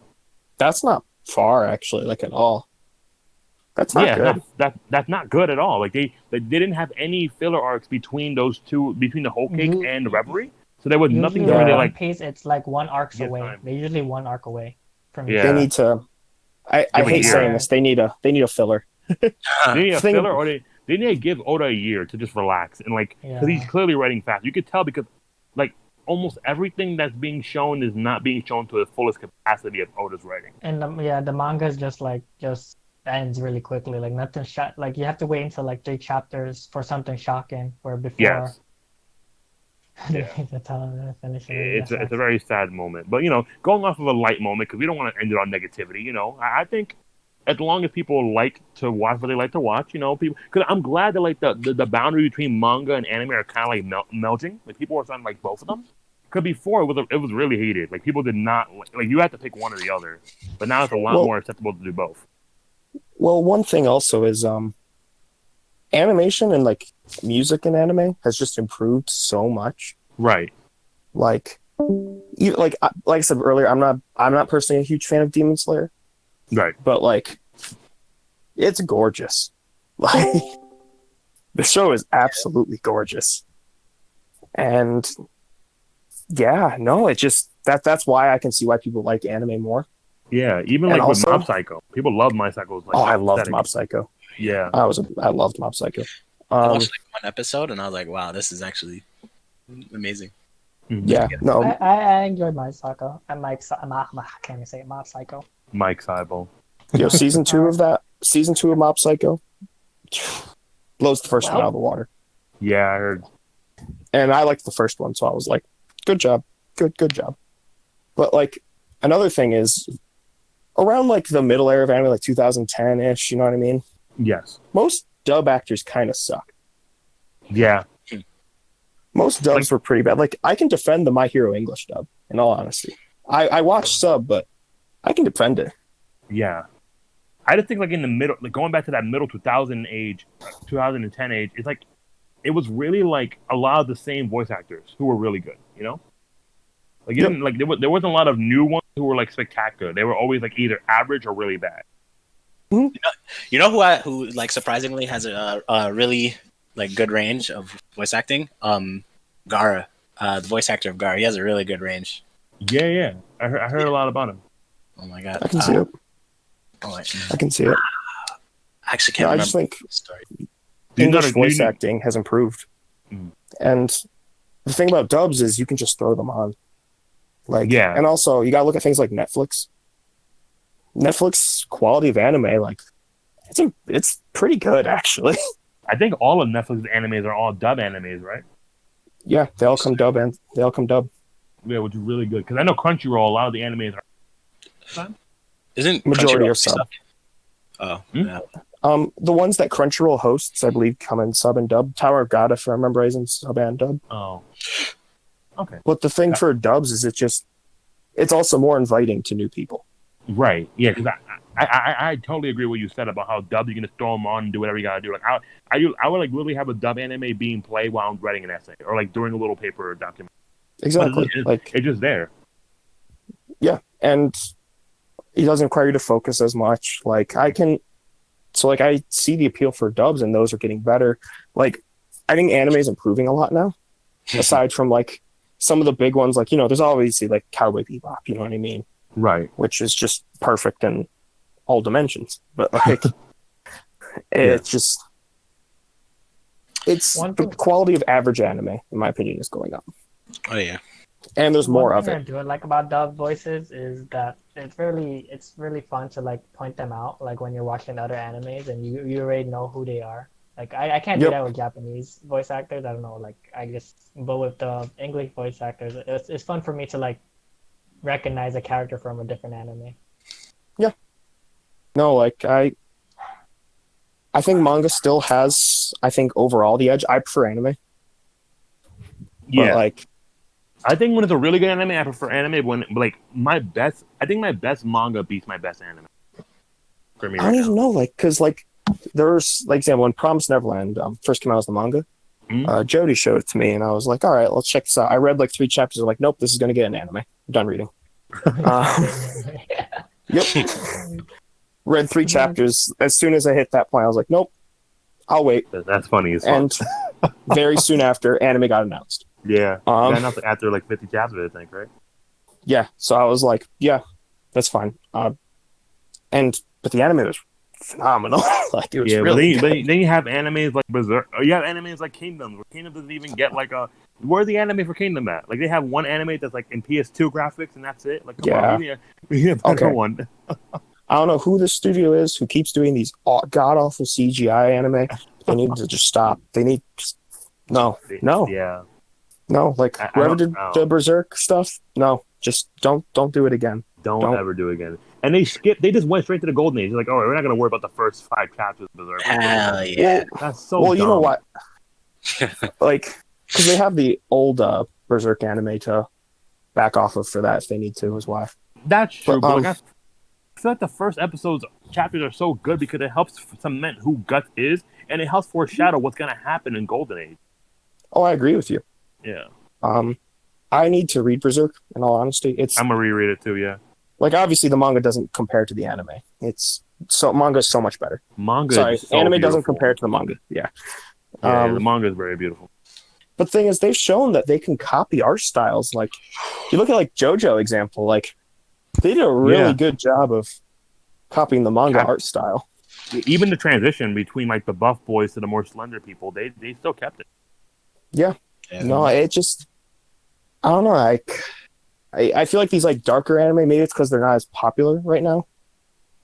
That's not far, actually, like at all. That's not good. That's not good at all. Like they didn't have any filler arcs between those two, between the Whole Cake and the Reverie. So there was nothing really like. Pace, it's like one arc away. They're usually one arc away from. Yeah. They need to. I hate saying this. They need a filler. They need a filler, or they need to give Oda a year to just relax and like because he's clearly writing fast. You could tell because like almost everything that's being shown is not being shown to the fullest capacity of Oda's writing. And the manga is just ends really quickly. Like nothing like you have to wait until like 3 chapters for something shocking. Where before. Yeah. It's a very sad moment, but going off of a light moment because we don't want to end it on negativity. I think as long as people like to watch what they like to watch, people. Because I'm glad that like the boundary between manga and anime are kind of like melting. Like people are starting to like both of them. Because before it was really hated. Like people did not like you had to pick one or the other, but now it's a lot more acceptable to do both. Well, one thing also is animation and like music in anime has just improved so much. Right. Like I said earlier, I'm not personally a huge fan of Demon Slayer. Right. But like it's gorgeous. Like the show is absolutely gorgeous. And it just that's why I can see why people like anime more. Yeah, even like with Mob Psycho. People love Mob Psycho. I loved Mob Psycho. Yeah. I loved Mob Psycho. I watched like one episode and I was like, wow, this is actually amazing. Yeah, no, I enjoyed my Psycho. I can't even say it, Mob Psycho. Mike Seibel. yo, season 2 of Mob Psycho blows the first one out of the water. Yeah, I heard. And I liked the first one, so I was like, good job. Good job. But like another thing is around like the middle era of anime, like 2010-ish, you know what I mean? Yes. Most dub actors kind of suck. Yeah. Most dubs were pretty bad. Like I can defend the My Hero English dub, in all honesty. I watched sub, but I can defend it. Yeah. I just think like in the middle, like going back to that middle 2010 age, it's like it was really like a lot of the same voice actors who were really good, you know? Like you didn't, like there wasn't a lot of new ones who were like spectacular. They were always like either average or really bad. You know who like surprisingly has a really like good range of voice acting? Gaara, the voice actor of Gaara, he has a really good range. Yeah. I heard a lot about him. Oh my god, I can see it. Oh, I can see it. I actually can't remember. I just think the story. English voice acting has improved. And the thing about dubs is you can just throw them on. Like, yeah. And also, you gotta look at things like Netflix. Netflix quality of anime, like, it's pretty good, actually. I think all of Netflix's animes are all dub animes, right? Yeah, they all come dub. Yeah, which is really good. Because I know Crunchyroll, a lot of the animes are... Isn't Majority Crunchyroll are sub. Oh, Hmm? yeah. The ones that Crunchyroll hosts, I believe, come in sub and dub. Tower of God, if I remember, is in sub and dub. Oh. Okay. But the thing for dubs is it's also more inviting to new people. Right. Yeah, because I totally agree with what you said about how dub, you can just throw them on and do whatever you gotta do. Like I would like literally have a dub anime being played while I'm writing an essay or like doing a little paper document. Exactly. It's just there. Yeah, and it doesn't require you to focus as much. Like I see the appeal for dubs, and those are getting better. Like I think anime is improving a lot now. Aside from like some of the big ones, like there's obviously like Cowboy Bebop. You know what I mean? Right. Which is just perfect in all dimensions. But like, it's just the quality of average anime, in my opinion, is going up. Oh yeah. And there's more of One it. thing I do like about dub voices is that it's really fun to like point them out, like when you're watching other animes and you already know who they are. Like I can't do that with Japanese voice actors. I don't know, like but with the English voice actors, it's fun for me to like recognize a character from a different anime. Yeah. No, like I think manga still has, I think, overall the edge. I prefer anime. Yeah. But like, I think when it's a really good anime, I prefer anime. When like my best manga beats my best anime. For me, I don't even know, like, because like there's like example when Promised Neverland first came out as the manga. Jody showed it to me, and I was like, all right, let's check this out. I read like 3 chapters. I'm like, nope, this is gonna get an anime. I'm done reading. Yep. Read 3 chapters. As soon as I hit that point, I was like, nope, I'll wait. That's funny. And very soon after, anime got announced. Yeah. Announced after like 50 chapters, I think, right? Yeah. So I was like, yeah, that's fine. But the anime was phenomenal. Like it was really good. But then you have animes like Berserk. Or you have animes like Kingdom, where Kingdom doesn't even get like a. Where's the anime for Kingdom at? Like they have one anime that's like in PS2 graphics, and that's it. Like come on, we need a better one. I don't know who the studio is who keeps doing these god awful CGI anime. They need to just stop. They need no. Yeah. No, like whoever did the Berserk stuff, no, just don't do it again. Don't ever do it again. And they just went straight to the golden age. They're like, oh, we're not going to worry about the first 5 chapters of Berserk. Hell yeah. That's so well, dumb. You know what? Like, because they have the old Berserk anime to back off of for that if they need to, is why. That's true, but like, I feel like the first episode's chapters are so good because it helps cement who Guts is, and it helps foreshadow what's going to happen in Golden Age. Oh, I agree with you. Yeah. I need to read Berserk, in all honesty. I'm going to reread it too, yeah. Like, obviously, the manga doesn't compare to the anime. Manga is so much better. Anime beautiful. Doesn't compare to the manga. Yeah. The manga is very beautiful. But the thing is, they've shown that they can copy art styles. Like, you look at, like, JoJo example, like, they did a really good job of copying the manga art style. Even the transition between like the buff boys to the more slender people, they still kept it. Yeah. No, it just I don't know. I feel like these like darker anime. Maybe it's because they're not as popular right now.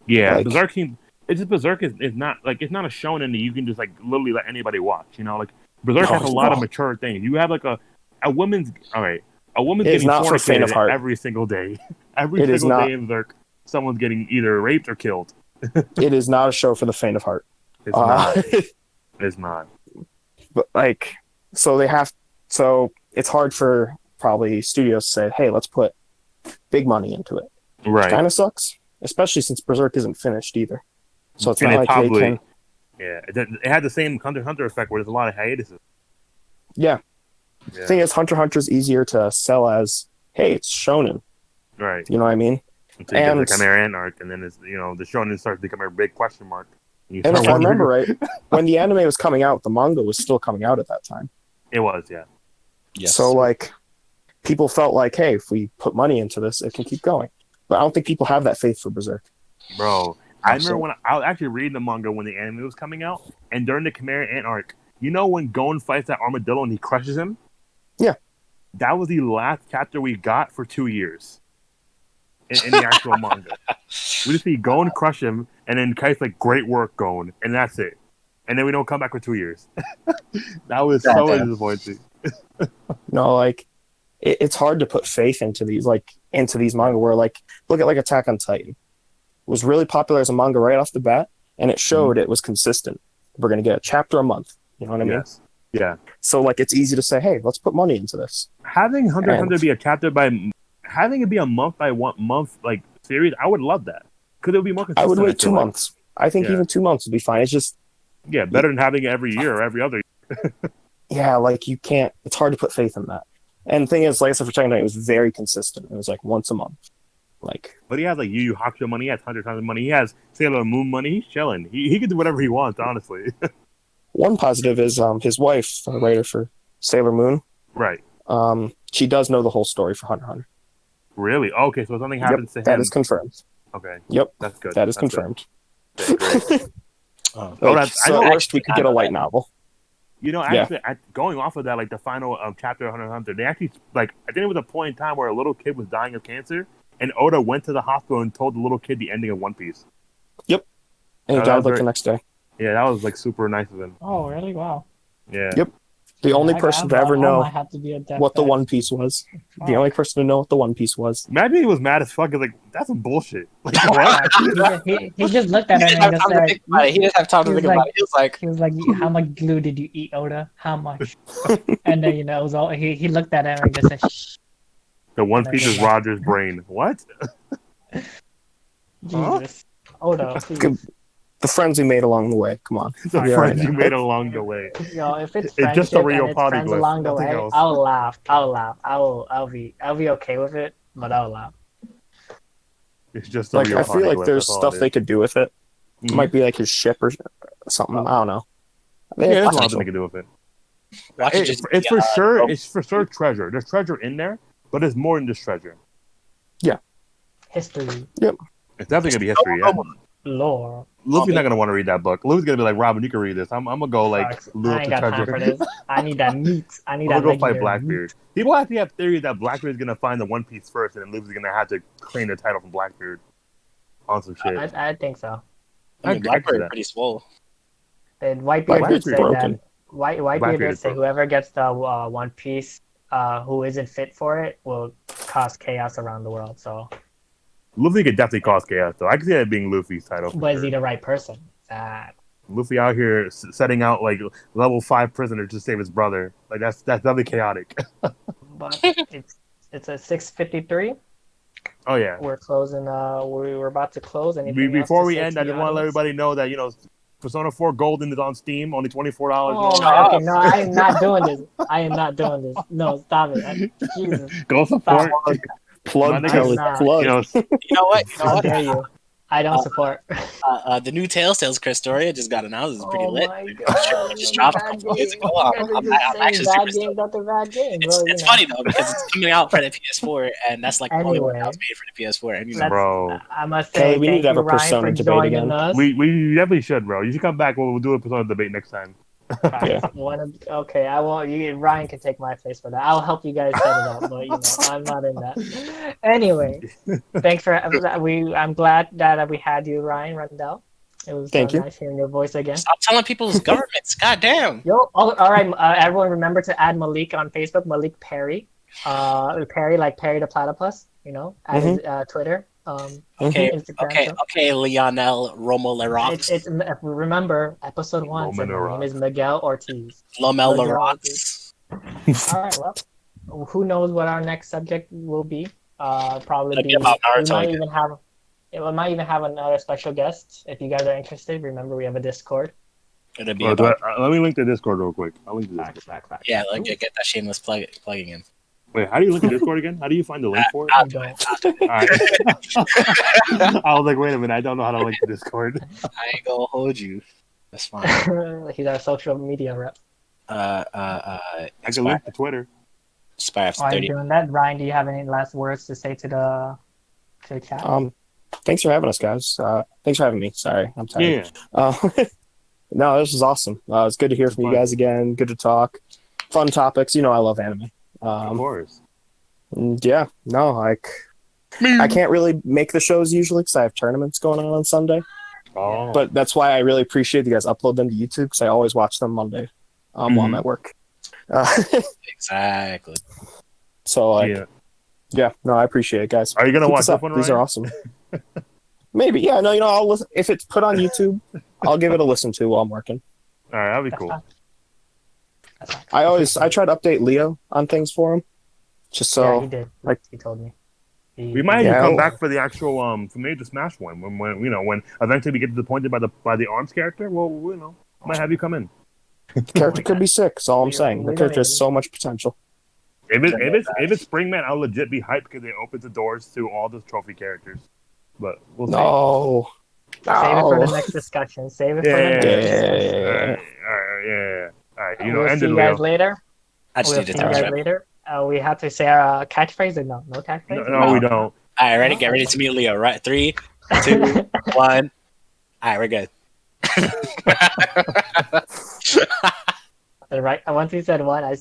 Yeah, Like- Berserk seems. It's just Berserk is not like it's not a shonen that you can just like literally let anybody watch. You know, like Berserk No, has a lot of no. mature things. You have like a woman's all right. A woman's It is getting not for faint of fornicated heart. every single day. Every It is single not. day in Berserk, someone's getting either raped or killed. It is not a show for the faint of heart. It's not. It's not. But like, so it's hard for probably studios to say, hey, let's put big money into it. Right. Kind of sucks, especially since Berserk isn't finished either. So it's And not it like probably- they can. Yeah, it had the same Hunter x Hunter effect where there's a lot of hiatuses. Yeah. Yeah. The thing is, Hunter x Hunter is easier to sell as, hey, it's shonen. Right. You know what I mean? Until you get And- the Chimera Ant arc, and then it's the shonen starts becoming a big question mark. You And start if I wondering- remember right, when the anime was coming out, the manga was still coming out at that time. it was, yeah. Yes. So like, people felt like, hey, if we put money into this, it can keep going. But I don't think people have that faith for Berserk. Bro, I remember when I was actually reading the manga when the anime was coming out, and during the Chimera Ant arc, you know when Gon fights that armadillo and he crushes him? Yeah. That was the last chapter we got for 2 years in the actual manga. We just see Gon crush him, and then Kai's like, great work, Gon, and that's it. And then we don't come back for 2 years. That was so Goddamn. disappointing. No, like, it's hard to put faith into these manga where, like, look at like Attack on Titan. It was really popular as a manga right off the bat, and it showed it was consistent. We're going to get a chapter a month. You know what I mean? Yes. Yeah. So, like, it's easy to say, hey, let's put money into this. Having Hunter x And- Hunter be a chapter having it be a month by month like series, I would love that because it would be more consistent. I would wait feel 2 like. months. I think Yeah. even 2 months would be fine. It's just, Yeah, better than having it every year or every other year. yeah, like, you can't, it's hard to put faith in that. And the thing is, like I said, for Attack on Titan, it was very consistent. It was like once a month. Like, But he has like Yu Yu Hakusho money, he has Hunter x Hunter money, he has Sailor Moon money. He's chilling. He can do whatever he wants, honestly. one positive is his wife, a writer for Sailor Moon, Right. she does know the whole story for Hunter x Hunter. Really? Okay, so if something happens to him. That is confirmed. Okay, Yep, that's good. that is That's good. confirmed. Okay, great. Oh. Oh, that's- I so know- at worst, we could get a light novel. You know, Yeah. actually, going off of that, like the final chapter of Hunter x Hunter, they actually like I think it was a point in time where a little kid was dying of cancer, and Oda went to the hospital and told the little kid the ending of One Piece. And he Oh, that died was like very- the next day. Yeah, that was like super nice of him. Oh, really? Wow. Yeah. Yep. The only person to ever know what the One Piece was. The only person to know what the One Piece was. Imagine he was mad as fuck. He's like, that's some bullshit. Like, what? he just looked at He him didn't and have just time to said, think about it. He didn't have time to He was think about it. He was like, he was like, how much glue did you eat, Oda? How much? And then, it was all, he looked at him and just said, shh. The One Piece is Roger's brain. What? Jesus. Oda, please. The friends we made along the way. Come on. The Yeah, friends I you know. made along the way. Yo, if it's It's just a friendship real and it's friends polyglyph, along the nothing way, else. I'll laugh. I'll be okay with it, but I'll laugh. It's just a Like, real I feel like polyglyph, there's that's all stuff it they is. could do with it. It Mhm. might be like his ship or something. I don't know. Yeah, there's a lot potential. they can do with it. watch it It's, just it's be, for sure. rope. It's for sure treasure. There's treasure in there, but there's more than just treasure. History, It's definitely gonna be history. Yeah. lore. Luffy's not gonna want to read that book. Luffy's gonna be like, Robin, you can read this. I'm gonna go like Facts. loot I up ain't the got time treasure. for this. I need that meat. I need I'm that gonna go fight legendary Blackbeard. People actually have theories that Blackbeard's gonna find the One Piece first, and then Luffy's gonna have to claim the title from Blackbeard on some shit. meat. I think so. I mean, I agree Blackbeard with pretty swole. And Whitebeard Blackbeard's did say broken. that. Whitebeard Blackbeard did is say broken. whoever gets the One Piece, who isn't fit for it, will cause chaos around the world. So, Luffy could definitely cause chaos, though. I can see that being Luffy's title. for but is sure. he the right person? That Luffy out here setting out like level 5 prisoners to save his brother. Like that's definitely chaotic. but it's a 6:53. Oh yeah. We're closing. We're about to close. Anything Before else to we say end, to I the just want to let audience? everybody know that Persona 4 Golden is on Steam, only $24. Oh, my, okay, no, I am not doing this. I am not doing this. No, stop it. Jesus. Go support. Plug My till niggas- it's plug. You know, You know what? You know How what? dare you? I don't support. The new Telltale's Chris story just got announced. It's pretty lit. My It god! just dropped a couple days ago. I'm actually super stoked. Bad games. It's funny though because it's coming out for the PS4, and that's like the only one that was made for the PS4. And Bro, I must Kelly, say we need thank to have you, a Ryan, Persona for debate joining again. us. we definitely should, bro. You should come back. We'll do a Persona debate next time. Yeah. Okay, I won't. Ryan can take my place for that. I'll help you guys set it up, but I'm not in that. Anyway, thanks for I'm glad that we had you, Ryan Rendell. It was nice hearing your voice again. Stop telling people's governments. God damn. Yo, all right. Everyone, remember to add Malik on Facebook. Malik Perry. Perry like Perry the Platypus. At his Twitter. Okay, Instagram, okay, Lionel Romo Lerox. It's remember episode 1. My name is Miguel Ortiz. Lomel Lerox. All right, well, who knows what our next subject will be? Probably be about Naruto. We might even have another special guest. If you guys are interested, remember we have a Discord. It'll be about... Let me link the Discord real quick. I'll link the Discord. Yeah, get that shameless plugging in. Wait, how do you link the Discord again? How do you find the link for it? I'll do it. All right. I was like, wait a minute, I don't know how to link the Discord. I ain't gonna hold you. That's fine. He's our social media rep. I can link the Twitter. Spy after While 30. you're doing that, Ryan, do you have any last words to say to the chat? Thanks for having us, guys. Thanks for having me. Sorry, I'm tired. Yeah. No, this was awesome. It's good to hear from you guys again. Good to talk. Fun topics. I love anime. Of course. Yeah. No, I can't really make the shows usually because I have tournaments going on Sunday. Oh. But that's why I really appreciate you guys upload them to YouTube because I always watch them Monday while I'm at work. Exactly. So, yeah, no, I appreciate it, guys. Are you gonna watch this one? These are awesome. Maybe, yeah. No, I'll listen if it's put on YouTube. I'll give it a listen to while I'm working. All right, that'll be cool. I try to update Leo on things for him, just so. Yeah, he did. Like he told me. We might even come back for the actual for maybe the Smash one when eventually we get disappointed by the Arms character. Well, might have you come in. The character could be sick. That's all I'm saying. The character has so much potential. If it's Springman, I'll legit be hyped because it opens the doors to all the trophy characters. But we'll see. No. Save it for the next discussion. Save it for the next discussion. All right. We'll see you guys later. I just need to tell you later. We have to say our catchphrase or no? No catchphrase? No, we don't. All right, ready? Get ready to meet Leo. Right, 3, 2, 1. All right, we're good. Right. Once he said 1, I